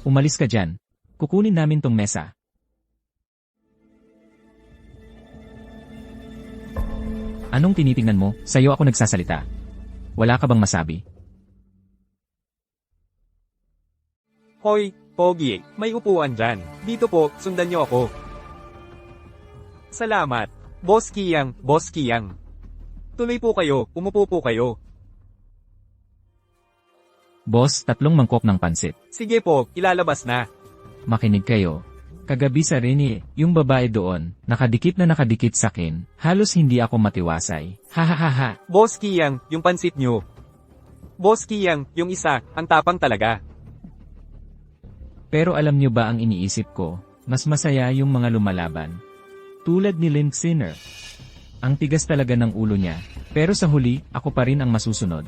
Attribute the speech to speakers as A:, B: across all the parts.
A: Umalis ka dyan. Kukunin namin tong mesa. Anong tinitingnan mo? Sa'yo ako nagsasalita. Wala ka bang masabi?
B: Hoy, Pogi, may upuan dyan. Dito po, sundan niyo ako. Salamat. Boss Kiyang, Boss Kiyang. Tuloy po kayo, umupo po kayo.
A: Boss, 3 mangkok ng pansit.
B: Sige po, ilalabas na.
A: Makinig kayo. Kagabi sa Rene, yung babae doon, nakadikit sa akin, halos hindi ako matiwasay. Hahaha.
B: Boss Kiyang, yung pansit niyo. Boss Kiyang, yung isa, ang tapang talaga.
A: Pero alam niyo ba ang iniisip ko? Mas masaya yung mga lumalaban. Tulad ni Lynn Sinner. Ang tigas talaga ng ulo niya, pero sa huli, ako pa rin ang masusunod.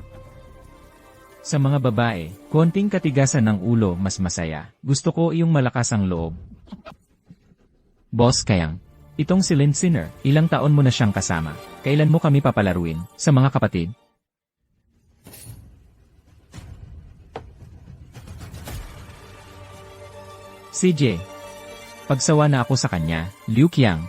A: Sa mga babae, konting katigasan ng ulo mas masaya. Gusto ko yung malakas ang loob. Boss Kayang, itong si Lynn Sinner, ilang taon mo na siyang kasama. Kailan mo kami papalaruin, sa mga kapatid? CJ. Pagsawa na ako sa kanya, Liu Qiang.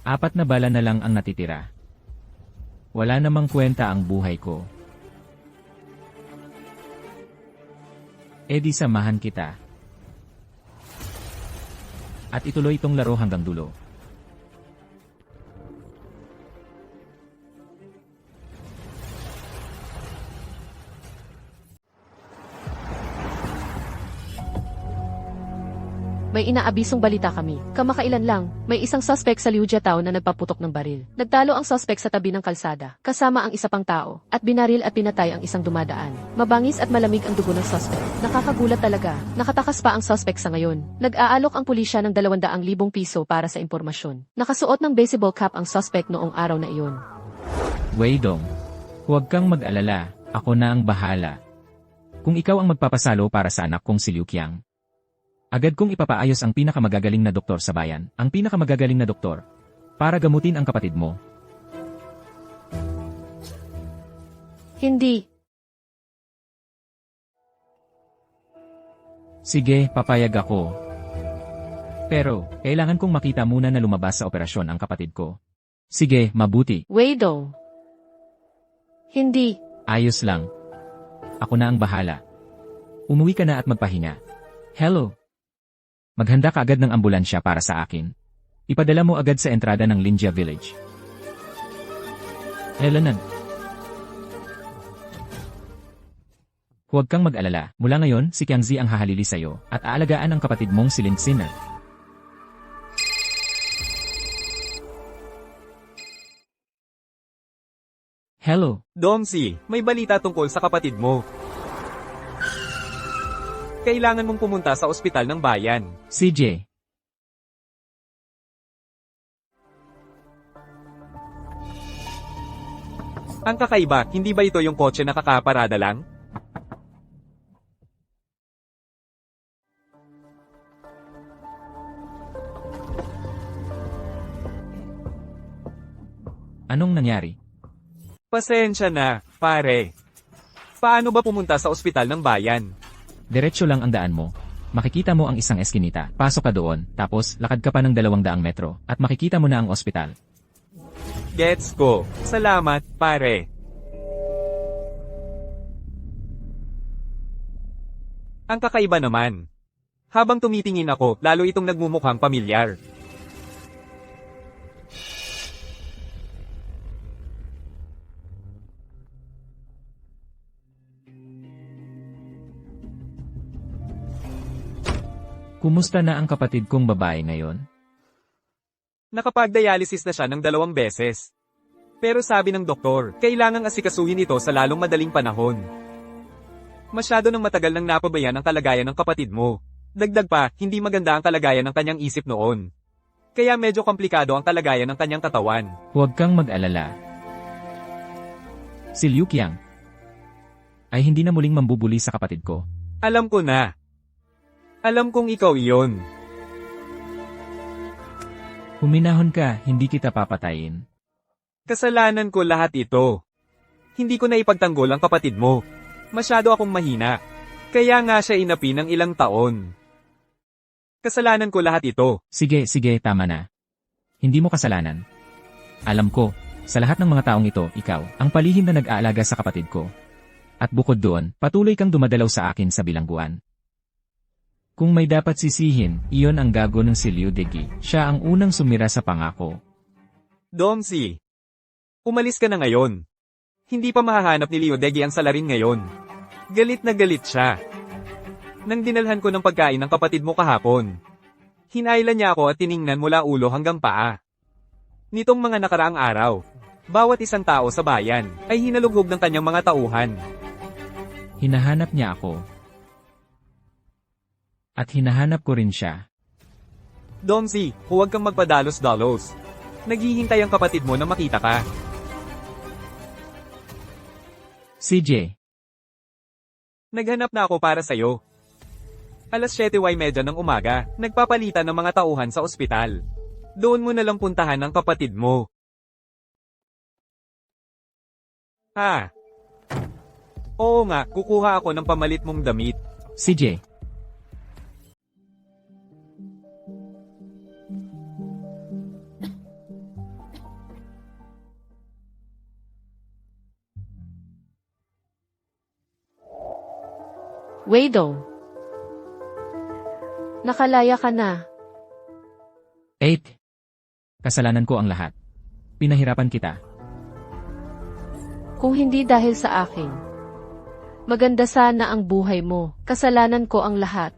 A: Apat na bala na lang ang natitira. Wala namang kwenta ang buhay ko. E di samahan kita. At ituloy itong laro hanggang dulo.
C: May inaabisong balita kami. Kamakailan lang, may isang suspect sa Liuja Town na nagpaputok ng baril. Nagtalo ang suspect sa tabi ng kalsada, kasama ang isa pang tao, at binaril at pinatay ang isang dumadaan. Mabangis at malamig ang dugo ng suspect. Nakakagulat talaga. Nakatakas pa ang suspect sa ngayon. Nag-aalok ang pulisya ng 200,000 piso para sa impormasyon. Nakasuot ng baseball cap ang suspect noong araw na iyon.
A: Weidong, huwag kang mag-alala, ako na ang bahala. Kung ikaw ang magpapasalo para sa anak kong si Liu Qiang, agad kong ipapaayos ang pinakamagagaling na doktor sa bayan, ang pinakamagagaling na doktor, para gamutin ang kapatid mo.
C: Hindi.
A: Sige, papayag ako. Pero, kailangan kong makita muna na lumabas sa operasyon ang kapatid ko. Sige, mabuti.
C: Weidong. Hindi.
A: Ayos lang. Ako na ang bahala. Umuwi ka na at magpahinga. Hello. Maghanda ka agad ng ambulansya para sa akin. Ipadala mo agad sa entrada ng Linjia Village. Helanan. Huwag kang mag-alala. Mula ngayon, si Qiangzi ang hahalili sa'yo at aalagaan ang kapatid mong si Lin Sinner. Hello.
B: Dongsi, may balita tungkol sa kapatid mo. Kailangan mong pumunta sa ospital ng bayan.
A: CJ.
B: Ang kakaiba, hindi ba ito yung kotse na kakaparada lang?
A: Anong nangyari?
B: Pasensya na, pare. Paano ba pumunta sa ospital ng bayan?
A: Diretso lang ang daan mo. Makikita mo ang isang eskinita. Pasok ka doon, tapos lakad ka pa ng 200 metro, at makikita mo na ang ospital.
B: Gets ko. Salamat, pare. Ang kakaiba naman. Habang tumitingin ako, lalo itong nagmumukhang pamilyar.
A: Kumusta na ang kapatid kong babae ngayon?
B: Nakapag-dialysis na siya ng 2 beses. Pero sabi ng doktor, kailangang asikasuhin ito sa lalong madaling panahon. Masyado nang matagal nang napabayan ang kalagayan ng kapatid mo. Dagdag pa, hindi maganda ang kalagayan ng kanyang isip noon. Kaya medyo komplikado ang kalagayan ng kanyang katawan.
A: Huwag kang mag-alala. Si Liu Qiang ay hindi na muling mambubuli sa kapatid ko.
B: Alam ko na. Alam kong ikaw iyon.
A: Huminahon ka, hindi kita papatayin.
B: Kasalanan ko lahat ito. Hindi ko na ipagtanggol ang kapatid mo. Masyado akong mahina. Kaya nga siya inapi ng ilang taon. Kasalanan ko lahat ito.
A: Sige, tama na. Hindi mo kasalanan. Alam ko, sa lahat ng mga taong ito, ikaw, ang palihim na nag-aalaga sa kapatid ko. At bukod doon, patuloy kang dumadalaw sa akin sa bilangguan. Kung may dapat sisihin, iyon ang gago ng si Liu Degi. Siya ang unang sumira sa pangako.
B: Domsi, umalis ka na ngayon. Hindi pa mahahanap ni Liu Degi ang salarin ngayon. Galit na galit siya. Nang dinalhan ko ng pagkain ng kapatid mo kahapon. Hinailan niya ako at tiningnan mula ulo hanggang paa. Nitong mga nakaraang araw, bawat isang tao sa bayan ay hinalughog ng kanyang mga tauhan.
A: Hinahanap niya ako. At hinahanap ko rin siya.
B: Domsi, huwag kang magpadalos-dalos. Naghihintay ang kapatid mo na makita ka.
A: CJ,
B: Naghanap na ako para sa'yo. Alas 7:30 ng umaga, nagpapalitan ng mga tauhan sa ospital. Doon mo nalang puntahan ang kapatid mo. Ha? Oo nga, kukuha ako ng pamalit mong damit.
A: CJ.
C: Weidong. Nakalaya ka na.
A: 8. Kasalanan ko ang lahat. Pinahirapan kita.
C: Kung hindi dahil sa akin. Maganda sana ang buhay mo. Kasalanan ko ang lahat.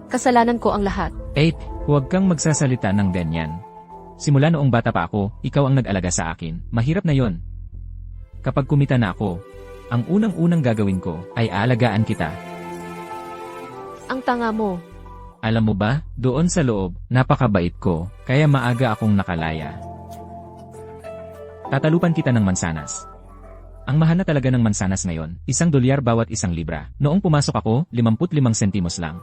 C: Kasalanan ko ang lahat.
A: 8. Huwag kang magsasalita ng ganyan. Simula noong bata pa ako, ikaw ang nag-alaga sa akin. Mahirap na yon. Kapag kumita na ako, ang unang-unang gagawin ko ay aalagaan kita.
C: Ang tanga mo.
A: Alam mo ba, doon sa loob, napakabait ko, kaya maaga akong nakalaya. Tatalupan kita ng mansanas. Ang mahal na talaga ng mansanas ngayon, $1 bawat 1 libra. Noong pumasok ako, 55 sentimos lang.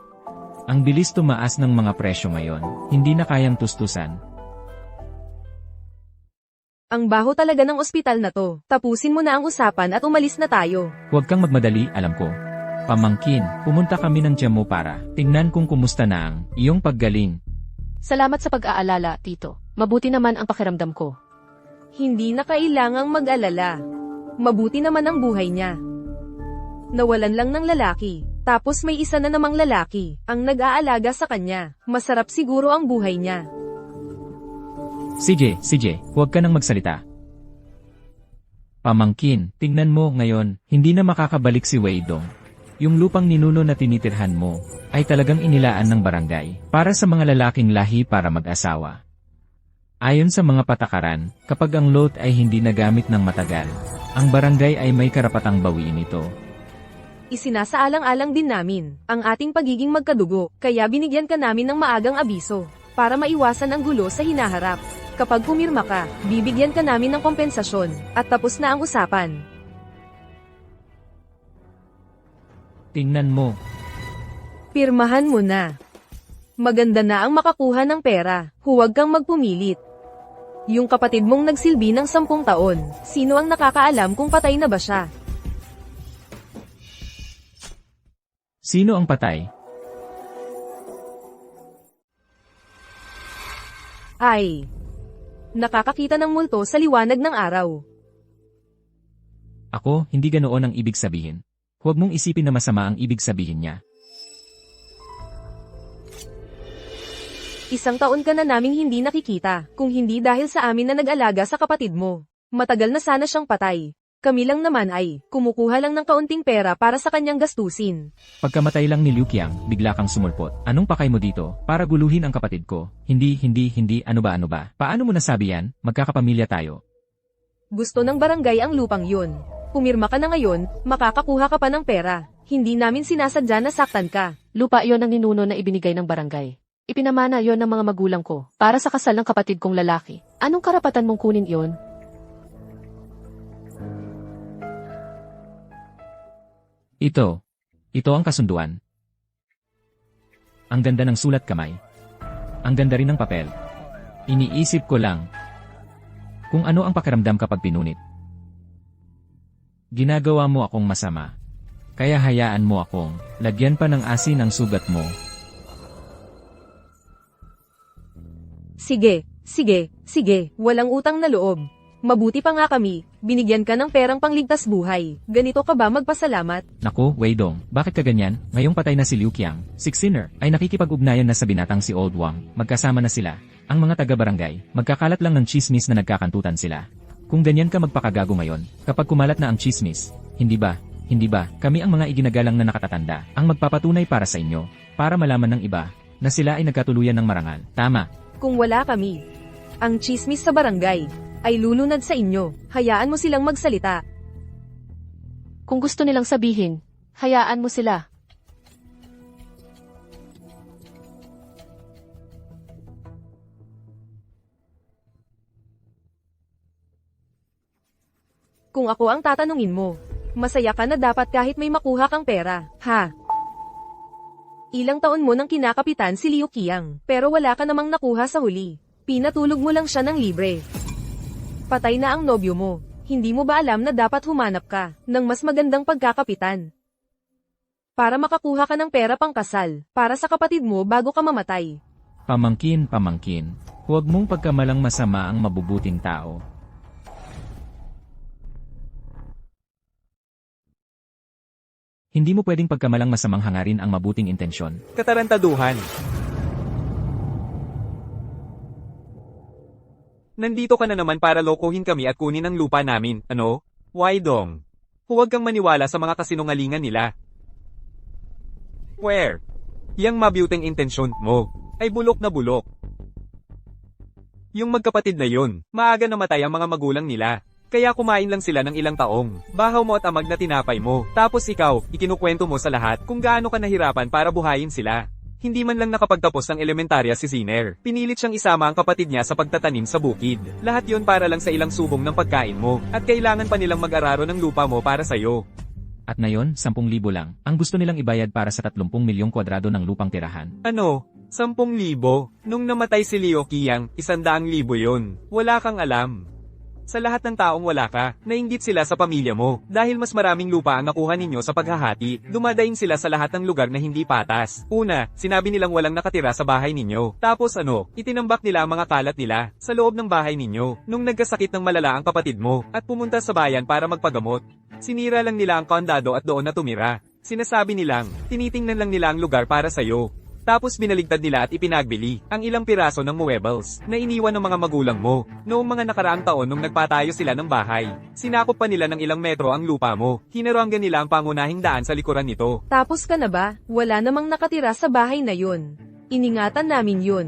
A: Ang bilis tumaas ng mga presyo ngayon, hindi na kayang tustusan.
D: Ang baho talaga ng ospital na to. Tapusin mo na ang usapan at umalis na tayo.
A: Huwag kang magmadali, alam ko. Pamangkin, pumunta kami ng tiyan mo para tingnan kung kumusta na ang iyong paggaling.
C: Salamat sa pag-aalala, Tito. Mabuti naman ang pakiramdam ko.
D: Hindi na kailangang mag-alala. Mabuti naman ang buhay niya. Nawalan lang ng lalaki. Tapos may isa na namang lalaki ang nag-aalaga sa kanya. Masarap siguro ang buhay niya.
A: CJ, huwag ka nang magsalita. Pamangkin, tingnan mo ngayon, hindi na makakabalik si Weidong. Yung lupang ninuno na tinitirhan mo, ay talagang inilaan ng barangay, para sa mga lalaking lahi para mag-asawa. Ayon sa mga patakaran, kapag ang lot ay hindi nagamit ng matagal, ang barangay ay may karapatang bawiin ito.
D: Isinasaalang-alang din namin ang ating pagiging magkadugo, kaya binigyan ka namin ng maagang abiso, para maiwasan ang gulo sa hinaharap. Kapag pumirma ka, bibigyan ka namin ng kompensasyon, at tapos na ang usapan.
A: Tingnan mo.
D: Pirmahan mo na. Maganda na ang makakuha ng pera, huwag kang magpumilit. Yung kapatid mong nagsilbi ng 10 taon, sino ang nakakaalam kung patay na ba siya?
A: Sino ang patay?
D: Ay. Nakakakita ng multo sa liwanag ng araw.
A: Ako, hindi ganoon ang ibig sabihin. Huwag mong isipin na masama ang ibig sabihin niya.
D: 1 taon ka na naming hindi nakikita, kung hindi dahil sa amin na nag-alaga sa kapatid mo. Matagal na sana siyang patay. Kami lang naman ay, kumukuha lang ng kaunting pera para sa kanyang gastusin.
A: Pagkamatay lang ni Liu Qiang, bigla kang sumulpot. Anong pakay mo dito? Para guluhin ang kapatid ko. Hindi, ano ba? Paano mo nasabi yan? Magkakapamilya tayo.
D: Gusto ng barangay ang lupang yun. Pumirma ka na ngayon, makakakuha ka pa ng pera. Hindi namin sinasadya na saktan ka.
C: Lupa yon ng ninuno na ibinigay ng barangay. Ipinamana yon ng mga magulang ko para sa kasal ng kapatid kong lalaki. Anong karapatan mong kunin yon?
A: Ito ang kasunduan. Ang ganda ng sulat kamay. Ang ganda rin ng papel. Iniisip ko lang kung ano ang pakiramdam kapag pinunit. Ginagawa mo akong masama. Kaya hayaan mo akong lagyan pa ng asin ang sugat mo.
D: Sige, walang utang na loob. Mabuti pa nga kami, binigyan ka ng perang pangligtas buhay. Ganito ka ba magpasalamat?
A: Naku, Weidong, bakit ka ganyan? Ngayong patay na si Liu Qiang, si Xiner, ay nakikipag-ugnayan na sa binatang si Old Wang. Magkasama na sila. Ang mga taga-barangay, magkakalat lang ng chismis na nagkakantutan sila. Kung ganyan ka magpakagago ngayon, kapag kumalat na ang chismis, hindi ba, kami ang mga iginagalang na nakatatanda, ang magpapatunay para sa inyo, para malaman ng iba, na sila ay nagkatuluyan ng marangal. Tama.
D: Kung wala kami, ang chismis sa barangay ay lulunad sa inyo. Hayaan mo silang magsalita.
C: Kung gusto nilang sabihin, hayaan mo sila.
D: Kung ako ang tatanungin mo, masaya ka na dapat kahit may makuha kang pera, ha? Ilang taon mo nang kinakapitan si Liu Qiang, pero wala ka namang nakuha sa huli. Pinatulog mo lang siya ng libre. Patay na ang nobyo mo. Hindi mo ba alam na dapat humanap ka ng mas magandang pagkakapitan? Para makakuha ka ng pera pang kasal, para sa kapatid mo bago ka mamatay.
A: Pamangkin, huwag mong pagkamalang masama ang mabubuting tao. Hindi mo pwedeng pagkamalang masamang hangarin ang mabuting intensyon.
B: Katarantaduhan. Nandito ka na naman para lokohin kami at kunin ang lupa namin, ano? Weidong. Huwag kang maniwala sa mga kasinungalingan nila. Where? Yang mabuting intensyon mo ay bulok na bulok. Yung magkapatid na yun, maaga namatay ang mga magulang nila. Kaya kumain lang sila ng ilang taong. Bahaw mo at amag na tinapay mo. Tapos ikaw, ikinukwento mo sa lahat kung gaano ka nahirapan para buhayin sila. Hindi man lang nakapagtapos ng elementarya si Xiner. Pinilit siyang isama ang kapatid niya sa pagtatanim sa bukid. Lahat yon para lang sa ilang subong ng pagkain mo. At kailangan pa nilang mag-araro ng lupa mo para sa'yo.
A: At ngayon, 10,000 lang. Ang gusto nilang ibayad para sa 30 milyong kwadrado ng lupang tirahan.
B: Ano? 10,000? Nung namatay si Liu Qiang, 100,000 yon. Wala kang alam. Sa lahat ng taong wala ka, nainggit sila sa pamilya mo. Dahil mas maraming lupa ang nakuha ninyo sa paghahati, dumadaing sila sa lahat ng lugar na hindi patas. Una, sinabi nilang walang nakatira sa bahay ninyo. Tapos itinambak nila ang mga kalat nila sa loob ng bahay ninyo. Nung nagkasakit ng malala ang kapatid mo, at pumunta sa bayan para magpagamot, sinira lang nila ang kandado at doon na tumira. Sinasabi nilang, tinitingnan lang nila ang lugar para sa'yo. Tapos binaligtad nila at ipinagbili ang ilang piraso ng muebles na iniwan ng mga magulang mo noong mga nakaraang taon nung nagpatayo sila ng bahay. Sinakop pa nila ng ilang metro ang lupa mo. Hinaruanggan nila ang pangunahing daan sa likuran nito.
D: Tapos ka na ba? Wala namang nakatira sa bahay na yun. Iningatan namin yun.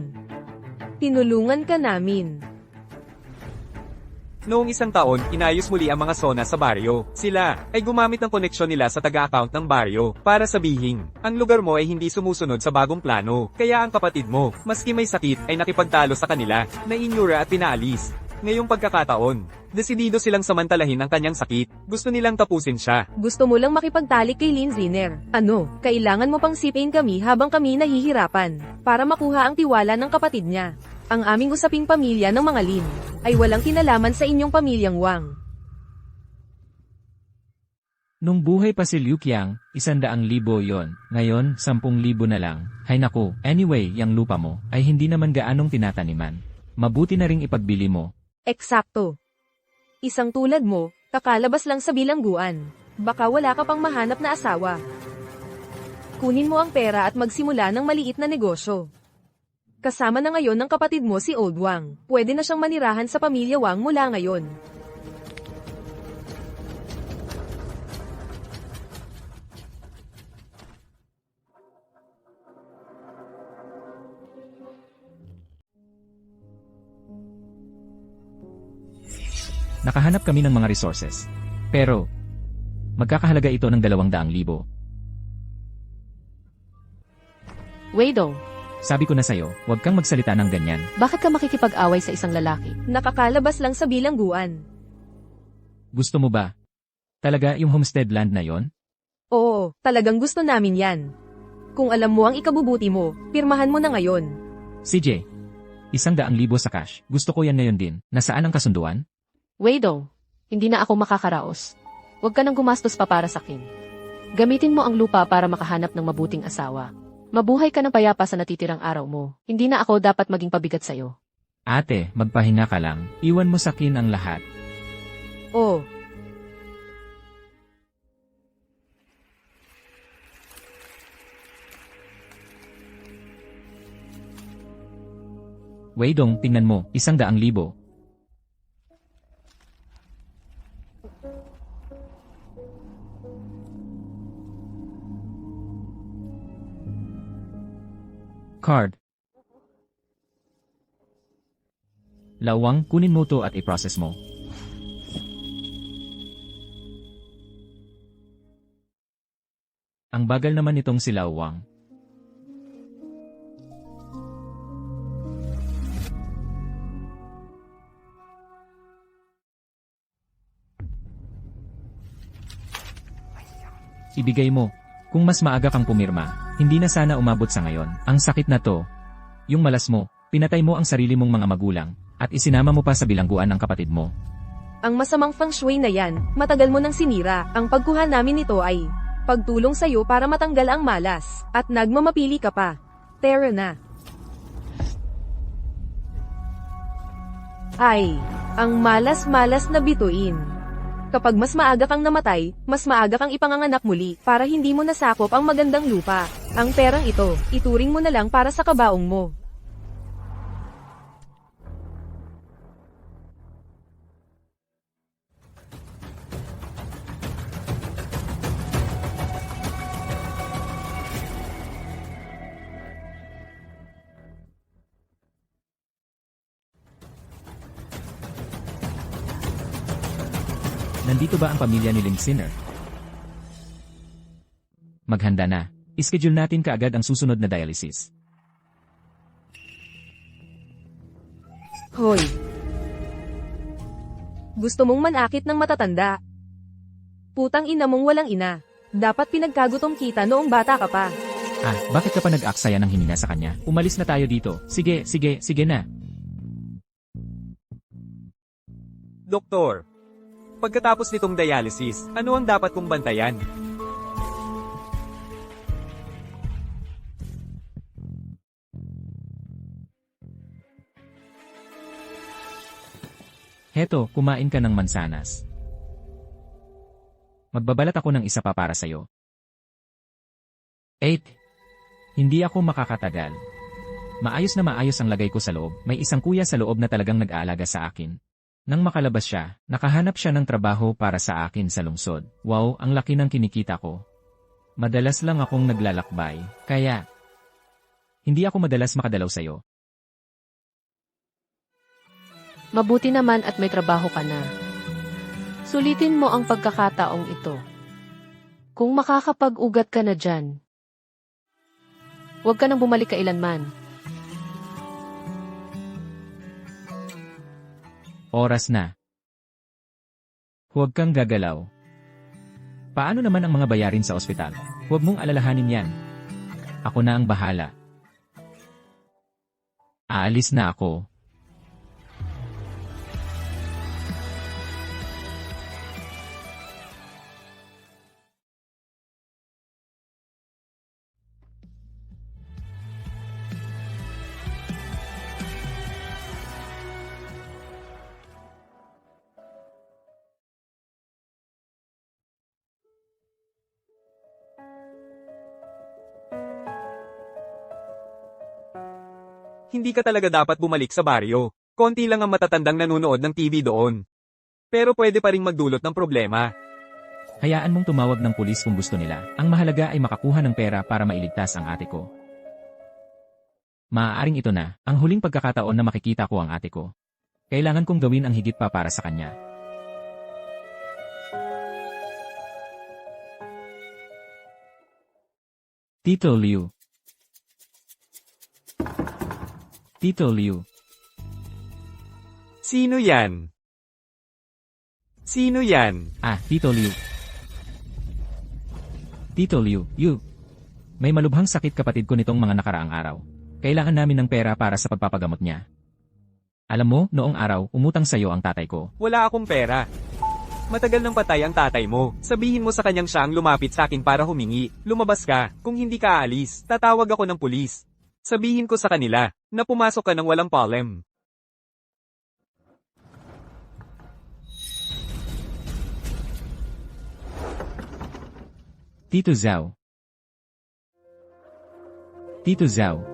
D: Tinulungan ka namin.
B: Noong isang taon, inayos muli ang mga zona sa baryo. Sila ay gumamit ng koneksyon nila sa taga-account ng baryo para sabihin, ang lugar mo ay hindi sumusunod sa bagong plano. Kaya ang kapatid mo, maski may sakit, ay nakipagtalo sa kanila, na-inyura at pinaalis. Ngayong pagkakataon, desidido silang samantalahin ang kanyang sakit. Gusto nilang tapusin siya.
D: Gusto mo lang makipagtalik kay Lin Xiner. Ano, kailangan mo pang sipin kami habang kami nahihirapan para makuha ang tiwala ng kapatid niya. Ang aming usaping pamilya ng mga Lin ay walang kinalaman sa inyong pamilyang Wang.
A: Nung buhay pa si Liu Qiang, 100,000 yon. Ngayon, 10,000 na lang. Hay naku, anyway, yang lupa mo ay hindi naman gaanong tinataniman. Mabuti na ring ipagbili mo.
D: Eksakto. Isang tulad mo, kakalabas lang sa bilangguan. Baka wala ka pang mahanap na asawa. Kunin mo ang pera at magsimula ng maliit na negosyo. Kasama na ngayon ng kapatid mo si Old Wang. Pwede na siyang manirahan sa pamilya Wang mula ngayon.
A: Nakahanap kami ng mga resources. Pero, magkakahalaga ito ng 200,000.
C: Wei Dong,
A: Sabi ko na sa'yo, huwag kang magsalita ng ganyan.
C: bakit ka makikipag-away sa isang lalaki?
D: Nakakalabas lang sa bilangguan.
A: Gusto mo ba? Talaga yung homestead land na yon?
D: Oo, talagang gusto namin yan. Kung alam mo ang ikabubuti mo, pirmahan mo na ngayon.
A: CJ, 100,000 sa cash. Gusto ko yan ngayon din. Nasaan ang kasunduan?
C: Wei Dong, hindi na ako makakaraos. Huwag ka nang gumastos pa para sa akin. Gamitin mo ang lupa para makahanap ng mabuting asawa. Mabuhay ka ng payapa sa natitirang araw mo. Hindi na ako dapat maging pabigat sa'yo.
A: Ate, magpahinga ka lang. Iwan mo sa akin ang lahat.
D: Oo.
A: Wei Dong, tingnan mo, 100,000. Card. Lawang, kunin mo to at i-process mo. Ang bagal naman nitong si Lawang. Ibigay mo. Kung mas maaga kang pumirma, hindi na sana umabot sa ngayon. Ang sakit na to. Yung malas mo, pinatay mo ang sarili mong mga magulang, at isinama mo pa sa bilangguan ng kapatid mo.
D: Ang masamang feng shui na yan, matagal mo nang sinira. Ang pagkuha namin nito ay pagtulong sa'yo para matanggal ang malas, at nagmamapili ka pa. Tara na. Ay, ang malas-malas na bituin. Kapag mas maaga kang namatay, mas maaga kang ipanganganak muli para hindi mo nasakop ang magandang lupa. Ang perang ito, ituring mo na lang para sa kabaong mo.
A: Nandito ba ang pamilya ni Link Sinner? Maghanda na. Ischedule natin kaagad ang susunod na dialysis.
D: Hoy. Gusto mong manakit ng matatanda. Putang ina mong walang ina. Dapat pinagkagutom kita noong bata ka pa.
A: Ah, bakit ka pa nag-aksaya ng hininga sa kanya? Umalis na tayo dito. Sige, sige, sige na.
B: Doktor, pagkatapos nitong dialysis, ano ang dapat kong bantayan?
A: Heto, kumain ka ng mansanas. Magbabalat ako ng isa pa para sa'yo. 8. Hindi ako makakatagal. Maayos na maayos ang lagay ko sa loob. May isang kuya sa loob na talagang nag-aalaga sa akin. Nang makalabas siya, nakahanap siya ng trabaho para sa akin sa lungsod. Wow, ang laki ng kinikita ko. Madalas lang akong naglalakbay, kaya hindi ako madalas makadalaw sa'yo.
C: Mabuti naman at may trabaho ka na. Sulitin mo ang pagkakataong ito. Kung makakapag-ugat ka na dyan, huwag ka nang bumalik kailanman.
A: Oras na. Huwag kang gagalaw. Paano naman ang mga bayarin sa ospital? Huwag mong alalahanin yan. Ako na ang bahala. Aalis na ako.
B: Hindi ka talaga dapat bumalik sa baryo. Konti lang ang matatandang nanonood ng TV doon. Pero pwede pa ring magdulot ng problema.
A: Hayaan mong tumawag ng pulis kung gusto nila. Ang mahalaga ay makakuha ng pera para mailigtas ang ate ko. Maaaring ito na, ang huling pagkakataon na makikita ko ang ate ko. Kailangan kong gawin ang higit pa para sa kanya. Tito Liu. Tito Liu.
B: Sino yan? Sino yan?
A: Ah, Tito Liu. Tito Liu, may malubhang sakit kapatid ko nitong mga nakaraang araw. Kailangan namin ng pera para sa pagpapagamot niya. Alam mo, noong araw, umutang sa'yo ang tatay ko.
B: Wala akong pera. Matagal nang patay ang tatay mo. Sabihin mo sa kanyang siya ang lumapit sa akin para humingi. Lumabas ka. Kung hindi ka aalis, tatawag ako ng pulis. Sabihin ko sa kanila na pumasok ka ng walang palem.
A: Tito Zhao. Tito Zhao.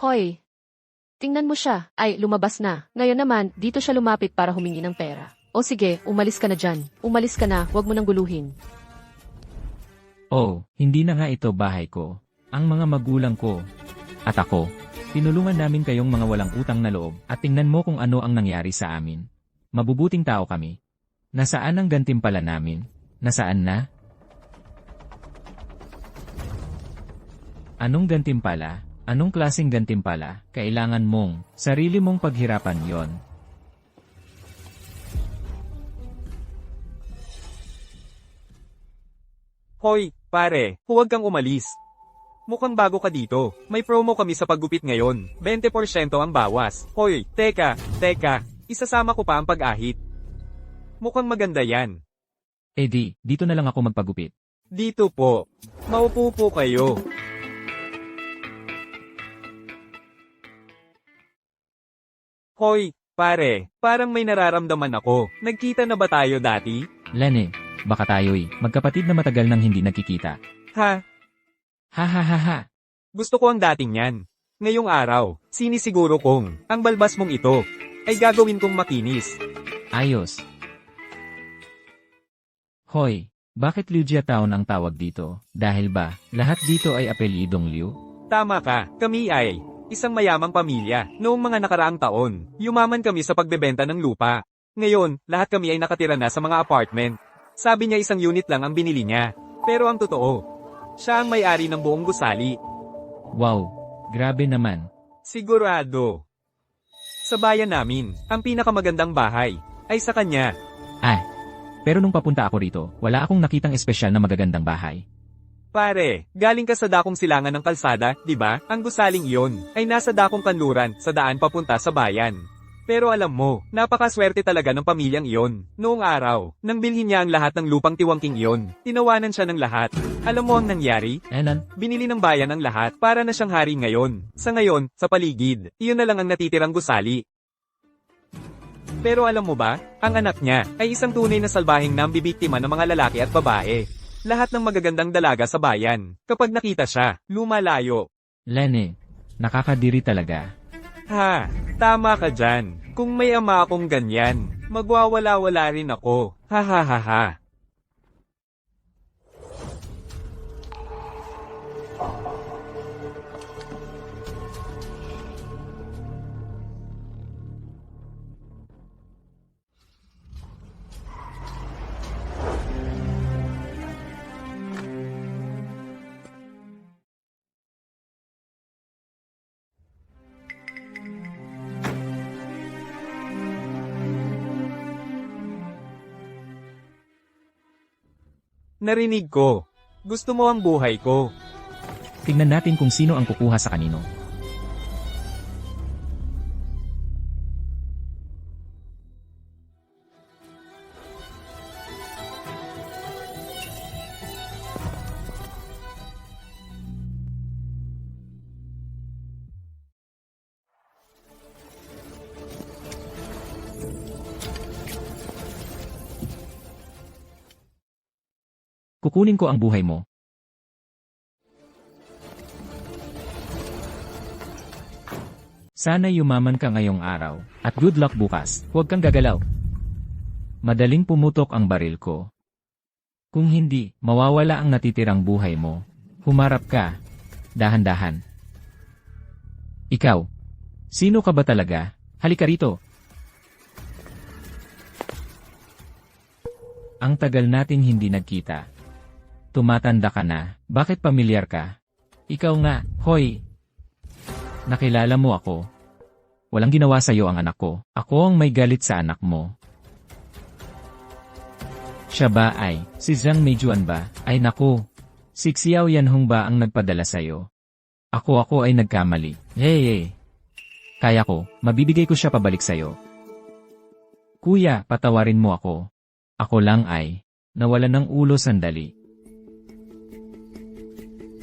C: Hoy! Tingnan mo siya. Ay, lumabas na. Ngayon naman, dito siya lumapit para humingi ng pera. O sige, umalis ka na dyan. Umalis ka na, huwag mo nang guluhin.
A: Oh, hindi na nga ito bahay ko. Ang mga magulang ko. At ako. Tinulungan namin kayong mga walang utang na loob at tingnan mo kung ano ang nangyari sa amin. Mabubuting tao kami. Nasaan ang gantimpala namin? Nasaan na? Anong gantimpala? Anong klaseng gantimpala? Kailangan mong, sarili mong paghirapan yon.
B: Hoy, pare, huwag kang umalis. Mukhang bago ka dito. May promo kami sa paggupit ngayon. 20% ang bawas. Hoy, teka, isasama ko pa ang pag-ahit. Mukhang maganda yan.
A: Eh di, dito na lang ako magpagupit.
B: Dito po. Maupo po kayo. Hoy, pare, parang may nararamdaman ako. Nagkita na ba tayo dati?
A: Lene, baka tayo'y magkapatid na matagal nang hindi nagkikita.
B: Ha?
A: Ha ha ha ha.
B: Gusto ko ang dating yan. Ngayong araw, sinisiguro kong ang balbas mong ito ay gagawin kong makinis.
A: Ayos. Hoy, bakit Liujia Town ang tawag dito? Dahil ba, lahat dito ay apelyidong Liu?
B: Tama ka, kami ay isang mayamang pamilya. Noong mga nakaraang taon, yumaman kami sa pagbebenta ng lupa. Ngayon, lahat kami ay nakatira na sa mga apartment. Sabi niya isang unit lang ang binili niya. Pero ang totoo, siya ang may-ari ng buong gusali.
A: Wow, grabe naman.
B: Sigurado. Sa bayan namin, ang pinakamagandang bahay ay sa kanya.
A: Ah, pero nung papunta ako rito, wala akong nakitang espesyal na magagandang bahay.
B: Pare, galing ka sa dakong silangan ng kalsada, di ba? Ang gusaling iyon ay nasa dakong kanluran sa daan papunta sa bayan. Pero alam mo, napakaswerte talaga ng pamilyang iyon. Noong araw, nang bilhin niya ang lahat ng lupang tiwangking iyon, tinawanan siya ng lahat. Alam mo ang nangyari?
A: Enan,
B: Binili ng bayan ang lahat para na siyang hari ngayon. Sa ngayon, sa paligid, iyon na lang ang natitirang gusali. Pero alam mo ba, ang anak niya ay isang tunay na salbahing nambibiktima ng mga lalaki at babae. Lahat ng magagandang dalaga sa bayan, kapag nakita siya, lumalayo.
A: Lene, nakakadiri talaga.
B: Ha, tama ka dyan. Kung may ama akong ganyan, magwawala-wala rin ako. Ha ha ha ha. Narinig ko. Gusto mo ang buhay ko.
A: Tingnan natin kung sino ang kukuha sa kanino. Kukunin ko ang buhay mo. Sana yumaman ka ngayong araw, at good luck bukas. Huwag kang gagalaw. Madaling pumutok ang baril ko. Kung hindi, mawawala ang natitirang buhay mo. Humarap ka. Dahan-dahan. Ikaw. Sino ka ba talaga? Halika rito. Ang tagal nating hindi nagkita. Tumatanda ka na. Bakit pamilyar ka? Ikaw nga, hoy. Nakilala mo ako. Walang ginawa sa'yo ang anak ko. Ako ang may galit sa anak mo. Siya ba ay, si Zhang Meijuan ba? Ay naku. Si Xiao Yanhong ba ang nagpadala sa'yo? Ako ay nagkamali. Hey. Kaya ko, mabibigay ko siya pabalik sa'yo. Kuya, patawarin mo ako. Ako lang ay, nawalan ng ulo sandali.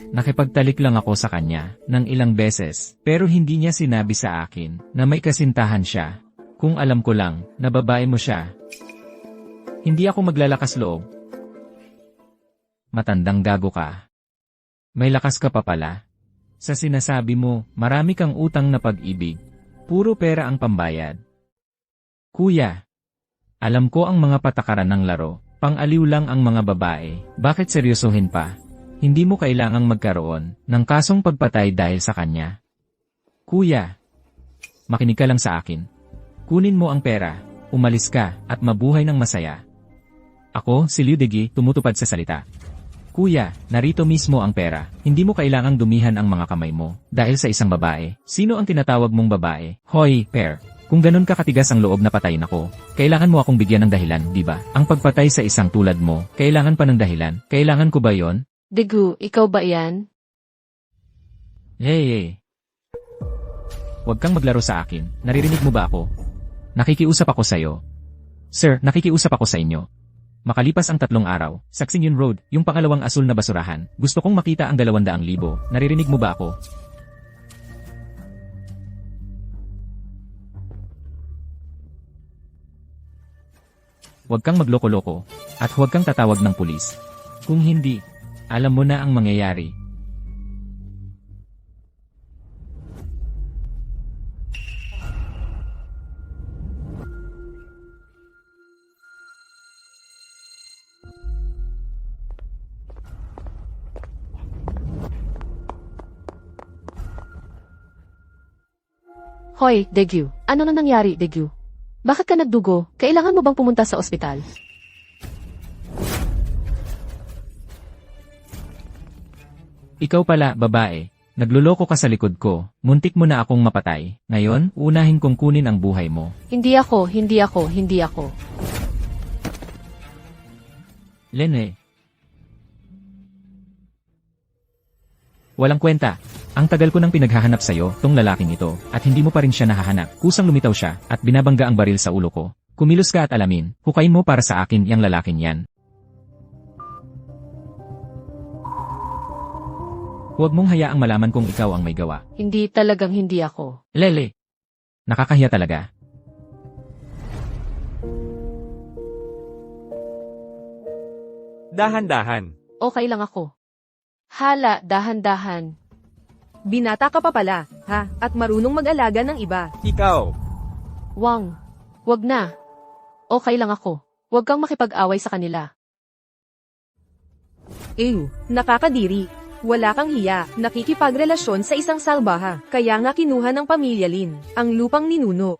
A: Nakipagtalik lang ako sa kanya, ng ilang beses, pero hindi niya sinabi sa akin, na may kasintahan siya. Kung alam ko lang, na babae mo siya. Hindi ako maglalakas loob. Matandang gago ka. May lakas ka pa pala. Sa sinasabi mo, marami kang utang na pag-ibig. Puro pera ang pambayad. Kuya, alam ko ang mga patakaran ng laro, pang-aliw lang ang mga babae, bakit seryosohin pa? Hindi mo kailangang magkaroon ng kasong pagpatay dahil sa kanya. Kuya, makinig ka lang sa akin. Kunin mo ang pera, umalis ka, at mabuhay ng masaya. Ako, si Liu Degi, tumutupad sa salita. Kuya, narito mismo ang pera, hindi mo kailangang dumihan ang mga kamay mo, dahil sa isang babae. Sino ang tinatawag mong babae? Hoy, Per. Kung ganun ka katigas ang loob na patayin ako, kailangan mo akong bigyan ng dahilan, di ba? Ang pagpatay sa isang tulad mo, kailangan pa ng dahilan. Kailangan ko ba yon?
C: Degu, ikaw ba yan?
A: Hey. Huwag kang maglaro sa akin. Naririnig mo ba ako? Nakikiusap ako sa'yo. Sir, nakikiusap ako sa inyo. Makalipas ang 3 araw, sa Xingyun Road, yung pangalawang asul na basurahan, gusto kong makita ang 200,000. Naririnig mo ba ako? Huwag kang magloko-loko, at huwag kang tatawag ng pulis. Kung hindi, alam mo na ang mangyayari.
C: Hoy, Degu. Ano na nangyari, Degu? Bakit ka nagdugo? Kailangan mo bang pumunta sa ospital?
A: Ikaw pala, babae. Nagluloko ka sa likod ko. Muntik mo na akong mapatay. Ngayon, unahin kong kunin ang buhay mo.
C: Hindi ako.
A: Lene. Walang kwenta. Ang tagal ko nang pinaghahanap sa'yo, tong lalaking ito, at hindi mo pa rin siya nahahanap. Kusang lumitaw siya, at binabangga ang baril sa ulo ko. Kumilos ka at alamin, hukayin mo para sa akin yang lalaking yan. Huwag mong hayaang malaman kung ikaw ang may gawa.
C: Hindi ako.
A: Lele. Nakakahiya talaga.
B: Dahan-dahan.
C: Okay lang ako. Hala, dahan-dahan.
D: Binata ka pa pala, ha? At marunong mag-alaga ng iba.
B: Ikaw.
C: Wang. Wag na. Okay lang ako. Huwag kang makipag-away sa kanila.
D: Ew, nakakadiri. Wala kang hiya, nakikipagrelasyon sa isang salbaha. Kaya nga kinuha ng pamilya Lin, ang lupang ninuno.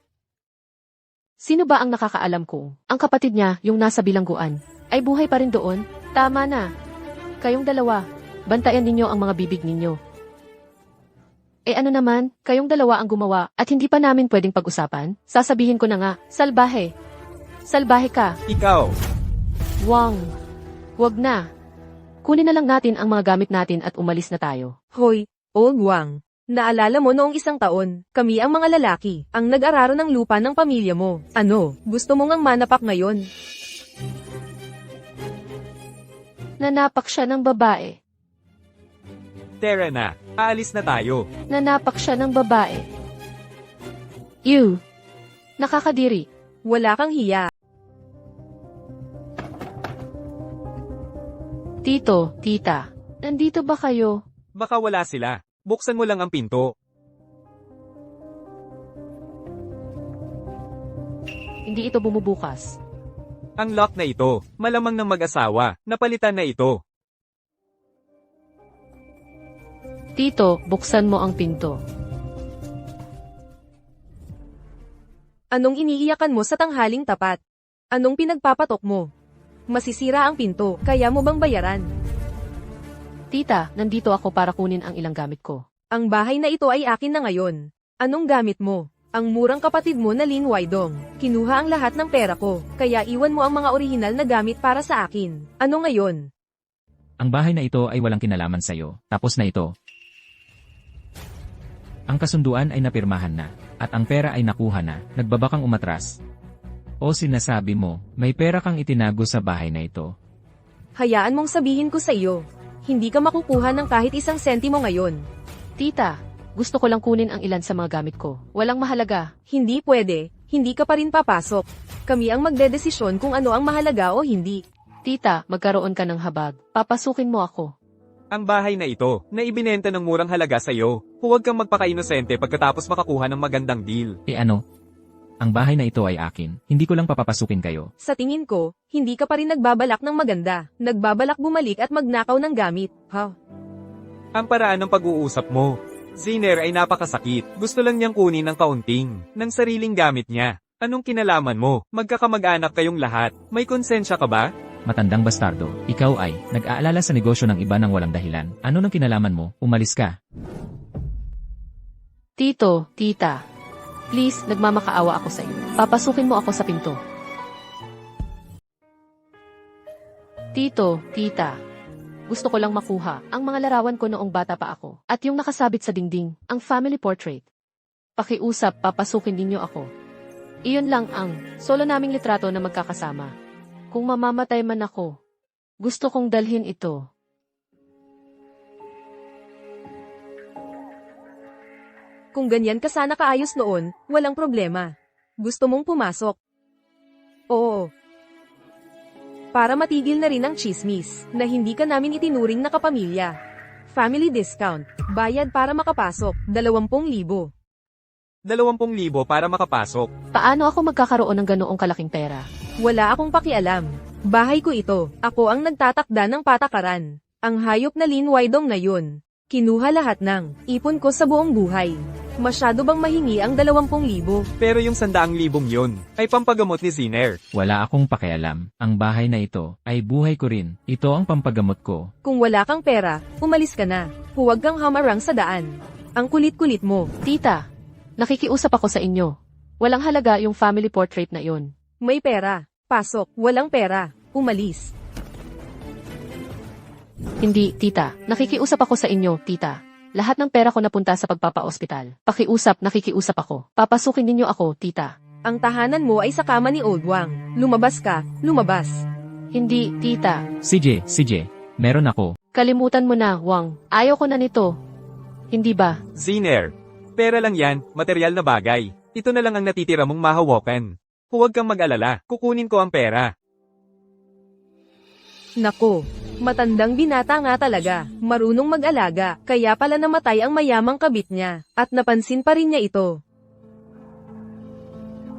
C: Sino ba ang nakakaalam kung ang kapatid niya, yung nasa bilangguan, ay buhay pa rin doon? Tama na. Kayong dalawa, bantayan ninyo ang mga bibig ninyo. Ano naman, kayong dalawa ang gumawa at hindi pa namin pwedeng pag-usapan? Sasabihin ko na nga, salbahe. Salbahe ka.
B: Ikaw.
C: Wang. Wag na. Kunin na lang natin ang mga gamit natin at umalis na tayo.
D: Hoy, Old Wang. Naalala mo noong 1 taon, kami ang mga lalaki, ang nag-araro ng lupa ng pamilya mo. Ano, gusto mo ngang manapak ngayon?
C: Nanapak siya ng babae.
B: Tara na. Aalis na tayo.
C: Nanapak siya ng babae. Ew. Nakakadiri.
D: Wala kang hiya.
C: Tito, tita, nandito ba kayo?
B: Baka wala sila. Buksan mo lang ang pinto.
C: Hindi ito bumubukas.
B: Ang lock na ito, malamang ng mag-asawa, napalitan na ito.
C: Tito, buksan mo ang pinto.
D: Anong iniiyakan mo sa tanghaling tapat? Anong pinagpapatok mo? Masisira ang pinto, kaya mo bang bayaran?
C: Tita, nandito ako para kunin ang ilang gamit ko.
D: Ang bahay na ito ay akin na ngayon. Anong gamit mo? Ang murang kapatid mo na Lin Waidong. Kinuha ang lahat ng pera ko, kaya iwan mo ang mga orihinal na gamit para sa akin. Ano ngayon?
A: Ang bahay na ito ay walang kinalaman sa'yo. Tapos na ito. Ang kasunduan ay napirmahan na, at ang pera ay nakuha na, nagbabakang umatras. O sinasabi mo, may pera kang itinago sa bahay na ito.
D: Hayaan mong sabihin ko sa iyo. Hindi ka makukuha ng kahit isang sentimo ngayon.
C: Tita, gusto ko lang kunin ang ilan sa mga gamit ko. Walang mahalaga.
D: Hindi pwede, hindi ka pa rin papasok. Kami ang magdedesisyon kung ano ang mahalaga o hindi.
C: Tita, magkaroon ka ng habag. Papasukin mo ako.
B: Ang bahay na ito, na ibinenta ng murang halaga sa'yo. Huwag kang magpaka-inosente pagkatapos makakuha ng magandang deal.
A: Ano? Ang bahay na ito ay akin. Hindi ko lang papapasukin kayo.
D: Sa tingin ko, hindi ka pa rin nagbabalak ng maganda. Nagbabalak bumalik at magnakaw ng gamit. Ha?
B: Ang paraan ng pag-uusap mo. Ziner ay napakasakit. Gusto lang niyang kunin ng kaunting, ng sariling gamit niya. Anong kinalaman mo? Magkakamag-anak kayong lahat. May konsensya ka ba?
A: Matandang bastardo, ikaw ay nag-aalala sa negosyo ng iba ng walang dahilan. Ano nang kinalaman mo? Umalis ka.
C: Tito, tita. Please, nagmamakaawa ako sa iyo. Papasukin mo ako sa pinto. Tito, tita. Gusto ko lang makuha ang mga larawan ko noong bata pa ako. At yung nakasabit sa dingding, ang family portrait. Pakiusap, papasukin ninyo ako. Iyon lang ang solo naming litrato na magkakasama. Kung mamamatay man ako, gusto kong dalhin ito.
D: Kung ganyan ka sana kaayos noon, walang problema. Gusto mong pumasok? Oo. Para matigil na rin ang chismis, na hindi ka namin itinuring na kapamilya. Family discount, bayad para makapasok, 20,000.
B: 20,000 para makapasok.
C: Paano ako magkakaroon ng ganoong kalaking pera?
D: Wala akong pakialam. Bahay ko ito. Ako ang nagtatakda ng patakaran. Ang hayop na Lin Waidong na yun. Kinuha lahat ng ipon ko sa buong buhay. Masyado bang mahingi ang 20,000?
B: Pero yung 100,000 yun, ay pampagamot ni Ziner.
A: Wala akong pakialam. Ang bahay na ito ay buhay ko rin. Ito ang pampagamot ko.
D: Kung wala kang pera, umalis ka na. Huwag kang hamarang sa daan. Ang kulit-kulit mo.
C: Tita, nakikiusap ako sa inyo. Walang halaga yung family portrait na yun.
D: May pera. Pasok. Walang pera. Umalis.
C: Hindi, tita. Nakikiusap ako sa inyo, tita. Lahat ng pera ko napunta sa pagpapa-ospital. Pakiusap, nakikiusap ako. Papasukin ninyo ako, tita.
D: Ang tahanan mo ay sa kama ni Old Wang. Lumabas ka. Lumabas.
C: Hindi, tita.
A: CJ, meron ako.
C: Kalimutan mo na, Wang. Ayaw ko na nito. Hindi ba?
B: Ziner, pera lang yan, material na bagay. Ito na lang ang natitira mong mahawakan. Huwag kang mag-alala, kukunin ko ang pera.
D: Nako. Matandang binata nga talaga. Marunong mag-alaga. Kaya pala namatay ang mayamang kabit niya. At napansin pa rin niya ito.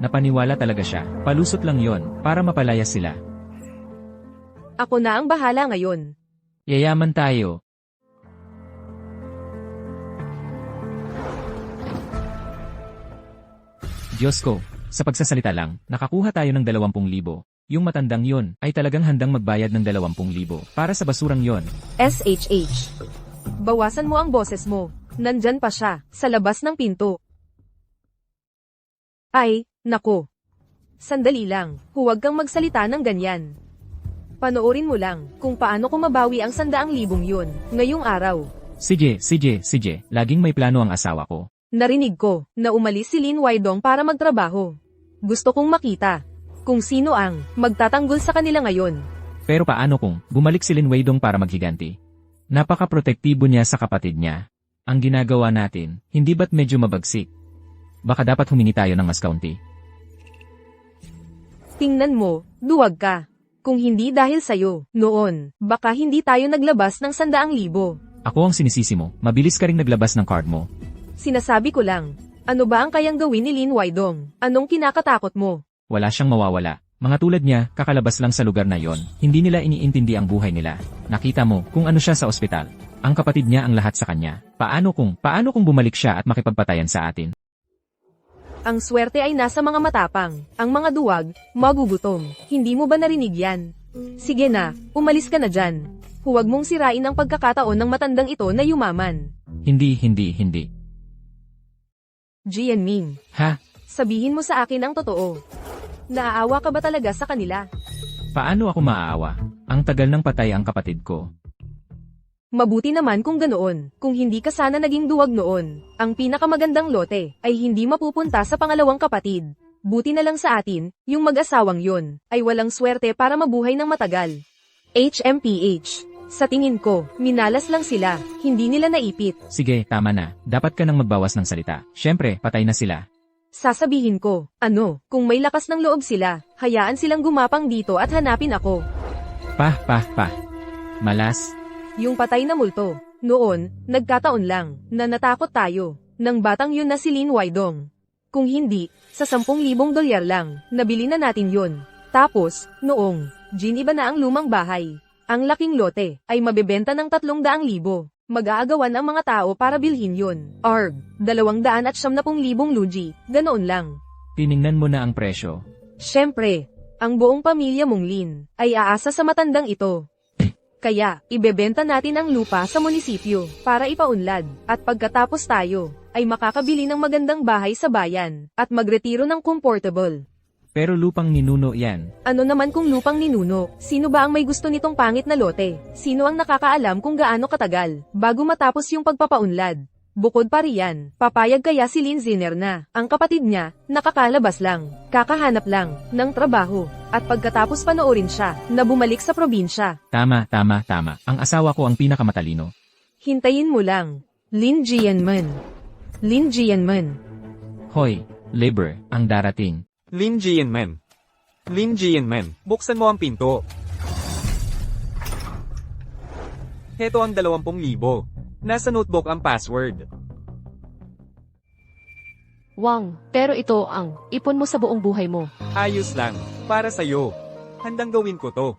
A: Napaniwala talaga siya. Palusot lang yon para mapalaya sila.
D: Ako na ang bahala ngayon.
A: Yayaman tayo. Diyos ko, sa pagsasalita lang, nakakuha tayo ng 20,000. Yung matandang yon ay talagang handang magbayad ng 20,000 para sa basurang yon.
D: SHH. Bawasan mo ang boses mo. Nandyan pa siya, sa labas ng pinto. Ay, nako. Sandali lang, huwag kang magsalita ng ganyan. Panoorin mo lang kung paano ko mabawi ang 100,000 yun, ngayong araw.
A: CJ, laging may plano ang asawa ko.
D: Narinig ko na umalis si Lin Waidong para magtrabaho. Gusto kong makita kung sino ang magtatanggol sa kanila ngayon.
A: Pero paano kung bumalik si Lin Weidong para maghiganti? Napaka-protektibo niya sa kapatid niya. Ang ginagawa natin, hindi ba't medyo mabagsik? Baka dapat humingi tayo ng mas kaunti.
D: Tingnan mo, duwag ka. Kung hindi dahil sa'yo, noon, baka hindi tayo naglabas ng 100,000.
A: Ako ang sinisisi mo, mabilis ka ring naglabas ng card mo.
D: Sinasabi ko lang, ano ba ang kayang gawin ni Lin Waidong? Anong kinakatakot mo?
A: Wala siyang mawawala. Mga tulad niya, kakalabas lang sa lugar na yon. Hindi nila iniintindi ang buhay nila. Nakita mo kung ano siya sa ospital. Ang kapatid niya ang lahat sa kanya. Paano kung bumalik siya at makipagpatayan sa atin?
D: Ang swerte ay nasa mga matapang. Ang mga duwag, magugutom. Hindi mo ba narinig yan? Sige na, umalis ka na dyan. Huwag mong sirain ang pagkakataon ng matandang ito na yumaman.
A: Hindi.
D: Jianming,
A: Ha?
D: sabihin mo sa akin ang totoo. Naaawa ka ba talaga sa kanila?
A: Paano ako maaawa? Ang tagal ng patay ang kapatid ko.
D: Mabuti naman kung ganoon. Kung hindi ka sana naging duwag noon, ang pinakamagandang lote ay hindi mapupunta sa pangalawang kapatid. Buti na lang sa atin, yung mag-asawang yun, ay walang swerte para mabuhay ng matagal. HMPH. Sa tingin ko, minalas lang sila, hindi nila naipit.
A: Sige, tama na. Dapat ka nang magbawas ng salita. Siyempre, patay na sila.
D: Sasabihin ko, kung may lakas ng loob sila, hayaan silang gumapang dito at hanapin ako.
A: Pa. Malas.
D: Yung patay na multo. Noon, nagkataon lang, na natakot tayo, ng batang yun na si Lin Waidong. Kung hindi, sa 10,000 dolyar lang, nabili na natin yun. Tapos, noong, iba na ang lumang bahay. Ang laking lote, ay mabebenta ng 300,000. Mag-aagawan ang mga tao para bilhin yun. 270,000 luji, ganoon lang.
A: Tiningnan mo na ang presyo.
D: Siyempre, ang buong pamilya mong Lin, ay aasa sa matandang ito. Kaya, ibebenta natin ang lupa sa munisipyo, para ipaunlad, at pagkatapos tayo, ay makakabili ng magandang bahay sa bayan, at magretiro ng comfortable.
A: Pero lupang ninuno yan.
D: Ano naman kung lupang ninuno? Sino ba ang may gusto nitong pangit na lote? Sino ang nakakaalam kung gaano katagal, bago matapos yung pagpapaunlad? Bukod pa riyan, papayag kaya si Lin Ziner na, ang kapatid niya, nakakalabas lang, kakahanap lang, ng trabaho, at pagkatapos panoorin siya, na bumalik sa probinsya.
A: Tama. Ang asawa ko ang pinakamatalino.
D: Hintayin mo lang. Lin Jianmen.
A: Hoy, labor, ang darating.
B: Lin Jianmen, buksan mo ang pinto. Heto ang 20,000. Nasa notebook ang password.
C: Wang, pero ito ang ipon mo sa buong buhay mo.
B: Ayos lang, para sa'yo. Handang gawin ko to.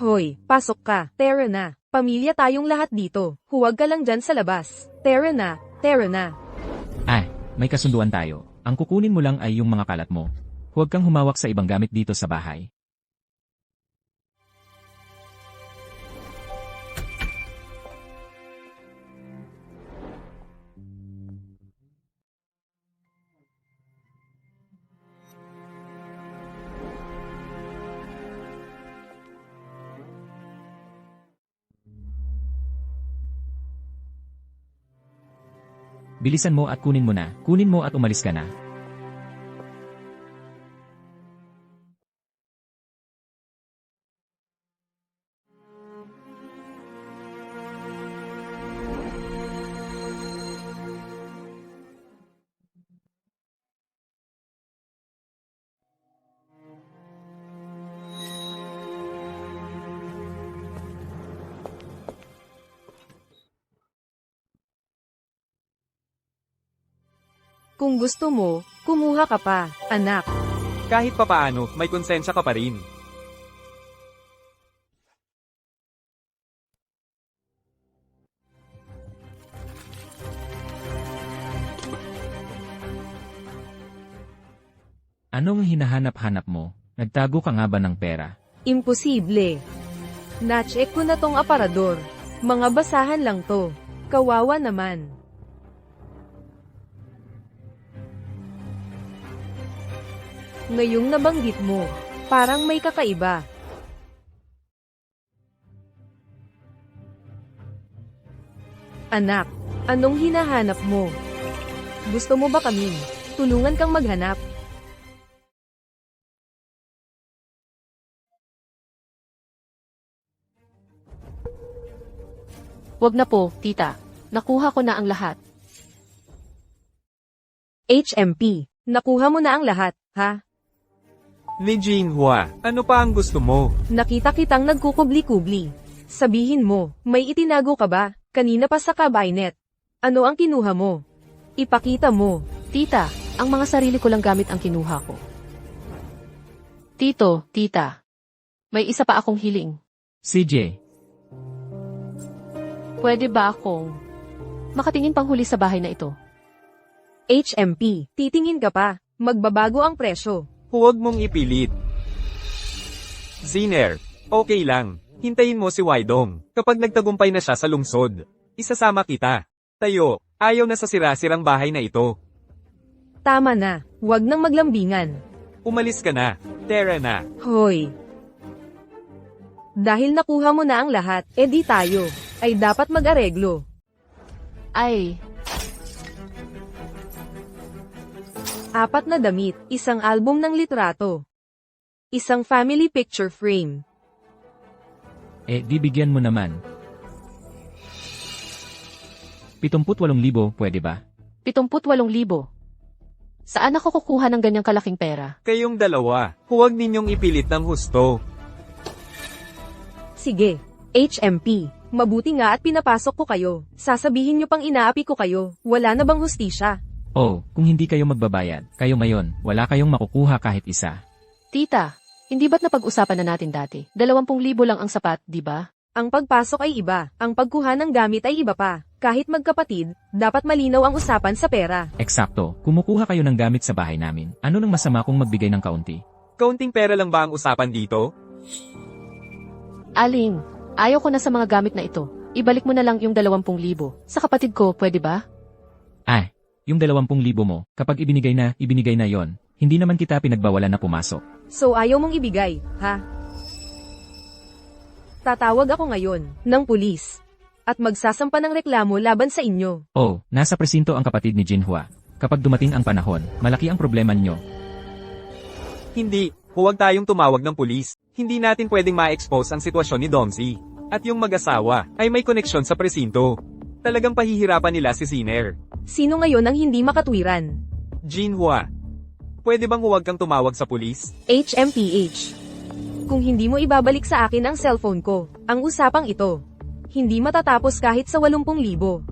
D: Hoy, pasok ka. Tara na. Pamilya tayong lahat dito. Huwag ka lang dyan sa labas. Tara na.
A: May kasunduan tayo. Ang kukunin mo lang ay yung mga kalat mo. Huwag kang humawak sa ibang gamit dito sa bahay. Bilisan mo at kunin mo na. Kunin mo at umalis ka na.
D: Kung gusto mo, kumuha ka pa, anak.
B: Kahit papaano, may konsensya ka pa rin.
A: Anong hinahanap-hanap mo? Nagtago ka nga ba ng pera?
D: Imposible. Na-check ko na tong aparador. Mga basahan lang to. Kawawa naman. Ngayong nabanggit mo, parang may kakaiba. Anak, anong hinahanap mo? Gusto mo ba kaming tulungan kang maghanap?
C: Wag na po, tita. Nakuha ko na ang lahat.
D: HMP, nakuha mo na ang lahat, ha?
B: Li Jinhua, ano pa ang gusto mo?
D: Nakita kitang nagkukubli-kubli. Sabihin mo, may itinago ka ba? Kanina pa sa cabinet. Ano ang kinuha mo? Ipakita mo.
C: Tita, ang mga sarili ko lang gamit ang kinuha ko. Tito, tita. May isa pa akong hiling.
A: CJ,
C: Pwede ba akong makatingin panghuli sa bahay na ito?
D: HMP, titingin ka pa. Magbabago ang presyo.
B: Huwag mong ipilit. Ziner, okay lang. Hintayin mo si Wydong. Kapag nagtagumpay na siya sa lungsod, isasama kita. Tayo, ayaw na sa sira-sirang bahay na ito.
D: Tama na. Huwag nang maglambingan.
B: Umalis ka na. Tara na.
D: Hoy. Dahil nakuha mo na ang lahat, edi tayo ay dapat mag-areglo.
C: Ay,
D: 4 na damit, isang album ng litrato, isang family picture frame.
A: di bigyan mo naman. 78,000 pwede ba?
C: 78,000. Saan ako kukuha ng ganyang kalaking pera?
B: Kayong dalawa, huwag ninyong ipilit ng husto.
D: Sige, HMP, mabuti nga at pinapasok ko kayo. Sasabihin nyo pang inaapi ko kayo, wala na bang hustisya?
A: Oh, kung hindi kayo magbabayad, kayo ngayon, wala kayong makukuha kahit isa.
C: Tita, hindi ba't napag-usapan na natin dati? 20,000 lang ang sapat, di ba?
D: Ang pagpasok ay iba, ang pagkuha ng gamit ay iba pa. Kahit magkapatid, dapat malinaw ang usapan sa pera.
A: Eksakto, kumukuha kayo ng gamit sa bahay namin. Ano nang masama kung magbigay ng kaunti?
B: Kaunting pera lang ba ang usapan dito?
C: Aling, ayaw ko na sa mga gamit na ito. Ibalik mo na lang yung 20,000. Sa kapatid ko, pwede ba?
A: Yung 20,000 mo, kapag ibinigay na yon. Hindi naman kita pinagbawalan na pumasok.
D: So ayaw mong ibigay, ha? Tatawag ako ngayon, ng pulis. At magsasampa ng reklamo laban sa inyo.
A: Oh, nasa presinto ang kapatid ni Jinhua. Kapag dumating ang panahon, malaki ang problema nyo.
B: Hindi, huwag tayong tumawag ng pulis. Hindi natin pwedeng ma-expose ang sitwasyon ni Domsi. At yung mag-asawa ay may koneksyon sa presinto. Talagang pahihirapan nila si Ziner.
D: Sino ngayon ang hindi makatwiran?
B: Jinhua, pwede bang huwag kang tumawag sa pulis?
D: HMPH. Kung hindi mo ibabalik sa akin ang cellphone ko, ang usapang ito, hindi matatapos kahit sa 80,000.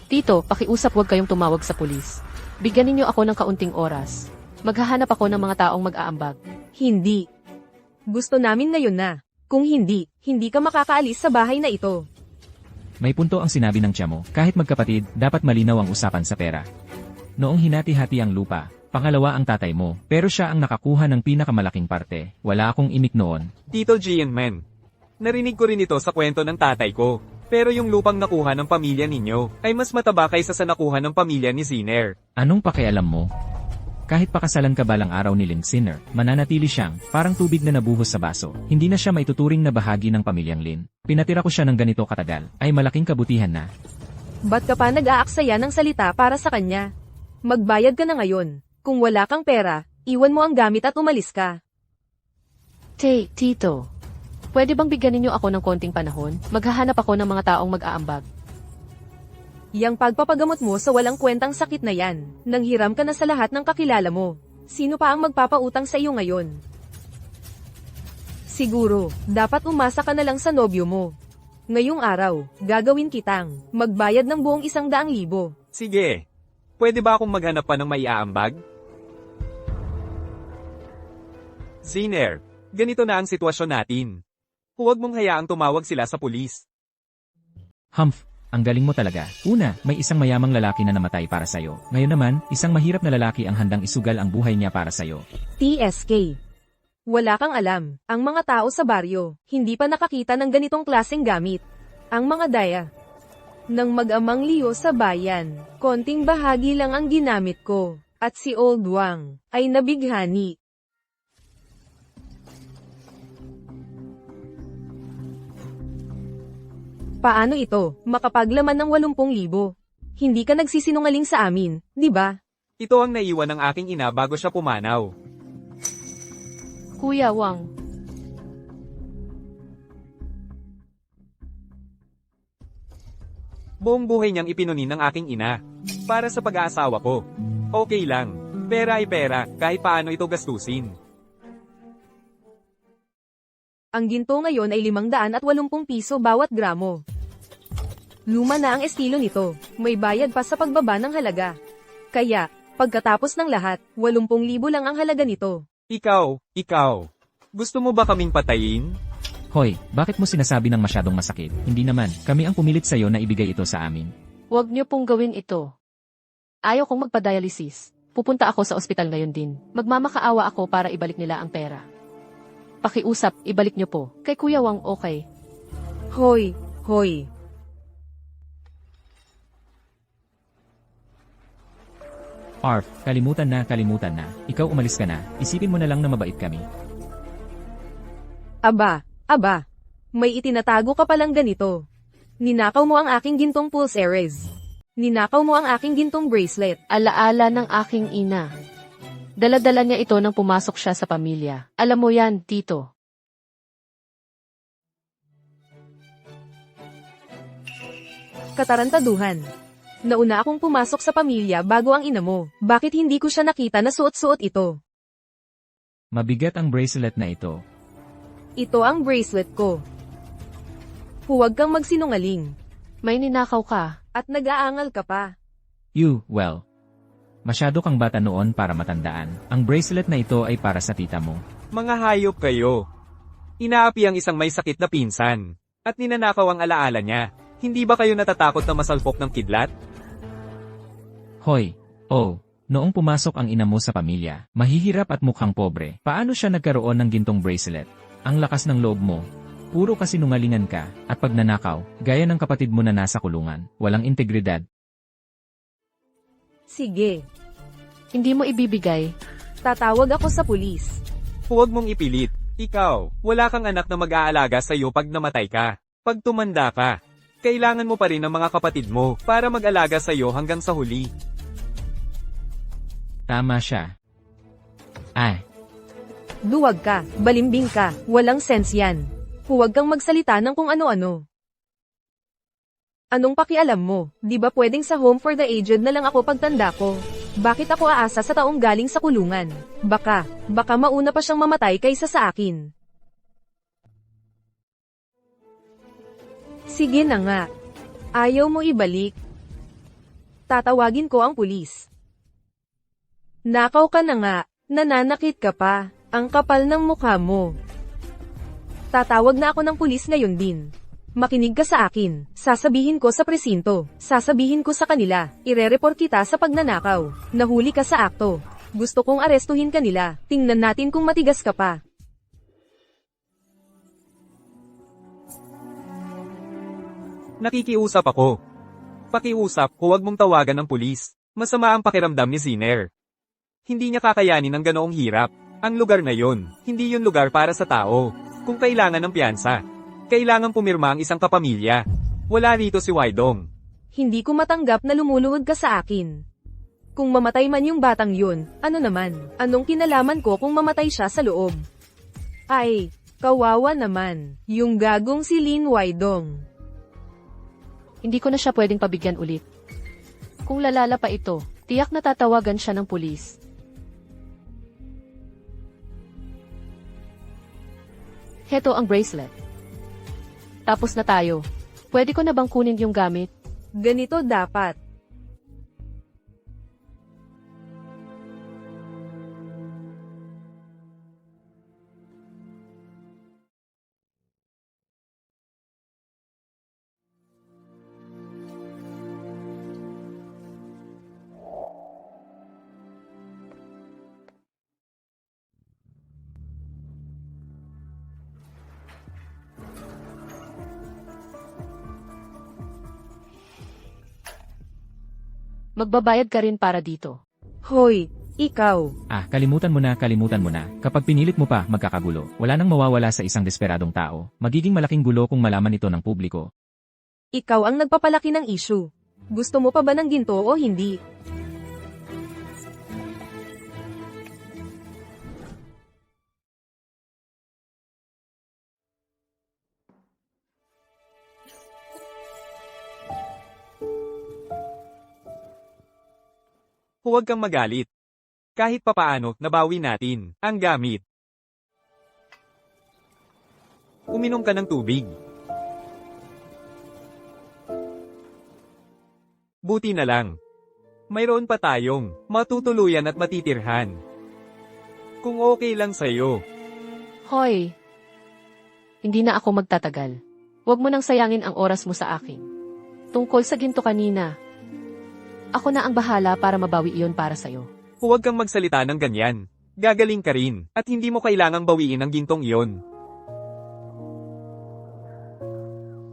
C: Tito, pakiusap huwag kayong tumawag sa pulis. Bigyan ninyo ako ng kaunting oras. Maghahanap ako ng mga taong mag-aambag.
D: Hindi. Gusto namin ngayon na. Kung hindi, hindi ka makakaalis sa bahay na ito.
A: May punto ang sinabi ng tiya mo, kahit magkapatid, dapat malinaw ang usapan sa pera. Noong hinati-hati ang lupa, pangalawa ang tatay mo, pero siya ang nakakuha ng pinakamalaking parte. Wala akong imik noon.
B: Tito Jianmen, narinig ko rin ito sa kwento ng tatay ko. Pero yung lupang nakuha ng pamilya ninyo ay mas mataba kaysa sa nakuha ng pamilya ni Ziner.
A: Anong pakialam mo? Kahit pakasalan ka balang araw ni Lin Sinner, mananatili siyang parang tubig na nabuhos sa baso. Hindi na siya maituturing na bahagi ng pamilyang Lin. Pinatira ko siya ng ganito katagal, ay malaking kabutihan na.
D: Ba't ka pa nag-aaksaya ng salita para sa kanya? Magbayad ka na ngayon. Kung wala kang pera, iwan mo ang gamit at umalis ka.
C: Tito, pwede bang bigyan ninyo ako ng konting panahon? Maghahanap ako ng mga taong mag-aambag.
D: Yang pagpapagamot mo sa walang kwentang sakit na yan, nanghiram ka na sa lahat ng kakilala mo. Sino pa ang magpapautang sa iyo ngayon? Siguro, dapat umasa ka na lang sa nobyo mo. Ngayong araw, gagawin kitang magbayad ng buong 100,000.
B: Sige, pwede ba akong maghanap pa ng maiaambag? Ziner, ganito na ang sitwasyon natin. Huwag mong hayaang tumawag sila sa pulis.
A: Humph, ang galing mo talaga. Una, may isang mayamang lalaki na namatay para sa'yo. Ngayon naman, isang mahirap na lalaki ang handang isugal ang buhay niya para sa'yo.
D: TSK. Wala kang alam, ang mga tao sa baryo, hindi pa nakakita ng ganitong klaseng gamit. Ang mga daya ng mag-amang Leo sa bayan, konting bahagi lang ang ginamit ko, at si Old Wang ay nabighani. Paano ito, makapaglaman ng 80,000? Hindi ka nagsisinungaling sa amin, di ba?
B: Ito ang naiwan ng aking ina bago siya pumanaw.
C: Kuya Wang,
B: Buong buhay niyang ipinunin ng aking ina. Para sa pag-aasawa ko. Okay lang. Pera ay pera, kahit paano ito gastusin.
D: Ang ginto ngayon ay 580 piso bawat gramo. Luma na ang estilo nito, may bayad pa sa pagbaba ng halaga. Kaya, Pagkatapos ng lahat, 80,000 lang ang halaga nito.
B: Ikaw. Gusto mo ba kaming patayin?
A: Hoy, bakit mo sinasabi ng masyadong masakit? Hindi naman, kami ang pumilit sa'yo na ibigay ito sa amin.
C: Huwag niyo pong gawin ito. Ayaw kong magpa-dialysis. Pupunta ako sa ospital ngayon din. Magmamakaawa ako para ibalik nila ang pera. Pakiusap, ibalik niyo po. Kay Kuya Wang, okay.
D: Hoy.
A: Arf, kalimutan na. Ikaw umalis ka na, isipin mo na lang na mabait kami.
D: Aba, may itinatago ka palang ganito. Ninakaw mo ang aking gintong pulse Erez. Ninakaw mo ang aking gintong bracelet.
C: Alaala ng aking ina. Dala-dala niya ito nang pumasok siya sa pamilya. Alam mo yan, Tito.
D: Katarantaduhan. Nauna akong pumasok sa pamilya bago ang ina mo. Bakit hindi ko siya nakita na suot-suot ito?
A: Mabigat ang bracelet na ito.
D: Ito ang bracelet ko. Huwag kang magsinungaling.
C: May ninakaw ka.
D: At nag-aangal ka pa.
A: Well. Masyado kang bata noon para matandaan. Ang bracelet na ito ay para sa tita mo.
B: Mga hayop kayo. Inaapi ang isang may sakit na pinsan. At ninanakaw ang alaala niya. Hindi ba kayo natatakot na masalpok ng kidlat?
A: Hoy, noong pumasok ang ina mo sa pamilya, mahihirap at mukhang pobre. Paano siya nagkaroon ng gintong bracelet? Ang lakas ng loob mo. Puro kasinungalingan ka, at pagnanakaw, gaya ng kapatid mo na nasa kulungan, walang integridad.
D: Sige,
C: Hindi mo ibibigay.
D: tatawag ako sa pulis.
B: Huwag mong ipilit. Ikaw, wala kang anak na mag-aalaga sa iyo pag namatay ka. Pag tumanda ka, kailangan mo pa rin ng mga kapatid mo para mag-alaga sa iyo hanggang sa huli.
A: Tama siya.
D: Duwag ka, balimbing ka, walang sense yan. Huwag kang magsalita ng kung ano-ano. Anong pakialam mo? Di ba pwedeng sa home for the aged na lang ako pagtanda ko? Bakit ako aasa sa taong galing sa kulungan? Baka mauna pa siyang mamatay kaysa sa akin. Sige na nga. Ayaw mo ibalik. Tatawagin ko ang pulis. Nakaw ka na nga, nananakit ka pa, ang kapal ng mukha mo. Tatawag na ako ng pulis ngayon din. Makinig ka sa akin, sasabihin ko sa presinto, sasabihin ko sa kanila, ire-report kita sa pagnanakaw, nahuli ka sa akto. Gusto kong arestuhin kanila, tingnan natin kung matigas ka pa.
B: Nakikiusap ako. Pakiusap, huwag mong tawagan ng pulis. Masama ang pakiramdam ni Ziner. Hindi niya kakayanin ang ganoong hirap. Ang lugar na yon, hindi yun lugar para sa tao. Kung kailangan ng piyansa, kailangan pumirma ang isang kapamilya. Wala rito si Waidong.
D: Hindi ko matanggap na lumuluhod ka sa akin. Kung mamatay man yung batang yun, ano naman? Anong kinalaman ko kung mamatay siya sa loob? Ay, kawawa naman, yung gagong si Lin Waidong.
C: Hindi ko na siya pwedeng pabigyan ulit. Kung lalala pa ito, tiyak na tatawagan siya ng pulis. Heto ang bracelet. Tapos na tayo. Pwede ko na bang kunin yung gamit?
D: Ganito dapat.
C: Magbabayad ka rin para dito.
D: Hoy, ikaw.
A: Kalimutan mo na. Kapag pinilit mo pa, magkakagulo. Wala nang mawawala sa isang desperadong tao. Magiging malaking gulo kung malaman ito ng publiko.
D: Ikaw ang nagpapalaki ng issue. Gusto mo pa ba ng ginto o hindi?
B: Huwag kang magalit. Kahit papaano, nabawi natin ang gamit. Uminom ka ng tubig. Buti na lang. Mayroon pa tayong matutuluyan at matitirhan. Kung okay lang sa'yo.
C: Hoy! Hindi na ako magtatagal. Huwag mo nang sayangin ang oras mo sa akin. Tungkol sa ginto kanina. Ako na ang bahala para mabawi iyon para sa'yo.
B: Huwag kang magsalita ng ganyan. Gagaling ka rin, at hindi mo kailangang bawiin ang gintong iyon.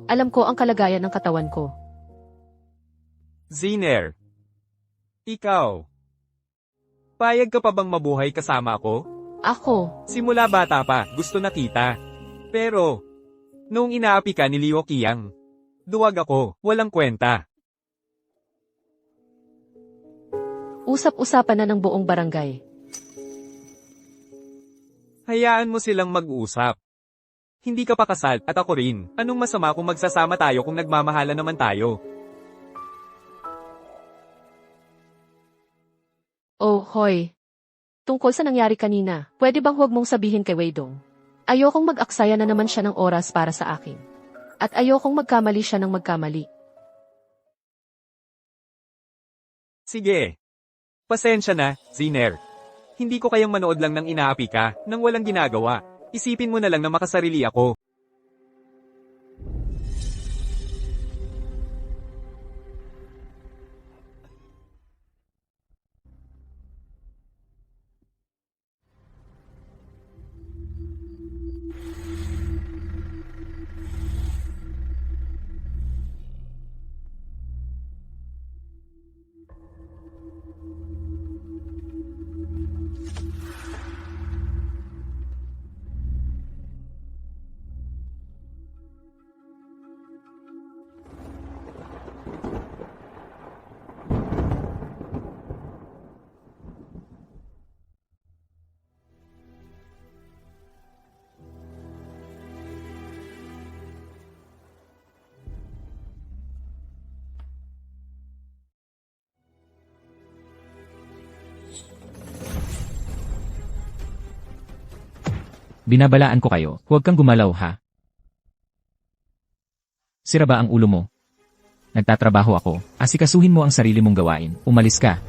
C: Alam ko ang kalagayan ng katawan ko.
B: Ziner. Ikaw. Payag ka pa bang mabuhay kasama ako?
C: Ako,
B: Simula bata pa, gusto na kita. Pero, noong inaapi ka ni Liu Qiang, duwag ako, walang kwenta.
C: usap-usapan na ng buong barangay.
B: Hayaan mo silang mag-usap. Hindi ka pa kasal, at ako rin. Anong masama kung magsasama tayo kung nagmamahala naman tayo?
C: Oh, hoy. Tungkol sa nangyari kanina, pwede bang huwag mong sabihin kay Weidong? Ayokong mag-aksaya na naman siya ng oras para sa akin. At ayokong magkamali siya ng magkamali.
B: Sige. Pasensya na, Ziner. Hindi ko kayang manood lang ng inaapi ka, nang walang ginagawa. Isipin mo na lang na makasarili ako.
A: Binabalaan ko kayo, huwag kang gumalaw ha. Sira ba ang ulo mo? Nagtatrabaho ako, asikasuhin mo ang sarili mong gawain, umalis ka.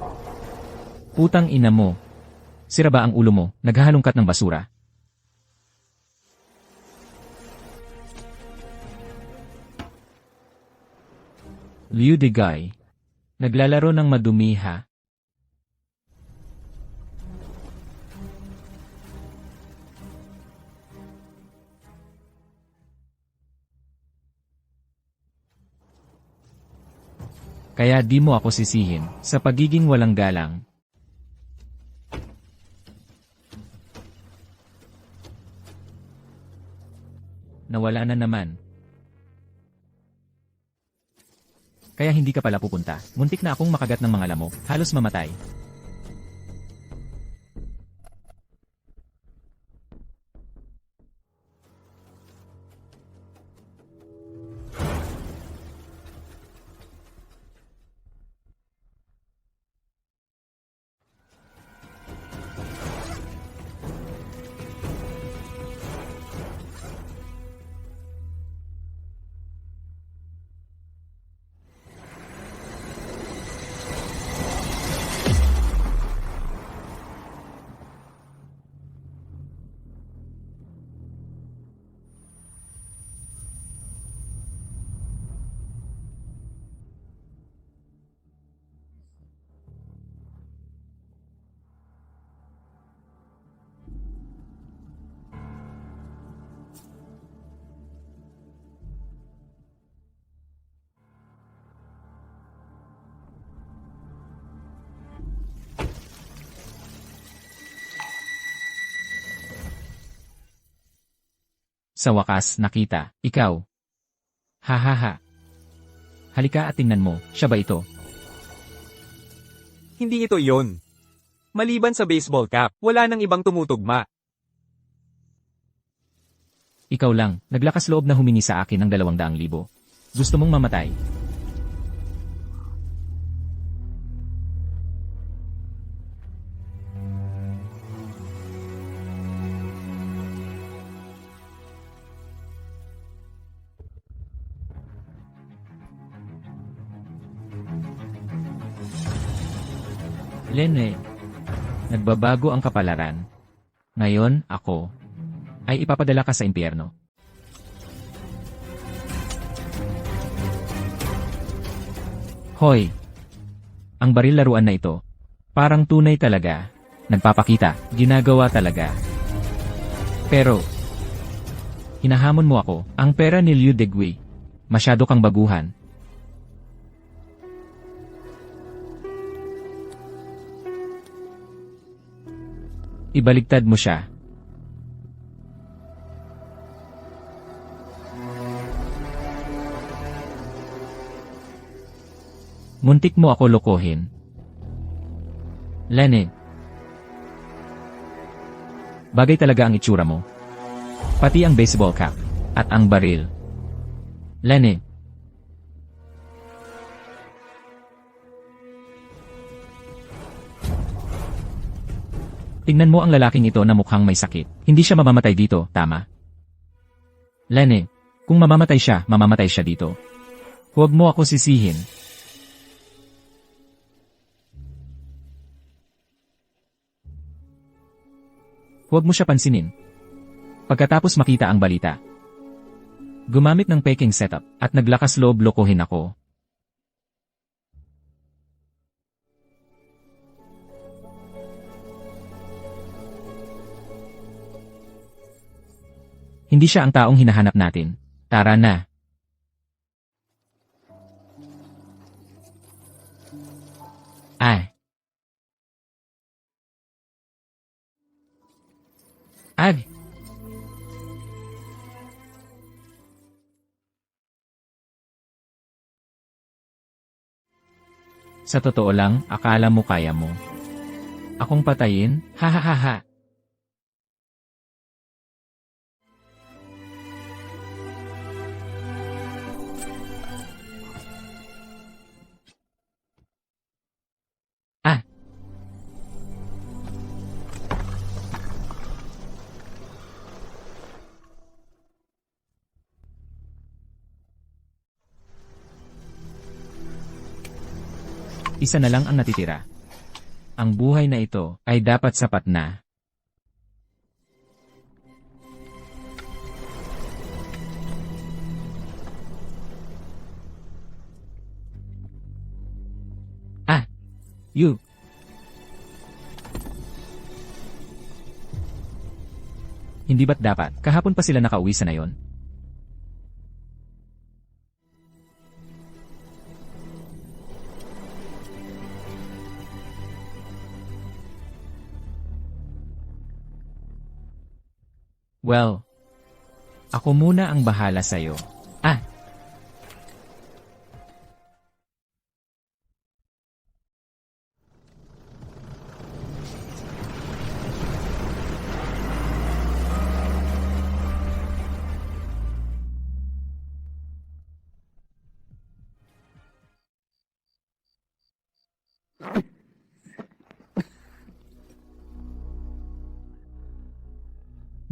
A: Putang ina mo. Sira ba ang ulo mo, naghahalongkat ng basura? Liu Degay. Naglalaro ng madumi ha. Kaya di mo ako sisihin sa pagiging walang galang. Nawala na naman. Kaya hindi ka pala pupunta. Muntik na akong makagat ng mga lamok, halos mamatay. Sa wakas, nakita, ikaw. Ha ha ha. Halika at tingnan mo, siya ba ito?
B: Hindi ito yon. Maliban sa baseball cap, wala nang ibang tumutugma.
A: Ikaw lang, naglakas loob na humingi sa akin ng 200,000. Gusto mong mamatay? Lene, nagbabago ang kapalaran. Ngayon, ako, ay ipapadala ka sa impyerno. Hoy! Ang baril laruan na ito, parang tunay talaga. Nagpapakita, ginagawa talaga. Pero, hinahamon mo ako, ang pera ni Liu Degui. Masyado kang baguhan. Ibaligtad mo siya. Muntik mo ako lokohin. Lene. Bagay talaga ang itsura mo. Pati ang baseball cap. At ang baril. Lene. Tingnan mo ang lalaking ito na mukhang may sakit. Hindi siya mamamatay dito, tama? Lene, kung mamamatay siya dito. Huwag mo ako sisihin. Huwag mo siya pansinin. Pagkatapos makita ang balita. Gumamit ng peking setup at naglakas loob lokohin ako. Hindi siya ang taong hinahanap natin. Tara na. Ay. Ag. Sa totoo lang, akala mo kaya mo. Akong patayin? Ha ha ha ha. Isa na lang ang natitira. Ang buhay na ito ay dapat sapat na. Ah! You! Hindi ba't dapat? Kahapon pa sila nakauwi sa nayon. Well, ako muna ang bahala sa'yo. Ah!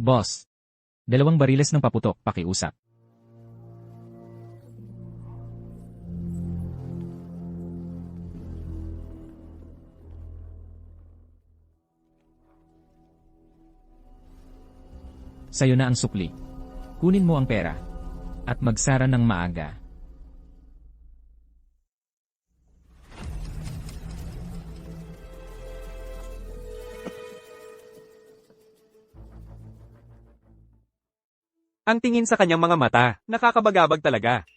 A: Boss, 2 bariles ng paputok, pakiusap. Sa'yo na ang sukli. Kunin mo ang pera. At magsara ng maaga.
B: Ang tingin sa kanyang mga mata, nakakabagabag talaga.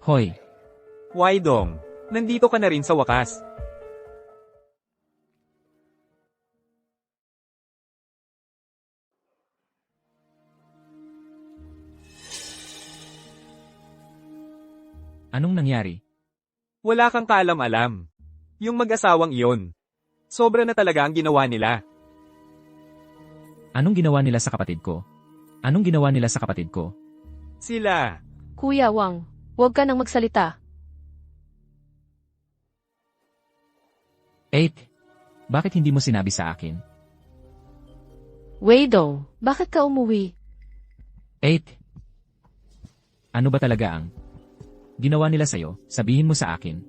A: Hoy,
B: Why Dong? Nandito ka na rin sa wakas.
A: Anong nangyari?
B: Wala kang kaalam-alam. Yung mag-asawang iyon. Sobra na talaga ang ginawa nila.
A: Anong ginawa nila sa kapatid ko? Anong ginawa nila sa kapatid ko?
B: Sila.
C: Kuya Wang, huwag ka nang magsalita.
A: 8. Bakit hindi mo sinabi sa akin?
C: Wei Dong, bakit ka umuwi?
A: 8. Ano ba talaga ang ginawa nila sa'yo? Sabihin mo sa akin.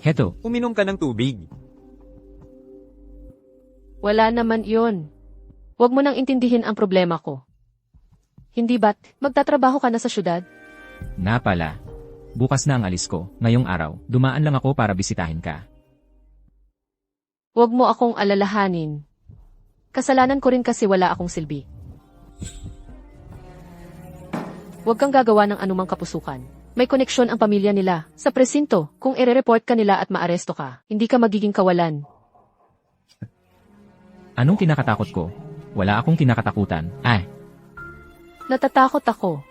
A: Heto,
B: Uminom ka ng tubig.
C: Wala naman iyon. Huwag mo nang intindihin ang problema ko. Hindi ba't magtatrabaho ka na sa syudad?
A: na pala. Bukas na ang alis ko, ngayong araw, dumaan lang ako para bisitahin ka.
C: Huwag mo akong alalahanin. Kasalanan ko rin kasi wala akong silbi. Huwag kang gagawa ng anumang kapusukan. May koneksyon ang pamilya nila sa presinto. Kung ire-report ka nila at maaresto ka, hindi ka magiging kawalan.
A: Anong kinakatakot ko? Wala akong kinakatakutan.
C: Natatakot ako.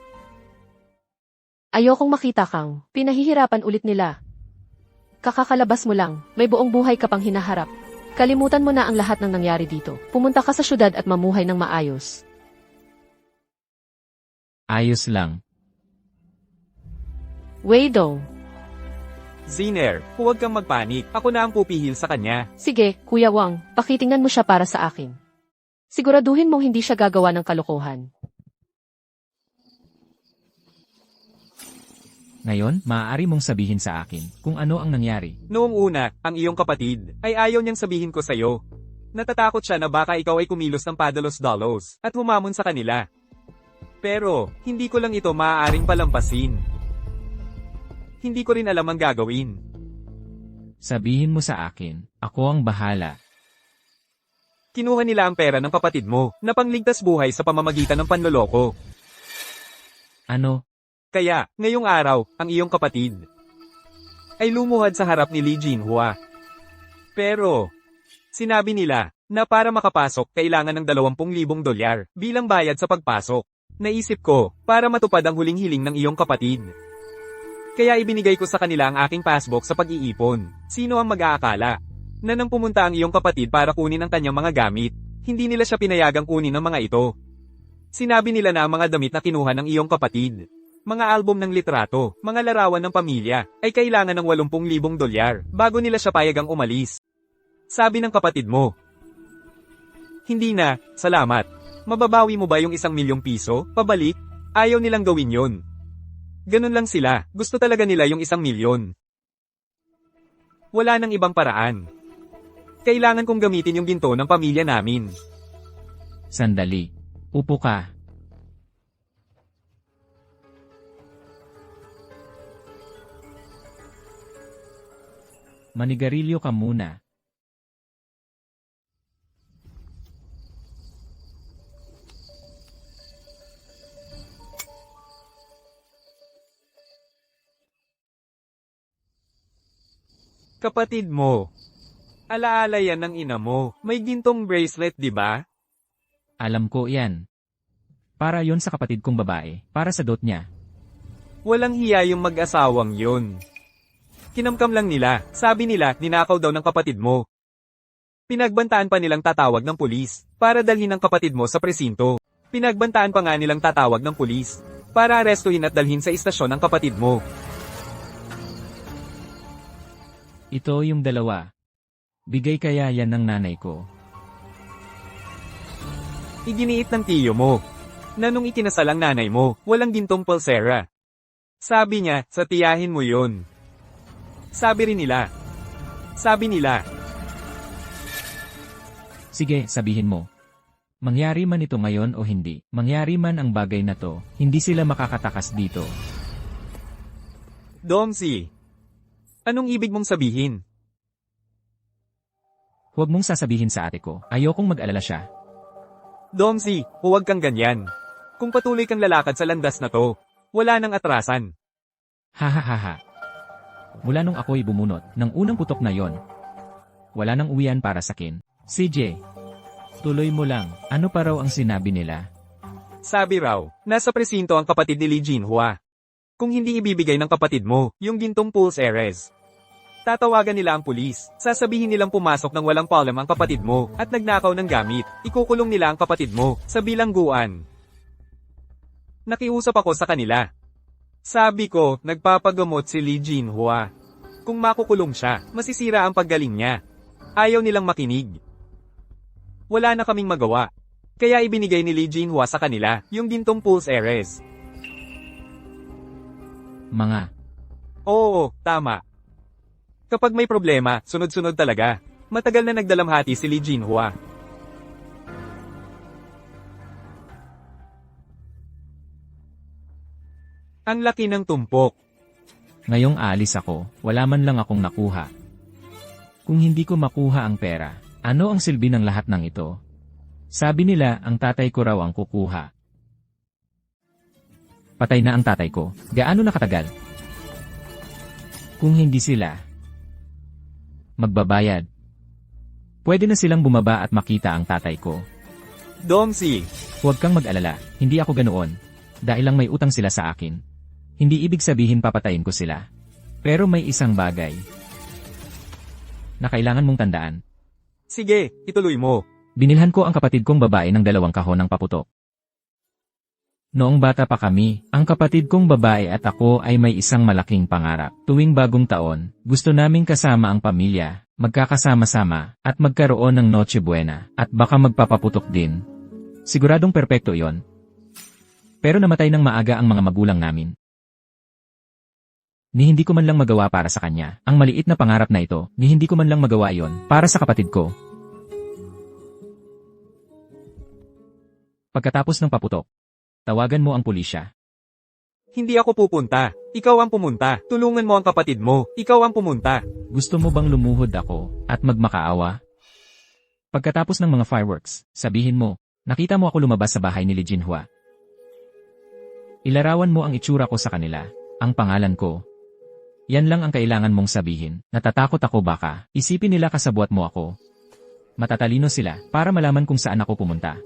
C: Ayokong makita kang pinahihirapan ulit nila. Kakakalabas mo lang, may buong buhay ka pang hinaharap. Kalimutan mo na ang lahat ng nangyari dito. Pumunta ka sa syudad at mamuhay ng maayos.
A: Ayos lang.
C: Wei Dong.
B: Ziner, huwag kang magpanik. Ako na ang pupihil sa kanya.
C: Sige, Kuya Wang, pakitingnan mo siya para sa akin. Siguraduhin mong hindi siya gagawa ng kalokohan.
A: Ngayon, maaari mong sabihin sa akin kung ano ang nangyari.
B: Noong una, ang iyong kapatid, ay ayaw niyang sabihin ko sa'yo. Natatakot siya na baka ikaw ay kumilos ng padalos-dalos at humamon sa kanila. Pero, hindi ko lang ito maaaring palampasin. Hindi ko rin alam ang gagawin.
A: Sabihin mo sa akin, ako ang bahala.
B: Kinuha nila ang pera ng kapatid mo na pangligtas buhay sa pamamagitan ng panloloko.
A: Ano?
B: Kaya, ngayong araw, ang iyong kapatid ay lumuhad sa harap ni Li Jinhua. Pero, sinabi nila na para makapasok kailangan ng 20,000 dolyar bilang bayad sa pagpasok. Naisip ko, para matupad ang huling hiling ng iyong kapatid. Kaya ibinigay ko sa kanila ang aking passbook sa pag-iipon. Sino ang mag-aakala na nang pumunta ang iyong kapatid para kunin ang kanyang mga gamit, hindi nila siya pinayagang kunin ng mga ito. Sinabi nila na ang mga damit na kinuha ng iyong kapatid, mga album ng litrato, mga larawan ng pamilya, ay kailangan ng 80,000 dolyar bago nila siya payagang umalis. Sabi ng kapatid mo, hindi na, salamat. Mababawi mo ba yung 1,000,000 piso, pabalik? Ayaw nilang gawin yon. Ganun lang sila, gusto talaga nila yung 1,000,000. Wala nang ibang paraan. Kailangan kong gamitin yung ginto ng pamilya namin.
A: Sandali. Upo ka. Manigarilyo ka muna.
B: Kapatid mo. Alaala yan ng ina mo. May gintong bracelet, di ba?
A: Alam ko yan. Para yon sa kapatid kong babae, para sa dot niya.
B: Walang hiya yung mag-asawang yun. Kinamkam lang nila, sabi nila, ninakaw daw ng kapatid mo. Pinagbantaan pa nilang tatawag ng pulis, para dalhin ang kapatid mo sa presinto. Pinagbantaan pa nga nilang tatawag ng pulis, para arestuhin at dalhin sa istasyon ang kapatid mo.
A: Ito yung dalawa. Bigay kaya yan ng nanay ko.
B: Iginiit ng tiyo mo, na nung ikinasal ang nanay mo, walang gintong pulsera. Sabi niya, sa tiyahin mo yun. Sabi rin nila. Sabi nila.
A: Sige, sabihin mo. Mangyari man ito ngayon o hindi, mangyari man ang bagay na to, hindi sila makakatakas dito.
B: Domsi, anong ibig mong sabihin?
A: Huwag mong sasabihin sa ate ko, ayokong mag-alala siya.
B: Domsi, huwag kang ganyan. Kung patuloy kang lalakad sa landas na to, wala nang atrasan.
A: Hahaha. Mula nung ako'y bumunot ng unang putok na yon, wala nang uwian para sa akin. CJ. Tuloy mo lang, ano pa raw ang sinabi nila?
B: Sabi raw, nasa presinto ang kapatid ni Lee Jinhua. Kung hindi ibibigay ng kapatid mo, yung gintong Pulse Heiress, tatawagan nila ang pulis. Sasabihin nilang pumasok ng walang palem ang kapatid mo at nagnakaw ng gamit. Ikukulong nila ang kapatid mo sa bilangguan. Nakiusap ako sa kanila. Sabi ko, nagpapagamot si Lee Jinhua. Kung makukulong siya, masisira ang paggaling niya. Ayaw nilang makinig. Wala na kaming magawa. Kaya ibinigay ni Lee Jinhua sa kanila yung gintong Pulse Heiress.
A: Mga,
B: Oo, tama. Kapag may problema, sunod-sunod talaga. Matagal na nagdalamhati si Lee Jinhua. Ang laki ng tumpok.
A: ngayong aalis ako, wala man lang akong nakuha. Kung hindi ko makuha ang pera, ano ang silbi ng lahat ng ito? Sabi nila, ang tatay ko raw ang kukuha. Patay na ang tatay ko, gaano nakatagal? Kung hindi sila magbabayad, pwede na silang bumaba at makita ang tatay ko.
B: Dongsi,
A: Huwag kang mag-alala, hindi ako ganoon. Dahil lang may utang sila sa akin. Hindi ibig sabihin papatayin ko sila. Pero may isang bagay na kailangan mong tandaan.
B: sige, ituloy mo.
A: Binilhan ko ang kapatid kong babae ng 2 kahon ng paputok. Noong bata pa kami, ang kapatid kong babae at ako ay may isang malaking pangarap. Tuwing bagong taon, gusto naming kasama ang pamilya, magkakasama-sama, at magkaroon ng Noche Buena, at baka magpapaputok din. Siguradong perpekto iyon. Pero namatay ng maaga ang mga magulang namin. Ni hindi ko man lang magawa para sa kanya. Ang maliit na pangarap na ito, ni hindi ko man lang magawa iyon para sa kapatid ko. Pagkatapos ng paputok, tawagan mo ang pulisya.
B: Hindi ako pupunta. Ikaw ang pumunta. Tulungan mo ang kapatid mo. Ikaw ang pumunta.
A: Gusto mo bang lumuhod ako at magmakaawa? Pagkatapos ng mga fireworks, sabihin mo, nakita mo ako lumabas sa bahay ni Lee Jinhua. Ilarawan mo ang itsura ko sa kanila, ang pangalan ko. Yan lang ang kailangan mong sabihin. Natatakot ako baka, isipin nila kasabwat mo ako. Matatalino sila para malaman kung saan ako pumunta.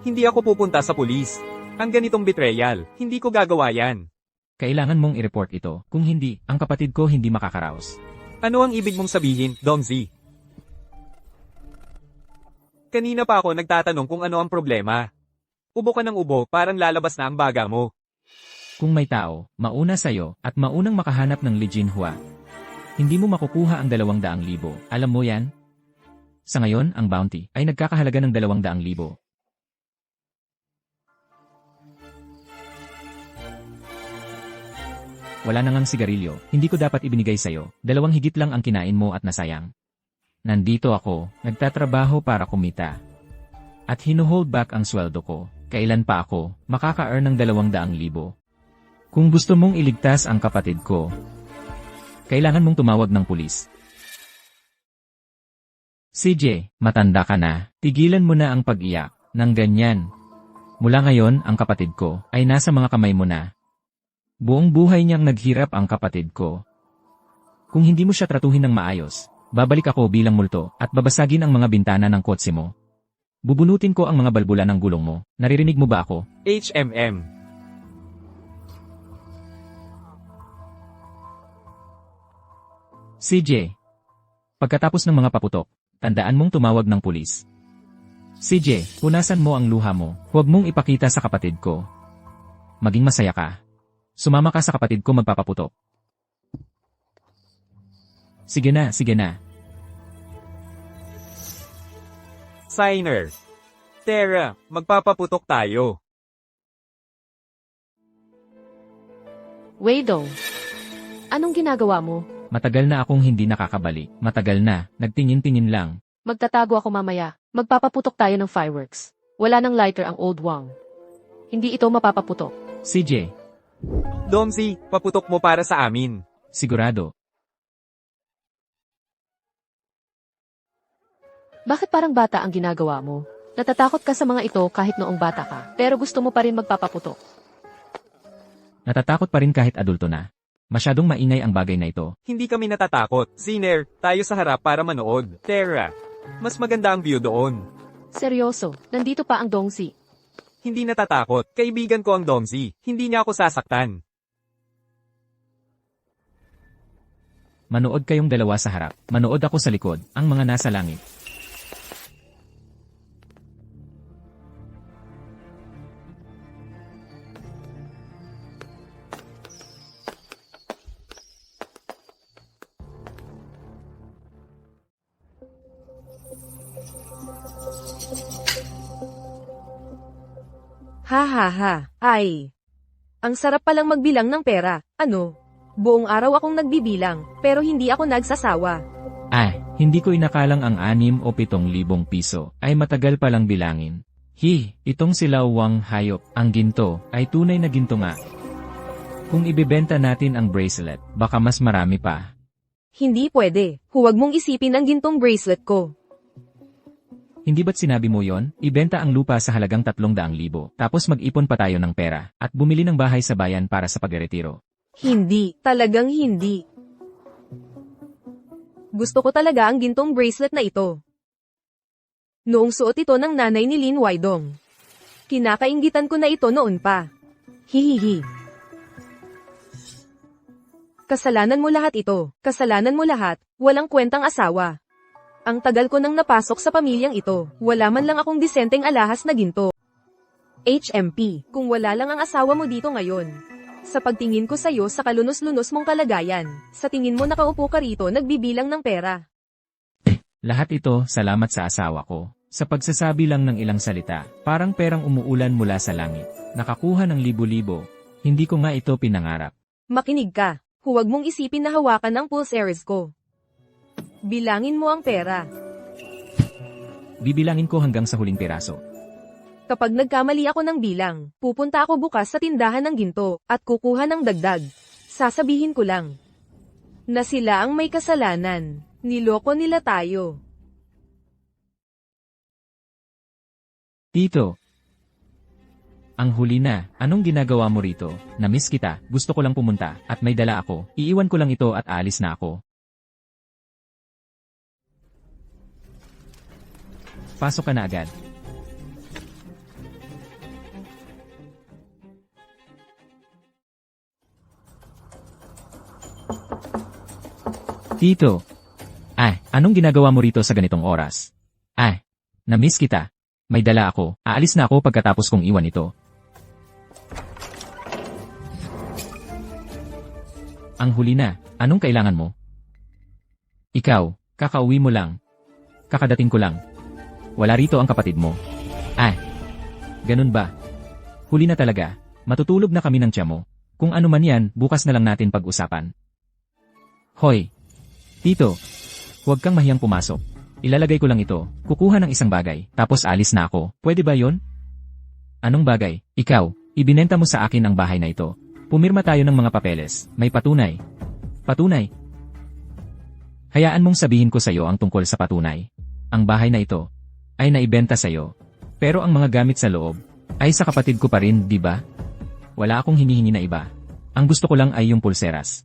B: Hindi ako pupunta sa pulis. Ang ganitong betrayal, hindi ko gagawa yan.
A: Kailangan mong i-report ito, kung hindi, ang kapatid ko hindi makakaraos.
B: Ano ang ibig mong sabihin, Dongzi? Kanina pa ako nagtatanong kung ano ang problema. Ubo ka ng ubo, parang lalabas na ang baga mo.
A: Kung may tao, mauna sa'yo, at maunang makahanap ng Lee Jinhua, hindi mo makukuha ang 200,000. Alam mo yan? Sa ngayon, ang bounty ay nagkakahalaga ng 200,000. Wala na ngang sigarilyo, hindi ko dapat ibinigay sa'yo, 2 higit lang ang kinain mo at nasayang. Nandito ako, nagtatrabaho para kumita. At hinuhold back ang sweldo ko, kailan pa ako makaka-earn ng 200,000. Kung gusto mong iligtas ang kapatid ko, kailangan mong tumawag ng pulis. CJ, matanda ka na, tigilan mo na ang pag-iyak ng ganyan. Mula ngayon, ang kapatid ko ay nasa mga kamay mo na. Buong buhay niyang naghirap ang kapatid ko. Kung hindi mo siya tratuhin ng maayos, babalik ako bilang multo at babasagin ang mga bintana ng kotse mo. Bubunutin ko ang mga balbula ng gulong mo. Naririnig mo ba ako?
B: HMM.
A: CJ. Pagkatapos ng mga paputok, tandaan mong tumawag ng pulis. CJ, punasan mo ang luha mo. Huwag mong ipakita sa kapatid ko. Maging masaya ka. Sumama ka sa kapatid ko magpapaputok. Sige na, sige na.
B: Signer. Tara, magpapaputok tayo.
C: Weidong, anong ginagawa mo?
A: Matagal na akong hindi nakakabalik. Matagal na, nagtingin-tingin lang.
C: Magtatago ako mamaya. Magpapaputok tayo ng fireworks. Wala nang lighter ang Old Wang. Hindi ito mapapaputok.
A: CJ,
B: Dongzi, paputok mo para sa amin.
A: sigurado.
C: Bakit parang bata ang ginagawa mo? Natatakot ka sa mga ito kahit noong bata ka, pero gusto mo pa rin magpapaputok.
A: Natatakot pa rin kahit adulto na. Masyadong maingay ang bagay na ito.
B: Hindi kami natatakot. Signer, tayo sa harap para manood. Tara, mas maganda ang view doon.
C: Seryoso, nandito pa ang Dongsi.
B: Hindi natatakot. Kaibigan ko ang Dongzi. Hindi niya ako sasaktan.
A: Manood kayong dalawa sa harap. Manood ako sa likod, ang mga nasa langit.
D: Ha ha ha, ay. Ang sarap palang magbilang ng pera, ano? Buong araw akong nagbibilang, pero hindi ako nagsasawa.
A: Hindi ko inakalang ang 6 o 7,000 piso ay matagal palang bilangin. Itong silawang hayop, ang ginto, ay tunay na ginto nga. Kung ibebenta natin ang bracelet, baka mas marami pa.
D: Hindi pwede, huwag mong isipin ang gintong bracelet ko.
A: Hindi ba't sinabi mo yon? Ibenta ang lupa sa halagang 300,000, tapos mag-ipon pa tayo ng pera, at bumili ng bahay sa bayan para sa pagretiro.
D: Hindi, talagang hindi. Gusto ko talaga ang gintong bracelet na ito. Noong suot ito ng nanay ni Lin Waidong. Kinakainggitan ko na ito noon pa. Hihihi. Kasalanan mo lahat ito, kasalanan mo lahat, walang kwentang asawa. Ang tagal ko nang napasok sa pamilyang ito, wala man lang akong disenteng alahas na ginto. HMP, kung wala lang ang asawa mo dito ngayon. Sa pagtingin ko sa'yo sa kalunos-lunos mong kalagayan, sa tingin mo nakaupo ka rito nagbibilang ng pera.
A: Lahat ito, salamat sa asawa ko. Sa pagsasabi lang ng ilang salita, parang perang umuulan mula sa langit. Nakakuha ng libo-libo. Hindi ko nga ito pinangarap.
D: Makinig ka, huwag mong isipin na hawakan ang pulsaries ko. Bilangin mo ang pera.
A: Bibilangin ko hanggang sa huling piraso.
D: Kapag nagkamali ako ng bilang, pupunta ako bukas sa tindahan ng ginto, at kukuha ng dagdag. Sasabihin ko lang na sila ang may kasalanan. Niloko nila tayo.
A: Tito, ang huli na, anong ginagawa mo rito? Namiss kita, gusto ko lang pumunta, at may dala ako. Iiwan ko lang ito at aalis na ako. Pasok ka na agad. Tito. Anong ginagawa mo rito sa ganitong oras? Namiss kita. May dala ako. Aalis na ako pagkatapos kong iwan ito. Ang huli na, anong kailangan mo? Ikaw, kakauwi mo lang. Kakadating ko lang. Wala rito ang kapatid mo. Ganun ba? Huli na talaga. Matutulog na kami ng tiya mo. Kung ano man yan, bukas na lang natin pag-usapan. Hoy! Tito, huwag kang mahiyang pumasok. Ilalagay ko lang ito, kukuha ng isang bagay, tapos alis na ako. Pwede ba yon? Anong bagay? Ikaw, ibinenta mo sa akin ang bahay na ito. Pumirma tayo ng mga papeles, may patunay. Patunay? Hayaan mong sabihin ko sa iyo ang tungkol sa patunay. Ang bahay na ito ay naibenta sa iyo. Pero ang mga gamit sa loob ay sa kapatid ko pa rin, di ba? Wala akong hinihingi na iba. Ang gusto ko lang ay yung pulseras.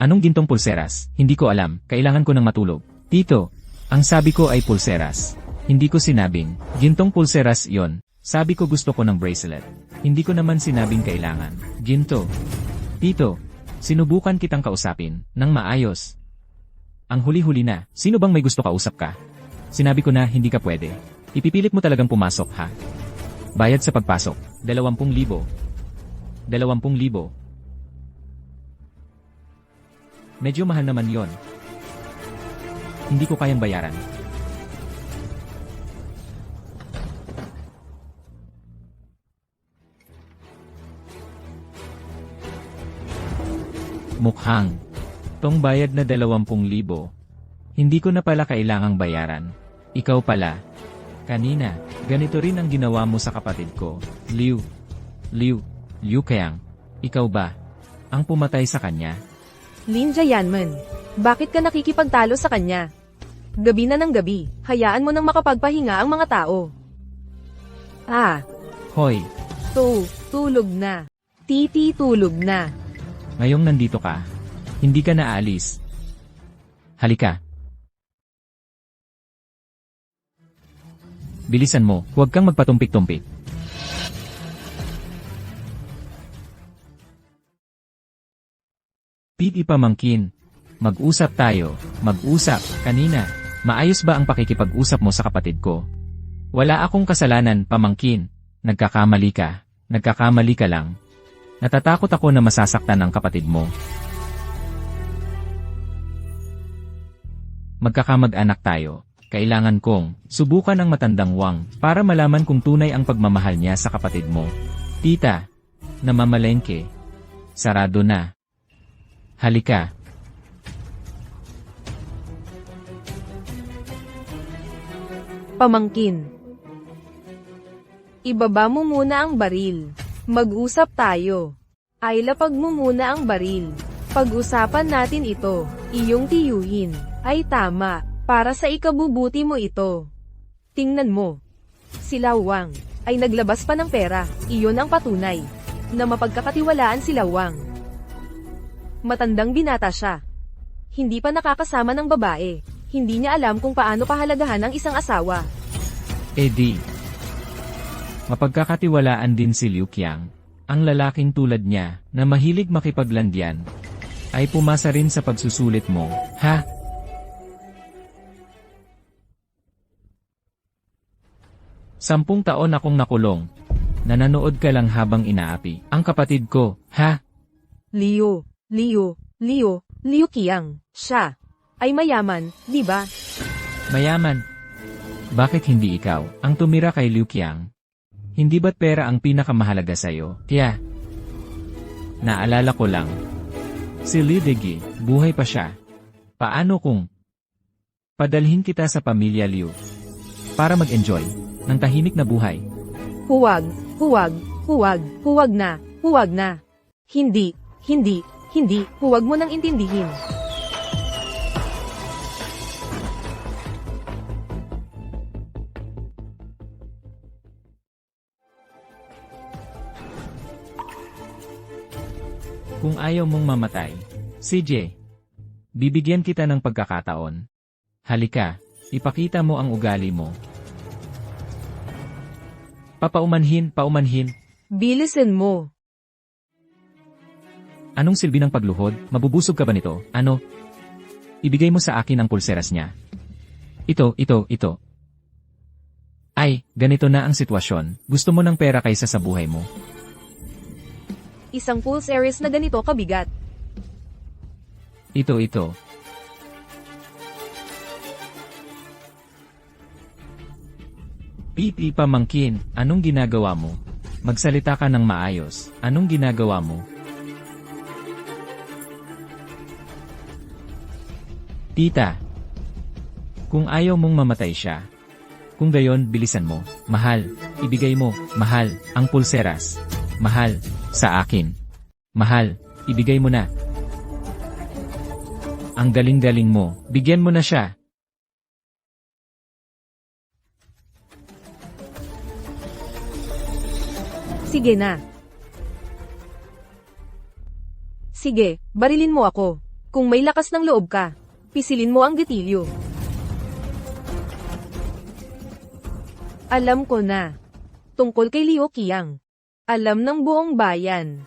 A: Anong gintong pulseras? Hindi ko alam, kailangan ko ng matulog. Tito, ang sabi ko ay pulseras. Hindi ko sinabing, gintong pulseras yon. Sabi ko gusto ko ng bracelet. Hindi ko naman sinabing kailangan. Ginto. Tito, sinubukan kitang kausapin, ng maayos. Ang huli-huli na, sino bang may gusto kausap ka? Sinabi ko na hindi ka pwede. Ipipilit mo talagang pumasok ha? Bayad sa pagpasok, 20,000. 20,000. Medyo mahal naman yon. Hindi ko kayang bayaran. Mukhang. Tong bayad na 20,000. Hindi ko na pala kailangang bayaran. Ikaw pala. Kanina, ganito rin ang ginawa mo sa kapatid ko, Liu Kayang. Ikaw ba ang pumatay sa kanya?
D: Lin Jayanman, bakit ka nakikipagtalo sa kanya? Gabi na ng gabi, hayaan mo nang makapagpahinga ang mga tao.
A: Hoy,
D: Tulog na. Tulog na.
A: ngayong nandito ka. Hindi ka na aalis. Halika. bilisan mo, huwag kang magpatumpik-tumpik. Pipi pamangkin. Mag-usap tayo, mag-usap, kanina. Maayos ba ang pakikipag-usap mo sa kapatid ko? Wala akong kasalanan, pamangkin. Nagkakamali ka lang. Natatakot ako na masasaktan ang kapatid mo. Magkakamag-anak tayo. Kailangan kong subukan ang matandang Wang para malaman kung tunay ang pagmamahal niya sa kapatid mo. Tita, namamalengke. Sarado na. Halika.
D: Pamangkin. Ibaba mo muna ang baril. Mag-usap tayo. Ay lapag mo muna ang baril. Pag-usapan natin ito. Iyong tiyuhin. Ay tama. Para sa ikabubuti mo ito. Tingnan mo. Si Lawang ay naglabas pa ng pera. Iyon ang patunay na mapagkakatiwalaan si Lawang. Matandang binata siya. Hindi pa nakakasama ng babae. Hindi niya alam kung paano pahalagahan ang isang asawa.
A: Di. Mapagkakatiwalaan din si Liu Qiang. Ang lalaking tulad niya, na mahilig makipaglandyan, ay pumasa rin sa pagsusulit mo, ha? Sampung taon akong nakulong. Nananood ka lang habang inaapi. Ang kapatid ko, ha?
D: Liu Qiang. Siya ay mayaman, di ba?
A: Mayaman. Bakit hindi ikaw ang tumira kay Liu Qiang? Hindi ba't pera ang pinakamahalaga sa'yo? Kaya, naalala ko lang. Si Liu Degi, buhay pa siya. Paano kung padalhin kita sa pamilya Liu para mag-enjoy ng tahimik na buhay?
D: Huwag na. Hindi, huwag mo nang intindihin.
A: Kung ayaw mong mamatay, CJ, bibigyan kita ng pagkakataon. Halika, ipakita mo ang ugali mo. Paumanhin.
D: Bilisan mo.
A: Anong silbi ng pagluhod? Mabubusog ka ba nito? Ano? Ibigay mo sa akin ang pulseras niya. Ito. Ay, ganito na ang sitwasyon. Gusto mo ng pera kaysa sa buhay mo.
D: Isang pulseris na ganito kabigat.
A: Ito. Pipi pamangkin, anong ginagawa mo? Magsalita ka ng maayos. Anong ginagawa mo? Tita, kung ayaw mong mamatay siya, kung gayon bilisan mo, mahal, ibigay mo, mahal, ang pulseras, mahal, sa akin, mahal, ibigay mo na. Ang galing-galing mo, bigyan mo na siya.
D: Sige na. Sige, barilin mo ako. Kung may lakas ng loob ka, pisilin mo ang gatilyo. Alam ko na. Tungkol kay Liu Qiang. Alam ng buong bayan.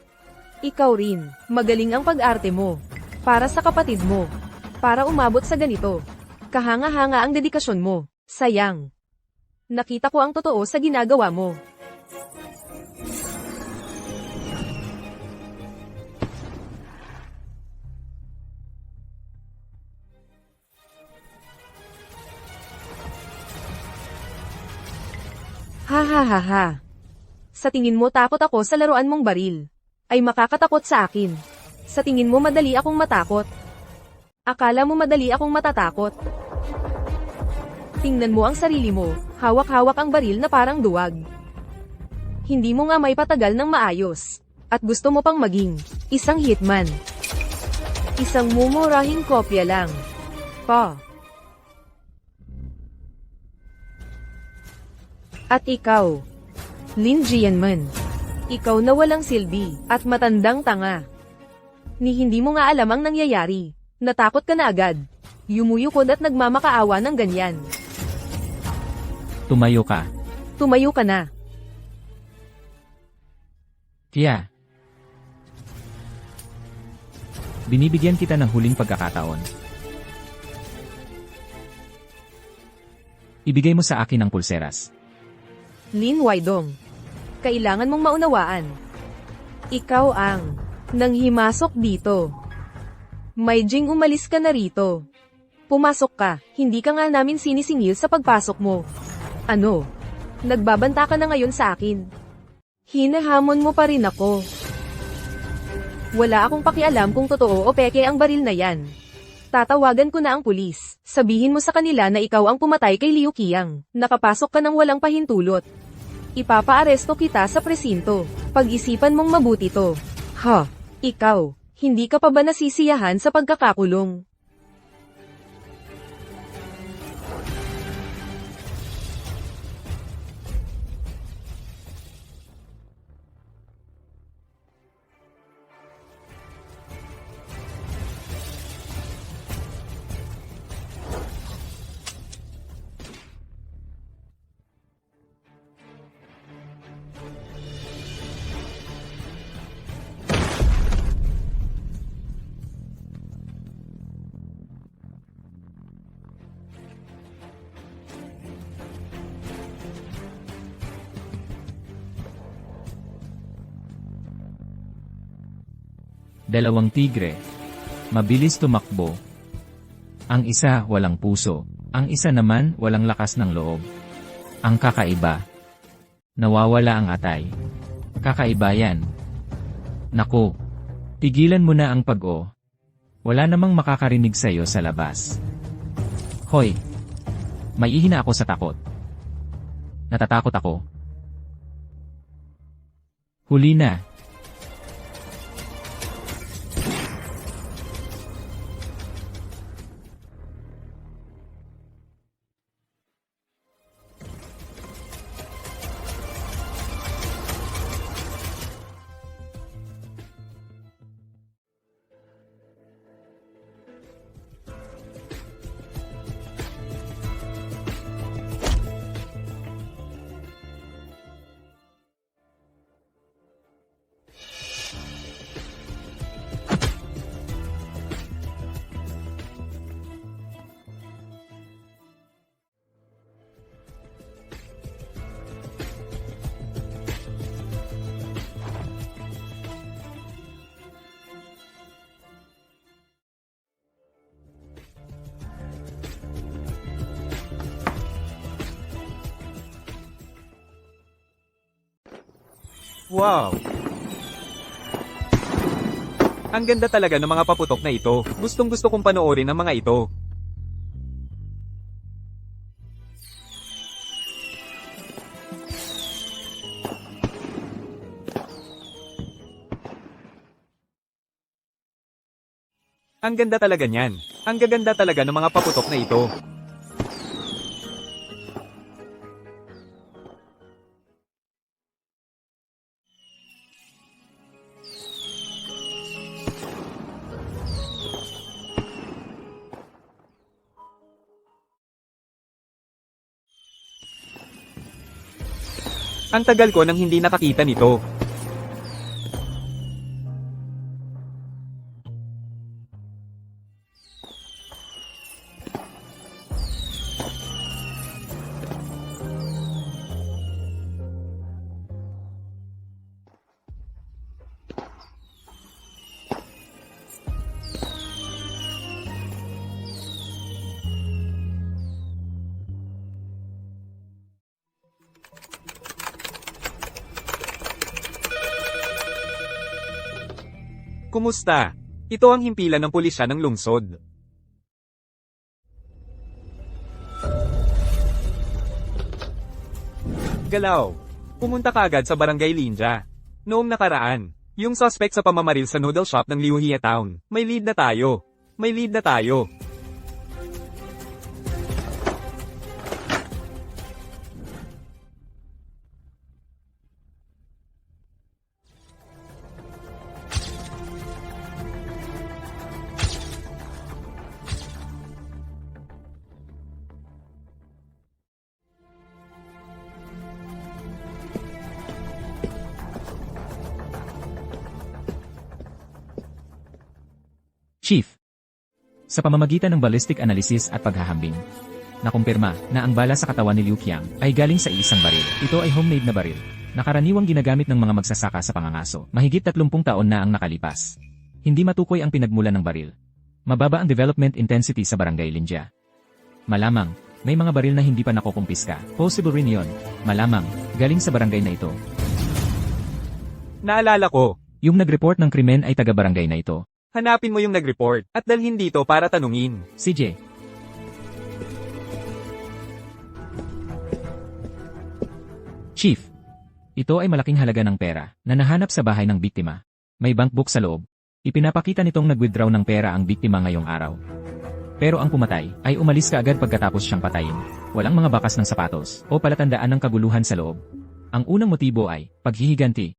D: Ikaw rin, magaling ang pag-arte mo. Para sa kapatid mo. Para umabot sa ganito. Kahanga-hanga ang dedikasyon mo. Sayang. Nakita ko ang totoo sa ginagawa mo. Ha. Sa tingin mo takot ako sa laruan mong baril. Ay makakatakot sa akin. Sa tingin mo madali akong matakot. Akala mo madali akong matatakot. Tingnan mo ang sarili mo, hawak-hawak ang baril na parang duwag. Hindi mo nga may patagal ng maayos. At gusto mo pang maging isang hitman. Isang mumurahing kopya lang. Pa. At ikaw, Lin Jianmen, ikaw na walang silbi, at matandang tanga. Ni hindi mo nga alam ang nangyayari, natakot ka na agad, yumuyukod at nagmamakaawa ng ganyan.
A: Tumayo ka.
D: Tumayo ka na.
A: Kaya, binibigyan kita ng huling pagkakataon. Ibigay mo sa akin ang pulseras.
D: Lin Waidong. Kailangan mong maunawaan. Ikaw ang nanghimasok dito. May Jing, umalis ka na rito. Pumasok ka, hindi ka nga namin sinisingil sa pagpasok mo. Ano? Nagbabanta ka na ngayon sa akin. Hinahamon mo pa rin ako. Wala akong pakialam kung totoo o peke ang baril na yan. Tatawagan ko na ang pulis. Sabihin mo sa kanila na ikaw ang pumatay kay Liu Qiang. Nakapasok ka ng walang pahintulot. Ipapaaresto kita sa presinto. Pag-isipan mong mabuti to. Ha? Ikaw, hindi ka pa ba nasisiyahan sa pagkakakulong?
A: Dalawang tigre. Mabilis tumakbo. Ang isa walang puso. Ang isa naman walang lakas ng loob. Ang kakaiba. Nawawala ang atay. Kakaiba yan. Naku. Tigilan mo na ang pag-o. Wala namang makakarinig sa'yo sa labas. Hoy. Maiihina ako sa takot. Natatakot ako. Huli na.
B: Wow! Ang ganda talaga ng mga paputok na ito. Gustong gusto kong panoorin ang mga ito. Ang ganda talaga niyan. Ang gaganda talaga ng mga paputok na ito. Ang tagal ko nang hindi nakakita nito. Kumusta? Ito ang himpilan ng pulisya ng lungsod. Galaw. Pumunta ka agad sa Barangay Linja. Noong nakaraan, yung suspect sa pamamaril sa noodle shop ng Liuhia Town. May lead na tayo. May lead na tayo.
A: Chief. Sa pamamagitan ng ballistic analysis at paghahambing, nakumpirma na ang bala sa katawan ni Liu Qiang ay galing sa isang baril. Ito ay homemade na baril, na karaniwang ginagamit ng mga magsasaka sa pangangaso. Mahigit 30 taon na ang nakalipas. Hindi matukoy ang pinagmulan ng baril. Mababa ang development intensity sa Barangay Linja. Malamang, may mga baril na hindi pa nakukumpiska. Possible rin yon. Malamang, galing sa barangay na ito.
B: Naalala ko,
A: Yung nag-report ng krimen ay taga-barangay na ito.
B: hanapin mo yung nag-report at dalhin dito para tanungin.
A: CJ. Chief. Ito ay malaking halaga ng pera na nahanap sa bahay ng biktima. May bank book sa loob. Ipinapakita nitong nag-withdraw ng pera ang biktima ngayong araw. Pero ang pumatay ay umalis kaagad pagkatapos siyang patayin. Walang mga bakas ng sapatos o palatandaan ng kaguluhan sa loob. Ang unang motibo ay paghihiganti.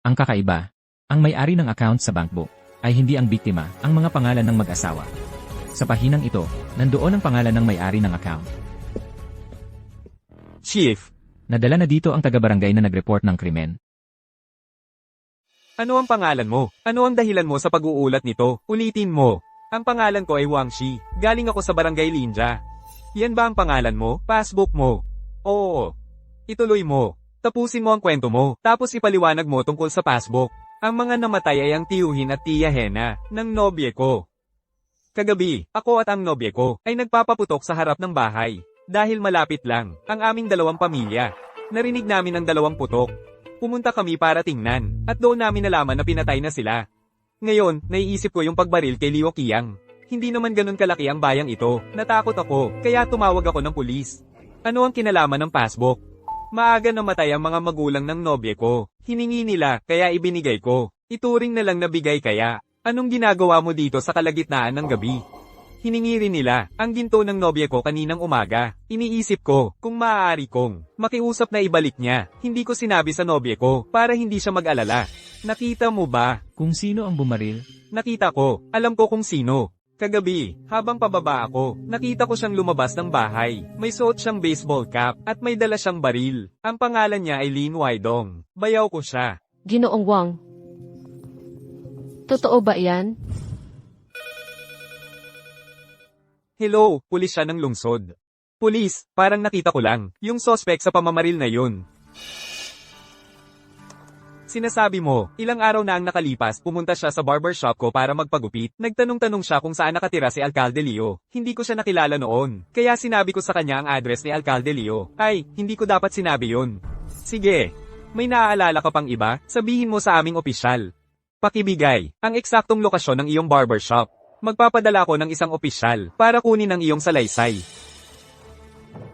A: Ang kakaiba, ang may-ari ng account sa bank book ay hindi ang biktima, ang mga pangalan ng mag-asawa. Sa pahinang ito, nandoon ang pangalan ng may-ari ng account.
B: Chief,
A: Nadala na dito ang taga-barangay na nag-report ng krimen.
B: ano ang pangalan mo? Ano ang dahilan mo sa pag-uulat nito? Ulitin mo. Ang pangalan ko ay Wang Shi. Galing ako sa Barangay Linja. Yan ba ang pangalan mo? Passbook mo? Oo. Ituloy mo. Tapusin mo ang kwento mo. Tapos ipaliwanag mo tungkol sa passbook. Ang mga namatay ay ang tiyuhin at tiya Hena ng nobye ko. Kagabi, ako at ang nobye ko ay nagpapaputok sa harap ng bahay. Dahil malapit lang ang aming dalawang pamilya. Narinig namin ang dalawang putok. Pumunta kami para tingnan, at doon namin nalaman na pinatay na sila. Ngayon, naiisip ko yung pagbaril kay Liu Qiang. Hindi naman ganun kalaki ang bayang ito. Natakot ako, kaya tumawag ako ng pulis. Ano ang kinalaman ng passbook? Maaga namatay ang mga magulang ng nobye ko. Hiningi nila, kaya ibinigay ko. Ituring na lang na bigay kaya. Anong ginagawa mo dito sa kalagitnaan ng gabi? Hiningi rin nila ang ginto ng nobye ko kaninang umaga. Iniisip ko kung maaari kong makiusap na ibalik niya. Hindi ko sinabi sa nobye ko para hindi siya mag-alala. Nakita mo ba?
A: Kung sino ang bumaril?
B: Nakita ko. Alam ko kung sino. Kagabi, habang pababa ako, nakita ko siyang lumabas ng bahay. May suot siyang baseball cap at may dala siyang baril. Ang pangalan niya ay Lin Waidong. Bayaw ko siya.
C: Ginoong Wang. Totoo ba yan?
B: Hello, pulis siya ng lungsod. Pulis, parang nakita ko lang, yung suspect sa pamamaril na yun. Sinasabi mo, ilang araw na ang nakalipas, pumunta siya sa barbershop ko para magpagupit. Nagtanong-tanong siya kung saan nakatira si Alcalde Leo. Hindi ko siya nakilala noon. Kaya sinabi ko sa kanya ang address ni Alcalde Leo. Ay, hindi ko dapat sinabi yun. Sige, may naaalala ka pang iba? Sabihin mo sa aming opisyal. Pakibigay ang eksaktong lokasyon ng iyong barbershop. Magpapadala ko ng isang opisyal para kunin ang iyong salaysay.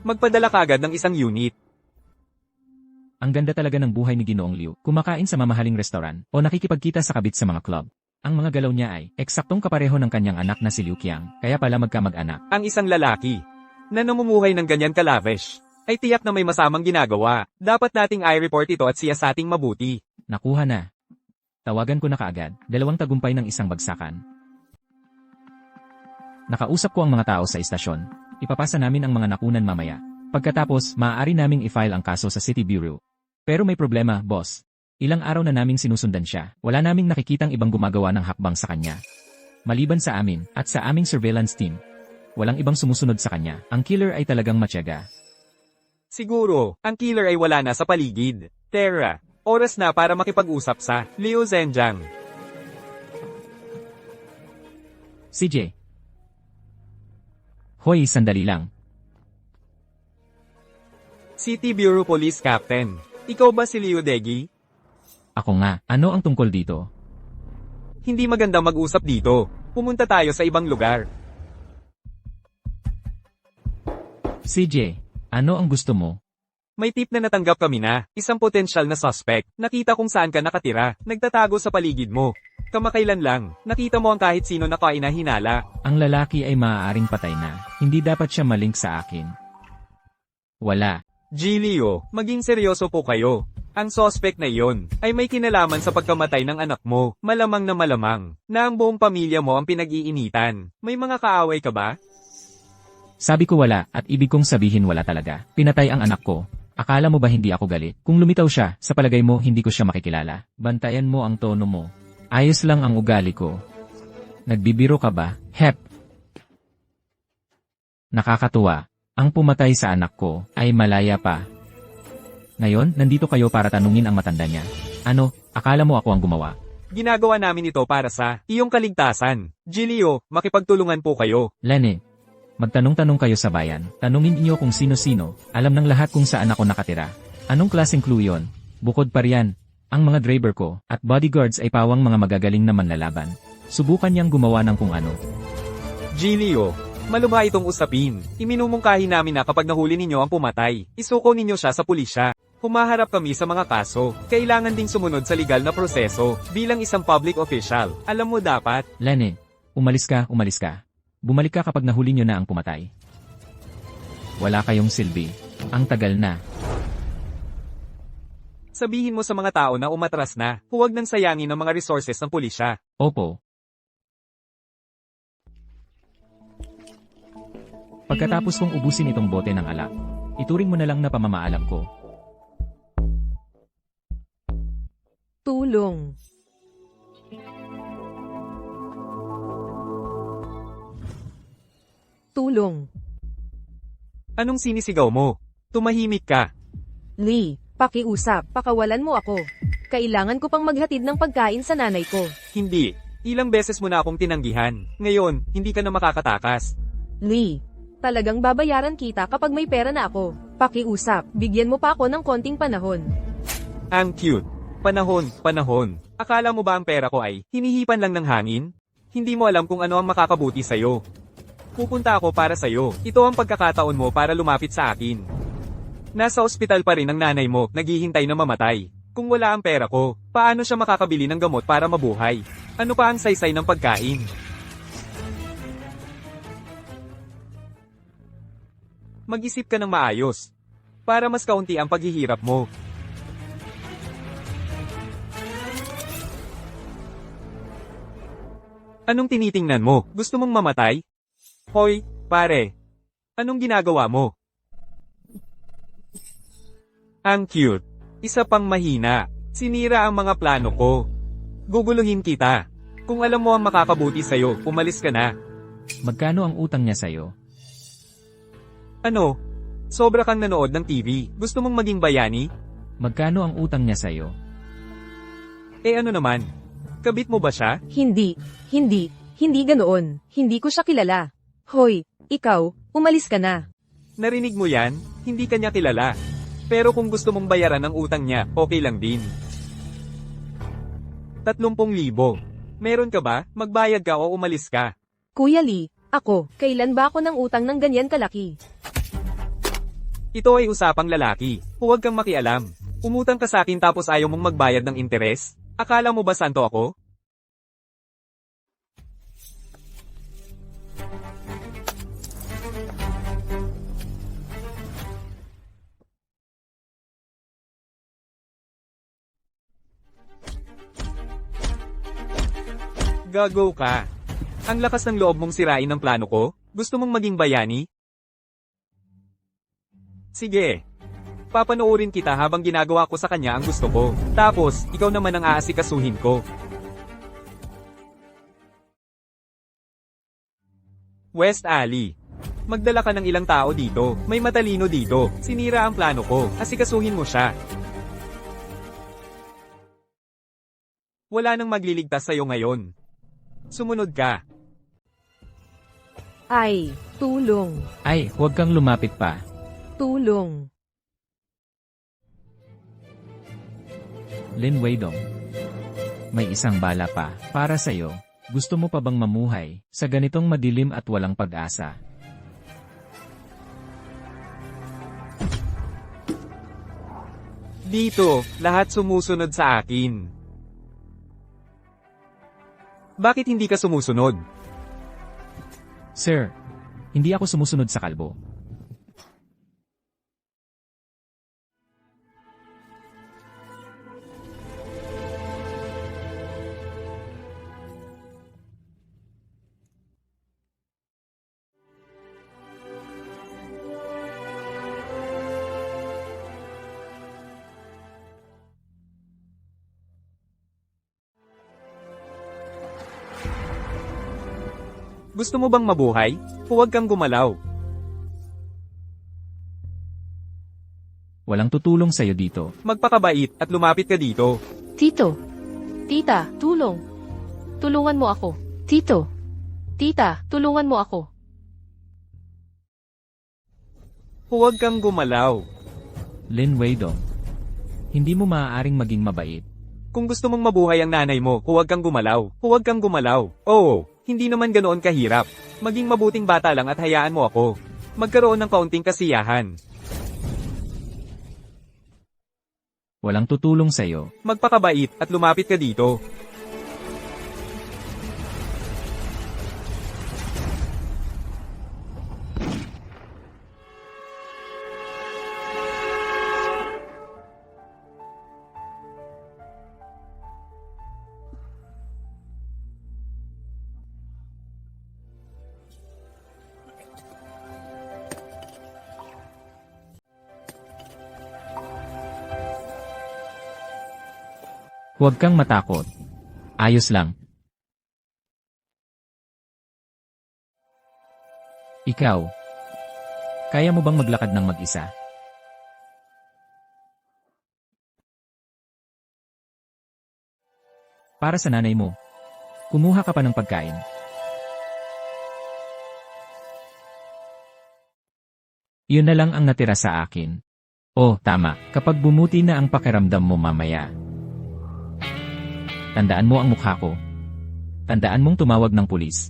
B: Magpadala kagad ng isang unit.
A: Ang ganda talaga ng buhay ni Ginoong Liu. Kumakain sa mamahaling restoran o nakikipagkita sa kabit sa mga club. Ang mga galaw niya ay eksaktong kapareho ng kanyang anak na si Liu Qiang, kaya pala magkamag-anak.
B: Ang isang lalaki na namumuhay ng ganyan kalavish ay tiyak na may masamang ginagawa. Dapat nating i-report ito at siyasating mabuti.
A: Nakuha na. Tawagan ko na kaagad, 2 tagumpay ng isang bagsakan. Nakausap ko ang mga tao sa istasyon. Ipapasa namin ang mga nakunan mamaya. Pagkatapos, maaari naming i-file ang kaso sa City Bureau. Pero may problema, boss. Ilang araw na naming sinusundan siya. Wala naming nakikitang ibang gumagawa ng hakbang sa kanya. Maliban sa amin, at sa aming surveillance team. Walang ibang sumusunod sa kanya. Ang killer ay talagang matyaga.
B: Siguro, ang killer ay wala na sa paligid. Tara, oras na para makipag-usap sa Liu Zhenjiang.
A: CJ. Hoy, sandali lang.
B: City Bureau Police Captain. Ikaw ba si Liu Degi?
A: Ako nga, ano ang tungkol dito?
B: Hindi maganda mag-usap dito. Pumunta tayo sa ibang lugar.
A: CJ, ano ang gusto mo?
B: May tip na natanggap kami na, isang potensyal na suspect. Nakita kung saan ka nakatira, nagtatago sa paligid mo. Kamakailan lang, nakita mo ang kahit sino na kainahinala.
A: Ang lalaki ay maaaring patay na. Hindi dapat siya malink sa akin. Wala.
B: Gilio, maging seryoso po kayo. Ang suspect na iyon ay may kinalaman sa pagkamatay ng anak mo. Malamang na ang buong pamilya mo ang pinag-iinitan. May mga kaaway ka ba?
A: Sabi ko wala at ibig kong sabihin wala talaga. Pinatay ang anak ko. Akala mo ba hindi ako galit? Kung lumitaw siya, sa palagay mo hindi ko siya makikilala. Bantayan mo ang tono mo. Ayos lang ang ugali ko. Nagbibiro ka ba, Hep? Nakakatuwa. Ang pumatay sa anak ko ay malaya pa. Ngayon, nandito kayo para tanungin ang matanda niya. Ano, akala mo ako ang gumawa?
B: Ginagawa namin ito para sa iyong kaligtasan. Gilio, makipagtulungan po kayo.
A: Lenny, magtanong-tanong kayo sa bayan. Tanungin niyo kung sino-sino. Alam ng lahat kung saan ako nakatira. Anong klaseng clue yon? Bukod pa riyan, ang mga driver ko at bodyguards ay pawang mga magagaling na manlalaban. Subukan niyang gumawa ng kung ano.
B: Gilio, malubha itong usapin. Iminumungkahi namin na kapag nahuli ninyo ang pumatay, isuko ninyo siya sa pulisya. Humaharap kami sa mga kaso. Kailangan ding sumunod sa legal na proseso bilang isang public official. Alam mo dapat.
A: Lenny, umalis ka, umalis ka. Bumalik ka kapag nahuli niyo na ang pumatay. Wala kayong silbi. Ang tagal na.
B: Sabihin mo sa mga tao na umatras na, huwag nang sayangin ang mga resources ng pulisya.
A: Opo. Pagkatapos kong ubusin itong bote ng alak, ituring mo na lang na pamamaalam ko.
D: Tulong. Tulong.
B: Anong sinisigaw mo? Tumahimik ka.
D: Lee, pakiusap, pakawalan mo ako. Kailangan ko pang maghatid ng pagkain sa nanay ko.
B: Hindi. Ilang beses mo na akong tinanggihan. Ngayon, hindi ka na makakatakas.
D: Lee, talagang babayaran kita kapag may pera na ako. Pakiusap, bigyan mo pa ako ng konting panahon.
B: Ang cute. Panahon. Akala mo ba ang pera ko ay hinihipan lang ng hangin? Hindi mo alam kung ano ang makakabuti sa'yo. Pupunta ako para sa'yo. Ito ang pagkakataon mo para lumapit sa akin. Nasa ospital pa rin ang nanay mo, naghihintay na mamatay. Kung wala ang pera ko, paano siya makakabili ng gamot para mabuhay? Ano pa ang saysay ng pagkain? Mag-isip ka ng maayos. Para mas kaunti ang paghihirap mo. Anong tinitingnan mo? Gusto mong mamatay? Hoy, pare. Anong ginagawa mo? Ang cute. Isa pang mahina. Sinira ang mga plano ko. Guguluhin kita. Kung alam mo ang makakabuti sa'yo, umalis ka na.
A: Magkano ang utang niya sa'yo?
B: Ano? Sobra kang nanood ng TV. Gusto mong maging bayani?
A: Magkano ang utang niya sa'yo?
B: Eh ano naman? Kabit mo ba siya?
D: Hindi ganoon. Hindi ko siya kilala. Hoy, ikaw, umalis ka na.
B: Narinig mo yan? Hindi kanya kilala. Pero kung gusto mong bayaran ang utang niya, okay lang din. 30,000. Meron ka ba? Magbayad ka o umalis ka.
D: Kuya Lee, ako, kailan ba ako ng utang ng ganyan kalaki?
B: Ito ay usapang lalaki. Huwag kang makialam. Umutang ka sa akin tapos ayaw mong magbayad ng interes? Akala mo ba santo ako? Gago ka. Ang lakas ng loob mong sirain ang plano ko? Gusto mong maging bayani? Sige. Papanoorin kita habang ginagawa ko sa kanya ang gusto ko. Tapos, ikaw naman ang aasikasuhin ko. West Alley. Magdala ka ng ilang tao dito. May matalino dito. Sinira ang plano ko. Asikasuhin mo siya. Wala nang magliligtas sa'yo ngayon. Sumunod ka.
D: Ay, tulong.
A: Ay, huwag kang lumapit pa.
D: Tulong.
A: Lin Weidong. May isang bala pa, para sa'yo. Gusto mo pa bang mamuhay, sa ganitong madilim at walang pag-asa?
B: Dito, lahat sumusunod sa akin. Bakit hindi ka sumusunod?
A: Sir, hindi ako sumusunod sa kalbo.
B: Gusto mo bang mabuhay? Huwag kang gumalaw.
A: Walang tutulong sa'yo dito.
B: Magpakabait at lumapit ka dito.
C: Tito. Tita, tulong. Tulungan mo ako. Tito. Tita, tulungan mo ako.
B: Huwag kang gumalaw.
A: Lin Weidong. Hindi mo maaaring maging mabait.
B: Kung gusto mong mabuhay ang nanay mo, huwag kang gumalaw. Huwag kang gumalaw. Oo, hindi naman ganoon kahirap. Maging mabuting bata lang at hayaan mo ako. Magkaroon ng kaunting kasiyahan.
A: Walang tutulong sa'yo.
B: Magpakabait at lumapit ka dito.
A: Huwag kang matakot. Ayos lang. Ikaw. Kaya mo bang maglakad ng mag-isa? Para sa nanay mo. Kumuha ka pa ng pagkain. Yun na lang ang natira sa akin. Oh, tama. Kapag bumuti na ang pakiramdam mo mamaya. Tandaan mo ang mukha ko. Tandaan mong tumawag ng pulis.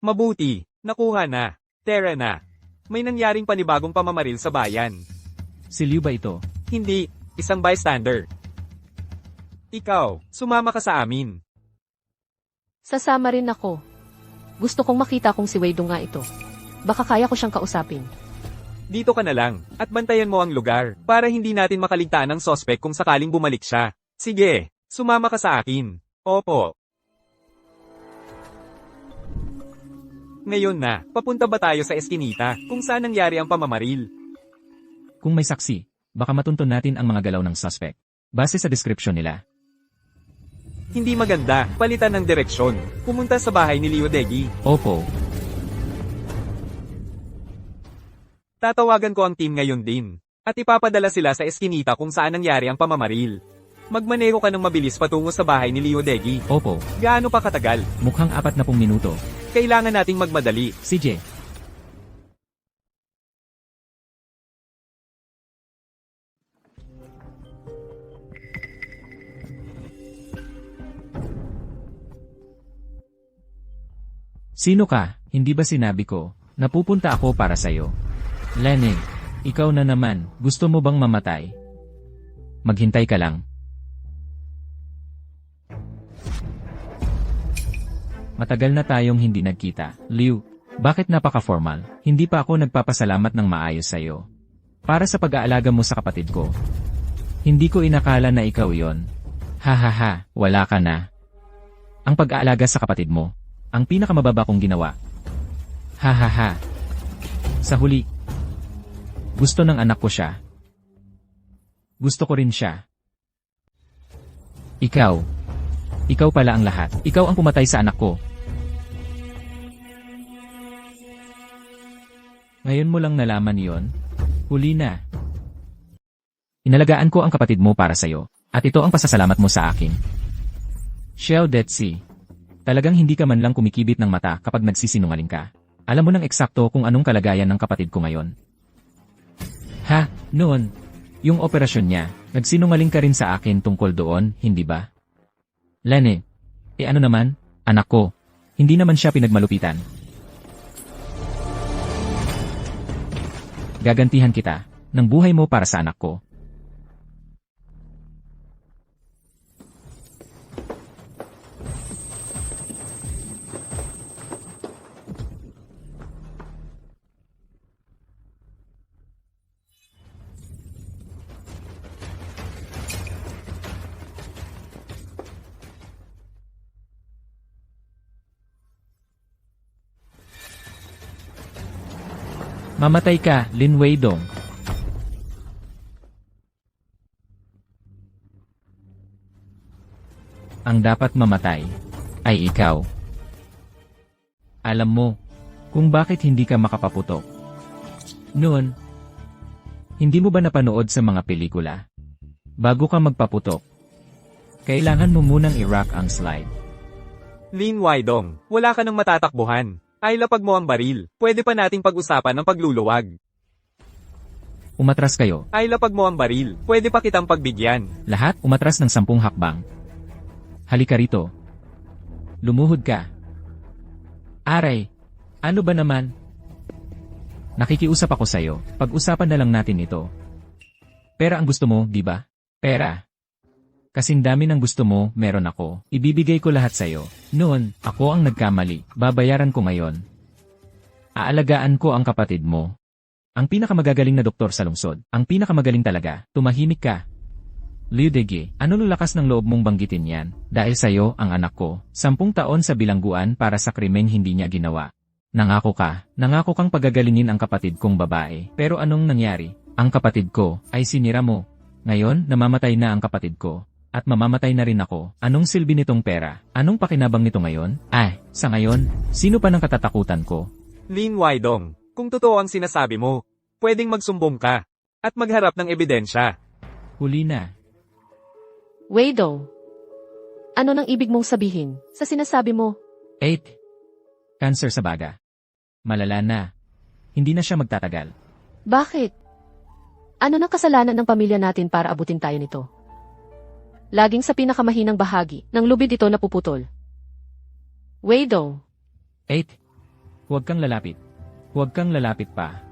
B: Mabuti, nakuha na. Tara na. May nangyaring panibagong pamamaril sa bayan.
A: Si Liu ba ito?
B: Hindi, isang bystander. Ikaw, sumama ka sa amin.
C: Sasama rin ako. Gusto kong makita kung si Weidong nga ito. Baka kaya ko siyang kausapin.
B: Dito ka na lang, at bantayan mo ang lugar, para hindi natin makaligtaan ang sospek kung sakaling bumalik siya. Sige, sumama ka sa akin. Opo. Ngayon na, papunta ba tayo sa eskinita, kung saan nangyari ang pamamaril?
A: Kung may saksi, baka matuntun natin ang mga galaw ng suspect. Base sa description nila.
B: Hindi maganda, palitan ng direksyon. Pumunta sa bahay ni Liu Degi.
A: Opo.
B: Tatawagan ko ang team ngayon din. At ipapadala sila sa eskinita kung saan nangyari ang pamamaril. Magmaneho ka ng mabilis patungo sa bahay ni Liu Degi.
A: Opo.
B: Gaano pa katagal?
A: Mukhang 40 minuto.
B: Kailangan nating magmadali.
A: CJ. Sino ka? Hindi ba sinabi ko, napupunta ako para sa'yo? Lenny, ikaw na naman, gusto mo bang mamatay? Maghintay ka lang. Matagal na tayong hindi nagkita. Liu, bakit napaka-formal? Hindi pa ako nagpapasalamat ng maayos sa'yo. Para sa pag-aalaga mo sa kapatid ko. Hindi ko inakala na ikaw yon. Hahaha, wala ka na. Ang pag-aalaga sa kapatid mo, ang pinakamababa kong ginawa. Hahaha. Sa huli, gusto ng anak ko siya. Gusto ko rin siya. Ikaw pala ang lahat. Ikaw ang pumatay sa anak ko. Ngayon mo lang nalaman yon? Huli na. Inalagaan ko ang kapatid mo para sa'yo, at ito ang pasasalamat mo sa akin. Xiao Detsi. Talagang hindi ka man lang kumikibit ng mata kapag nagsisinungaling ka. Alam mo nang eksakto kung anong kalagayan ng kapatid ko ngayon. Ha, noon. Yung operasyon niya, nagsinungaling ka rin sa akin tungkol doon, hindi ba? Lenny, ano naman, anak ko, hindi naman siya pinagmalupitan. Gagantihan kita, ng buhay mo para sa anak ko. Mamatay ka, Lin Weidong. Ang dapat mamatay ay ikaw. Alam mo kung bakit hindi ka makapaputok. Noon, hindi mo ba napanood sa mga pelikula? Bago ka magpaputok, kailangan mo munang i-rock ang slide.
B: Lin Weidong, wala ka nang matatakbuhan. Ay lapag mo ang baril. Pwede pa nating pag-usapan ng pagluluwag.
A: Umatras kayo.
B: Ay lapag mo ang baril. Pwede pa kitang pagbigyan.
A: Lahat umatras ng 10 hakbang. Halika rito. Lumuhod ka. Aray, ano ba naman? Nakikiusap ako sa'yo. Pag-usapan na lang natin ito. Pera ang gusto mo, di ba? Pera. Kasing dami ng gusto mo, meron ako. Ibibigay ko lahat sa'yo. Noon, ako ang nagkamali. Babayaran ko ngayon. Aalagaan ko ang kapatid mo. Ang pinakamagagaling na doktor sa lungsod. Ang pinakamagaling talaga. Tumahimik ka. Liu Dege, ano lakas ng loob mong banggitin yan? Dahil sa'yo, ang anak ko, 10 taon sa bilangguan para sa krimeng hindi niya ginawa. Nangako kang pagagalingin ang kapatid kong babae. Pero anong nangyari? Ang kapatid ko ay sinira mo. Ngayon, namamatay na ang kapatid ko. At mamamatay na rin ako. Anong silbi nitong pera? Anong pakinabang nito ngayon? Sa ngayon, sino pa ng katatakutan ko?
B: Lin Weidong, kung totoo ang sinasabi mo, pwedeng magsumbong ka. At magharap ng ebidensya.
A: Huli na.
C: Weidong, ano nang ibig mong sabihin sa sinasabi mo?
A: 8. Cancer sa baga. Malala na. Hindi na siya magtatagal.
C: Bakit? Ano nang kasalanan ng pamilya natin para abutin tayo nito? Laging sa pinakamahinang bahagi ng lubid ito napuputol. Weidong,
A: 8. Huwag kang lalapit. Huwag kang lalapit pa.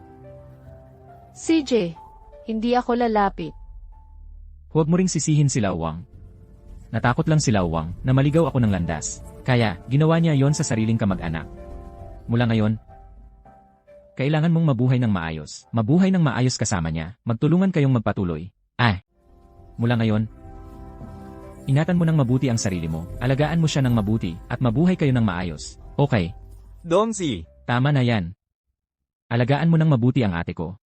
C: CJ, hindi ako lalapit.
A: Huwag mo ring sisihin si Lawang. Natakot lang si Lawang na maligaw ako ng landas. Kaya, ginawa niya yon sa sariling kamag-anak. Mula ngayon, kailangan mong mabuhay ng maayos. Mabuhay ng maayos kasama niya. Magtulungan kayong magpatuloy. Mula ngayon, ingatan mo ng mabuti ang sarili mo. Alagaan mo siya ng mabuti at mabuhay kayo ng maayos. Okay.
B: Dongzi,
A: Tama na yan. Alagaan mo ng mabuti ang ate ko.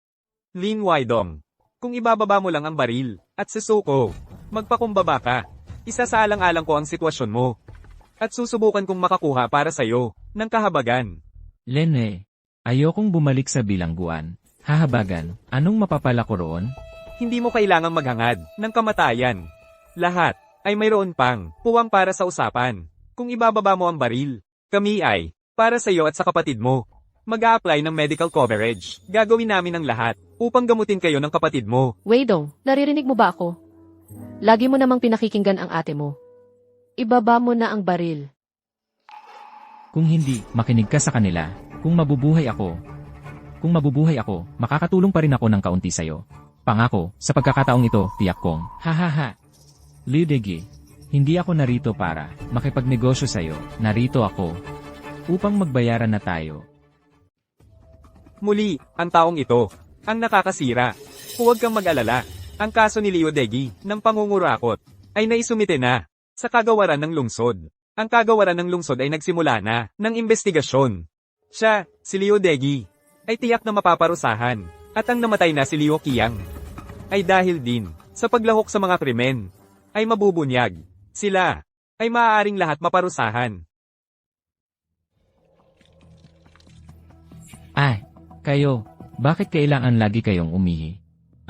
B: Lin Weidong, kung ibababa mo lang ang baril, at susuko, magpakumbaba ka. Isasaalang-alang ko ang sitwasyon mo. At susubukan kong makakuha para sa'yo, ng kahabagan.
A: Lene, ayokong bumalik sa bilangguan. Hahabagan, anong mapapala ko roon?
B: Hindi mo kailangang maghangad ng kamatayan. Lahat ay mayroon pang puwang para sa usapan. Kung ibababa mo ang baril, kami ay para sa iyo at sa kapatid mo. Mag-a-apply ng medical coverage. Gagawin namin ang lahat upang gamutin kayo ng kapatid mo.
C: Weidong, naririnig mo ba ako? Lagi mo namang pinakikinggan ang ate mo. Ibaba mo na ang baril.
A: Kung hindi, makinig ka sa kanila. Kung mabubuhay ako, makakatulong pa rin ako ng kaunti sa'yo. Pangako, sa pagkakataong ito, tiyak kong, hahaha. Liu Dege, hindi ako narito para makipagnegosyo sa'yo. Narito ako upang magbayaran na tayo.
B: Muli, ang taong ito, ang nakakasira. Huwag kang mag-alala. Ang kaso ni Liu Dege ng pangungurakot ay naisumite na sa kagawaran ng lungsod. Ang kagawaran ng lungsod ay nagsimula na ng investigasyon. Siya, si Liu Dege, ay tiyak na mapaparusahan, at ang namatay na si Liu Qiang ay dahil din sa paglahok sa mga krimen ay mabubunyag. Sila ay maaaring lahat maparusahan.
A: Kayo, bakit kailangan lagi kayong umihi?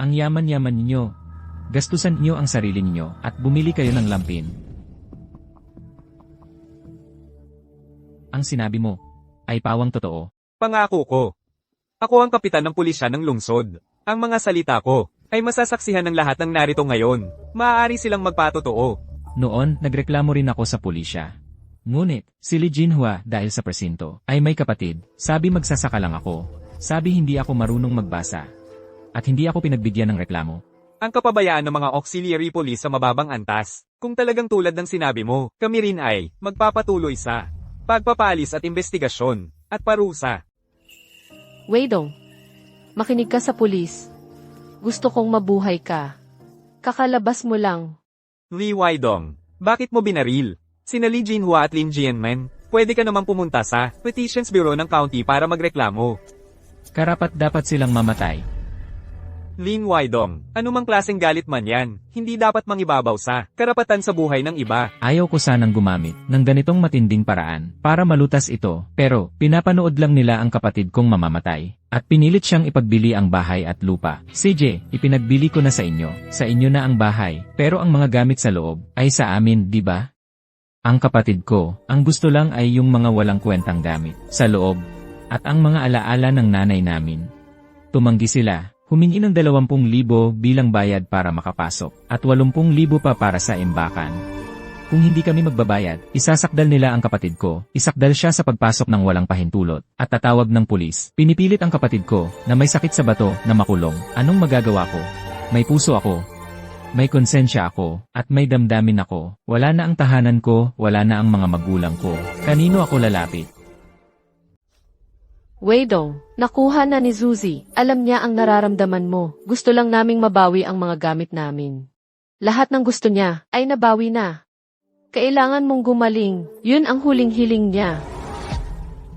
A: Ang yaman-yaman ninyo. Gastusan niyo ang sarili ninyo at bumili kayo ng lampin. Ang sinabi mo ay pawang totoo.
B: Pangako ko. Ako ang kapitan ng pulisya ng lungsod. Ang mga salita ko ay masasaksihan ng lahat ng narito ngayon. Maaari silang magpatotoo.
A: Noon, nagreklamo rin ako sa pulisya. Ngunit, si Li Jinhua dahil sa presinto ay may kapatid. Sabi magsasaka lang ako. Sabi hindi ako marunong magbasa. At hindi ako pinagbigyan ng reklamo.
B: Ang kapabayaan ng mga auxiliary police sa mababang antas. Kung talagang tulad ng sinabi mo, kami rin ay magpapatuloy sa pagpapalis at investigasyon at parusa.
C: Weidong, makinig ka sa pulis. Gusto kong mabuhay ka. Kakalabas mo lang.
B: Li Weidong, bakit mo binaril? Sina Li Jinhua at Lin Jianmen, pwede ka namang pumunta sa Petitions Bureau ng county para magreklamo.
A: Karapat dapat silang mamatay.
B: Lin Waidong, anumang klaseng galit man yan, hindi dapat mangibabaw sa karapatan sa buhay ng iba.
A: Ayaw ko sanang gumamit ng ganitong matinding paraan para malutas ito, pero pinapanood lang nila ang kapatid kong mamamatay. At pinilit siyang ipagbili ang bahay at lupa. CJ, ipinagbili ko na sa inyo na ang bahay, pero ang mga gamit sa loob ay sa amin, di ba? Ang kapatid ko, ang gusto lang ay yung mga walang kwentang gamit sa loob, at ang mga alaala ng nanay namin. Tumanggi sila. Humingi ng 20,000 bilang bayad para makapasok, at 80,000 pa para sa imbakan. Kung hindi kami magbabayad, isasakdal nila ang kapatid ko, isakdal siya sa pagpasok ng walang pahintulot, at tatawag ng pulis. Pinipilit ang kapatid ko, na may sakit sa bato, na makulong. Anong magagawa ko? May puso ako. May konsensya ako, at may damdamin ako. Wala na ang tahanan ko, wala na ang mga magulang ko. Kanino ako lalapit?
C: Weidong, nakuha na ni Zuzi. Alam niya ang nararamdaman mo. Gusto lang naming mabawi ang mga gamit namin. Lahat ng gusto niya ay nabawi na. Kailangan mong gumaling. Yun ang huling hiling niya.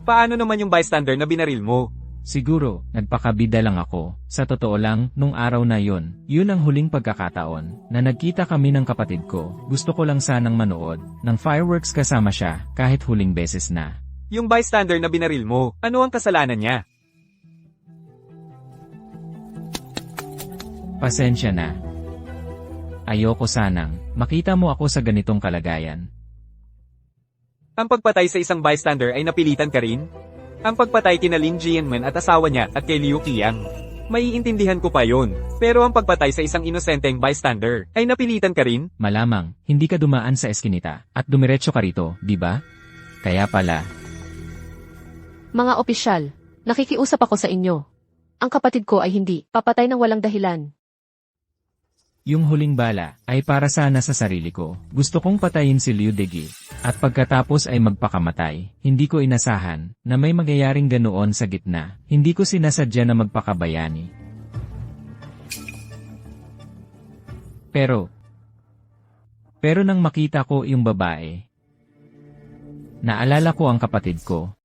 B: Paano naman yung bystander na binaril mo?
A: Siguro, nagpakabida lang ako. Sa totoo lang, nung araw na yon, yun ang huling pagkakataon na nagkita kami ng kapatid ko. Gusto ko lang sanang manood ng fireworks kasama siya kahit huling beses na.
B: Yung bystander na binaril mo, ano ang kasalanan niya?
A: Pasensya na. Ayoko sanang makita mo ako sa ganitong kalagayan.
B: Ang pagpatay sa isang bystander ay napilitan ka rin? Ang pagpatay kina Lin Jianmen at asawa niya at kay Liu Qiang. Maiintindihan ko pa yon. Pero ang pagpatay sa isang inosenteng bystander ay napilitan ka rin?
A: Malamang, hindi ka dumaan sa eskinita at dumiretso ka rito, di ba? Kaya pala.
C: Mga opisyal, nakikiusap ako sa inyo. Ang kapatid ko ay hindi papatay ng walang dahilan.
A: Yung huling bala ay para sana sa sarili ko. Gusto kong patayin si Liu Degi. At pagkatapos ay magpakamatay. Hindi ko inasahan na may mangyayaring ganoon sa gitna. Hindi ko sinasadya na magpakabayani. Pero nang makita ko yung babae, naalala ko ang kapatid ko.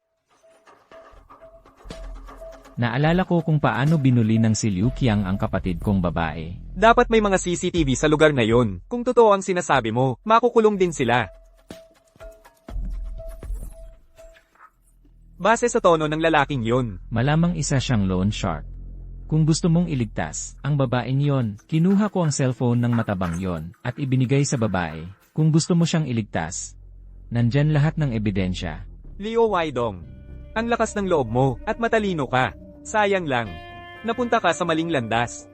A: Naalala ko kung paano binuli ng si Liu Qiang ang kapatid kong babae.
B: Dapat may mga CCTV sa lugar na yon. Kung totoo ang sinasabi mo, makukulong din sila. Base sa tono ng lalaking yon.
A: Malamang isa siyang loan shark. Kung gusto mong iligtas ang babaeng yon, kinuha ko ang cellphone ng matabang yon at ibinigay sa babae. Kung gusto mo siyang iligtas, nandyan lahat ng ebidensya.
B: Liu Waidong, ang lakas ng loob mo at matalino ka. Sayang lang, napunta ka sa maling landas.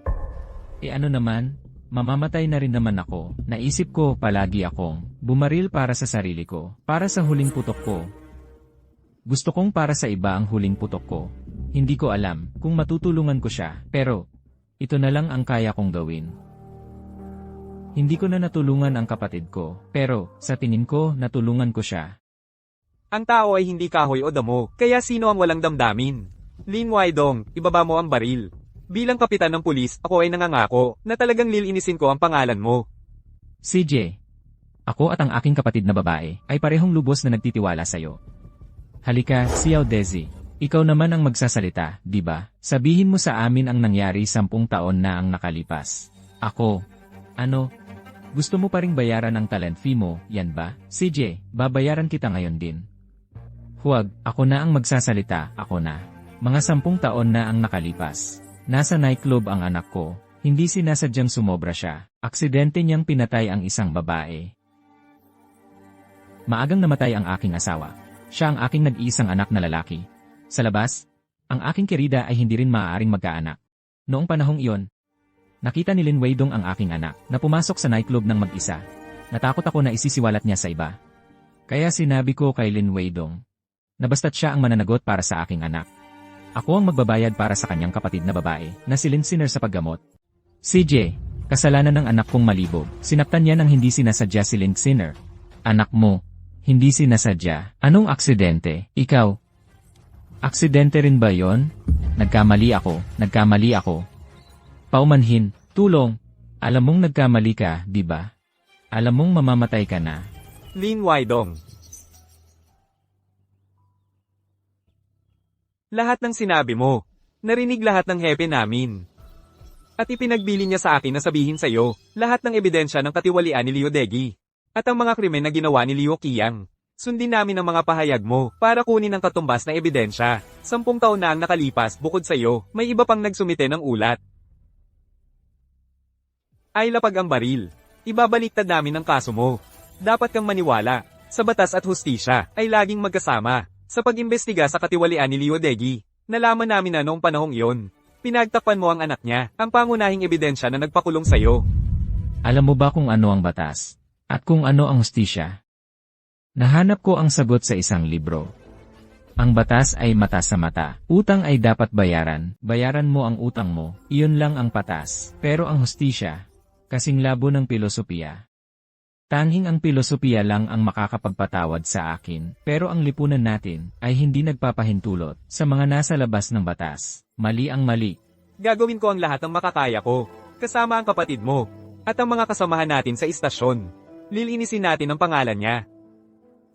A: Ano naman, mamamatay na rin naman ako. Naisip ko palagi akong bumaril para sa sarili ko, para sa huling putok ko. Gusto kong para sa iba ang huling putok ko. Hindi ko alam kung matutulungan ko siya, pero ito na lang ang kaya kong gawin. Hindi ko na natulungan ang kapatid ko, pero sa tingin ko natulungan ko siya.
B: Ang tao ay hindi kahoy o damo, kaya sino ang walang damdamin? Lin Waidong, ibaba mo ang baril. Bilang kapitan ng pulis, ako ay nangangako na talagang lilinisin ko ang pangalan mo.
A: CJ, ako at ang aking kapatid na babae ay parehong lubos na nagtitiwala sa'yo. Halika, Xiao Dezi. Ikaw naman ang magsasalita, di ba? Sabihin mo sa amin ang nangyari 10 taon na ang nakalipas. Ako, gusto mo pa ring bayaran ang talent fee mo, yan ba? CJ, babayaran kita ngayon din. Huwag, ako na ang magsasalita, ako na. Mga 10 taon na ang nakalipas. Nasa nightclub ang anak ko. Hindi sinasadyang sumobra siya. Aksidente niyang pinatay ang isang babae. Maagang namatay ang aking asawa. Siya ang aking nag-iisang anak na lalaki. Sa labas, ang aking kirida ay hindi rin maaaring magkaanak. Noong panahong iyon, nakita ni Lin Weidong ang aking anak na pumasok sa nightclub ng mag-isa. Natakot ako na isisiwalat niya sa iba. Kaya sinabi ko kay Lin Weidong na basta't siya ang mananagot para sa aking anak. Ako ang magbabayad para sa kanyang kapatid na babae na si Lin Sinner sa paggamot. CJ, kasalanan ng anak kong malibog. Sinaptan niya ng hindi sinasadya si Lin Sinner. Anak mo, hindi sinasadya. Anong aksidente? Ikaw? Aksidente rin ba yon? Nagkamali ako. Paumanhin, tulong. Alam mong nagkamali ka, di ba? Alam mong mamamatay ka na.
B: Lin Waidong. Lahat ng sinabi mo, Narinig lahat ng hepe namin. At ipinagbili niya sa akin na sabihin sa'yo, lahat ng ebidensya ng katiwalian ni Liodegi. At ang mga krimen na ginawa ni Liu Qiang. Sundin namin ang mga pahayag mo, para kunin ang katumbas na ebidensya. 10 taon na ang nakalipas bukod sa'yo, may iba pang nagsumite ng ulat. Ay lapag ang baril. Ibabaliktad namin ang kaso mo. Dapat kang maniwala. Sa batas at hustisya, ay laging magkasama. Sa pag-imbestiga sa katiwalian ni Liodegi, nalaman namin na noong panahong iyon. Pinagtakpan mo ang anak niya, ang pangunahing ebidensya na nagpakulong sa'yo.
A: Alam mo ba kung ano ang batas? At kung ano ang hustisya? Nahanap ko ang sagot sa isang libro. Ang batas ay mata sa mata. Utang ay dapat bayaran. Bayaran mo ang utang mo. Iyon lang ang patas. Pero ang hustisya, kasing labo ng pilosopiya. Tanging ang pilosopiya lang ang makakapagpatawad sa akin. Pero ang lipunan natin ay hindi nagpapahintulot sa mga nasa labas ng batas. Mali ang mali.
B: Gagawin ko ang lahat ng makakaya ko, kasama ang kapatid mo, at ang mga kasamahan natin sa istasyon. Lilinisin natin ang pangalan niya.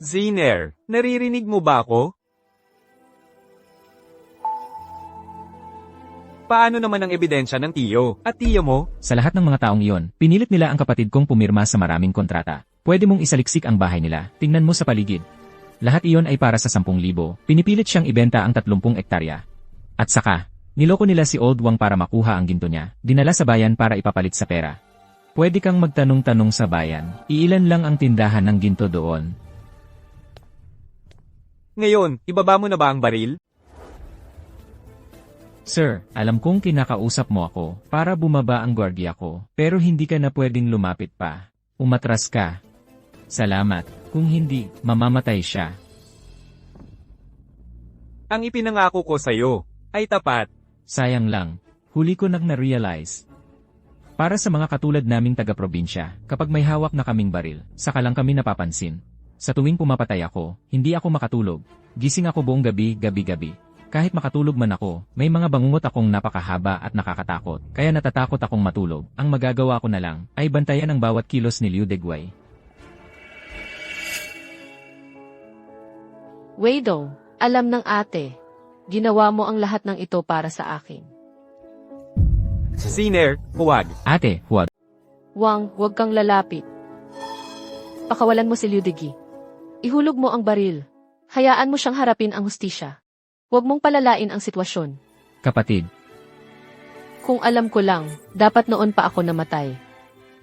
B: Ziner, naririnig mo ba ako? Paano naman ang ebidensya ng tiyo at tiya mo?
A: Sa lahat ng mga taong iyon, pinilit nila ang kapatid kong pumirma sa maraming kontrata. Pwede mong isaliksik ang bahay nila. Tingnan mo sa paligid. Lahat iyon ay para sa 10,000. Pinipilit siyang ibenta ang 30 ektarya. At saka, niloko nila si Old Wang para makuha ang ginto niya. Dinala sa bayan para ipapalit sa pera. Pwede kang magtanong-tanong sa bayan. Iilan lang ang tindahan ng ginto doon.
B: Ngayon, ibaba mo na ba ang baril?
A: Sir, alam kong kinakausap mo ako para bumaba ang gwardiya ko, pero hindi ka na pwedeng lumapit pa. Umatras ka. Salamat. Kung hindi, mamamatay siya.
B: Ang ipinangako ko sa'yo ay tapat.
A: Sayang lang. Huli ko nang na-realize. Para sa mga katulad naming taga-probinsya, kapag may hawak na kaming baril, saka lang kami napapansin. Sa tuwing pumapatay ako, hindi ako makatulog. Gising ako buong gabi-gabi. Kahit makatulog man ako, may mga bangungot akong napakahaba at nakakatakot. Kaya natatakot akong matulog. Ang magagawa ko na lang ay bantayan ang bawat kilos ni Liu Degwei.
C: Weidong, alam ng ate. Ginawa mo ang lahat ng ito para sa akin.
B: Ziner, huwag.
A: Ate, huwag.
C: Wang, huwag kang lalapit. Pakawalan mo si Liu Degi. Ihulog mo ang baril. Hayaan mo siyang harapin ang hustisya. Huwag mong palalain ang sitwasyon.
A: Kapatid,
C: Kung alam ko lang, dapat noon pa ako namatay.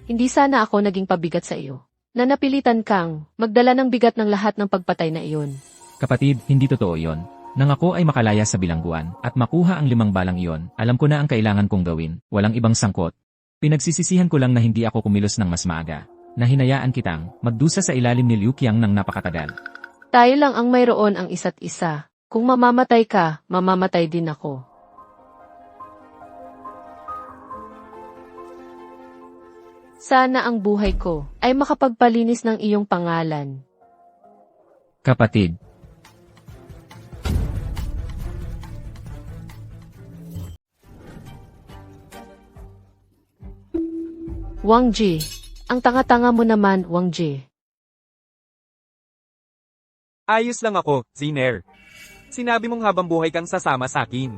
C: Hindi sana ako naging pabigat sa iyo. Na napilitan kang magdala ng bigat ng lahat ng pagpatay na iyon.
A: kapatid, hindi totoo yon. Nang ako ay makalaya sa bilangguan at makuha ang 5 balang iyon, alam ko na ang kailangan kong gawin, walang ibang sangkot. Pinagsisisihan ko lang na hindi ako kumilos ng mas maaga, na hinayaan kitang magdusa sa ilalim ni Liu Qiang ng napakatagal.
C: Tayo lang ang mayroon ang isa't isa. Kung mamamatay ka, mamamatay din ako. Sana ang buhay ko ay makapagpalinis ng iyong pangalan.
A: Kapatid,
C: Wang Ji, ang tanga-tanga mo naman, Wang Ji.
B: Ayos lang ako, Ziner. Sinabi mong habang buhay kang sasama sa akin.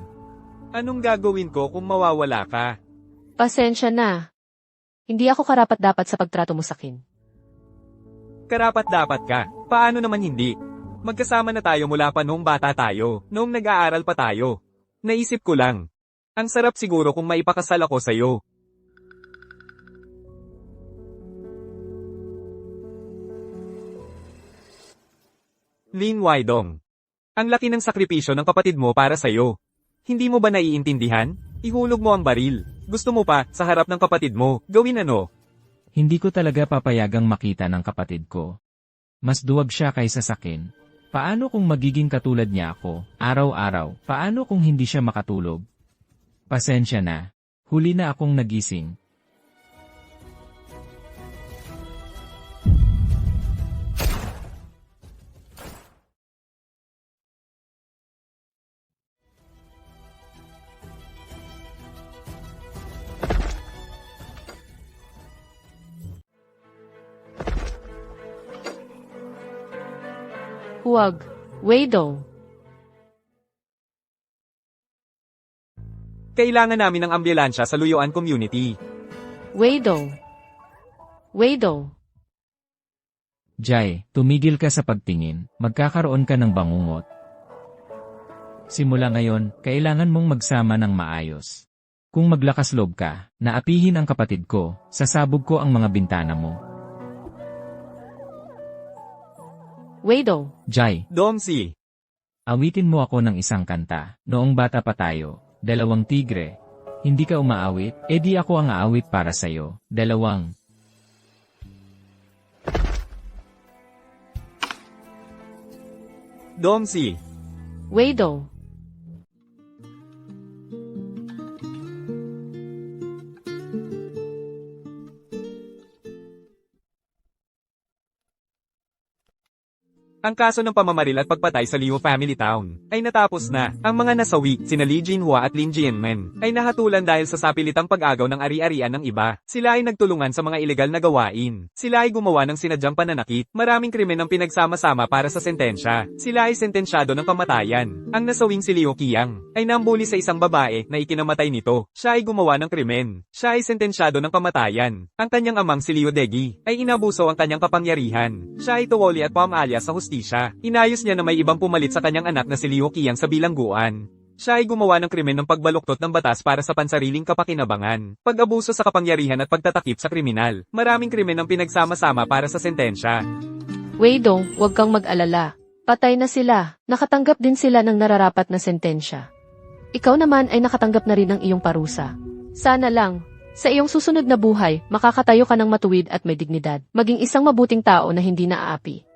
B: Anong gagawin ko kung mawawala ka?
C: Pasensya na. Hindi ako karapat-dapat sa pagtrato mo sa akin.
B: Karapat-dapat ka. Paano naman hindi? Magkasama na tayo mula pa noong bata tayo, noong nag-aaral pa tayo. Naisip ko lang. Ang sarap siguro kung maipakasal ako sa'yo. Lin Weidong. Ang laki ng sakripisyo ng kapatid mo para sa'yo. Hindi mo ba naiintindihan? Ihulog mo ang baril. Gusto mo pa, sa harap ng kapatid mo, gawin ano?
A: hindi ko talaga papayagang makita ng kapatid ko. Mas duwag siya kaysa sakin. Paano kung magiging katulad niya ako, araw-araw? Paano kung hindi siya makatulog? Pasensya na. Huli na akong nagising.
C: Huwag. Weidong.
B: Kailangan namin ng ambulansya sa Luyuan Community.
C: Wado. Wado.
A: Jai, tumigil ka sa pagtingin, magkakaroon ka ng bangungot. Simula ngayon, kailangan mong magsama ng maayos. Kung maglakas loob ka, naapihin ang kapatid ko, sasabog ko ang mga bintana mo.
C: Wado.
A: Jai,
B: Domsi,
A: awitin mo ako ng isang kanta. Noong bata pa tayo, 2 tigre. Hindi ka umaawit, edi ako ang aawit para sa'yo. 2.
B: Domsi,
C: Wado.
B: ang kaso ng pamamaril at pagpatay sa Liu Family Town ay natapos na. Ang mga nasawi, sina Li Jinhua at Lin Jianmen, ay nahatulan dahil sa sapilitang pag-agaw ng ari-arian ng iba. Sila ay nagtulungan sa mga ilegal na gawain. Sila ay gumawa ng sinadyang pananakit. Maraming krimen ang pinagsama-sama para sa sentensya. Sila ay sentensyado ng kamatayan. Ang nasawing si Liu Qiang ay nambuli sa isang babae na ikinamatay nito. Siya ay gumawa ng krimen. Siya ay sentensyado ng kamatayan. Ang kanyang amang si Liu Degi ay inabuso ang kanyang kapangyarihan. Siya ay tuwali at pamaalya sa hustisya. Inayos niya na may ibang pumalit sa kanyang anak na si Liu Qiang sa bilangguan. Siya ay gumawa ng krimen ng pagbaluktot ng batas para sa pansariling kapakinabangan, pag-abuso sa kapangyarihan at pagtatakip sa kriminal. Maraming krimen ang pinagsama-sama para sa sentensya.
C: Wado, huwag kang mag-alala. Patay na sila. Nakatanggap din sila ng nararapat na sentensya. Ikaw naman ay nakatanggap na rin ng iyong parusa. Sana lang, sa iyong susunod na buhay, makakatayo ka ng matuwid at may dignidad. Maging isang mabuting tao na hindi naaapi.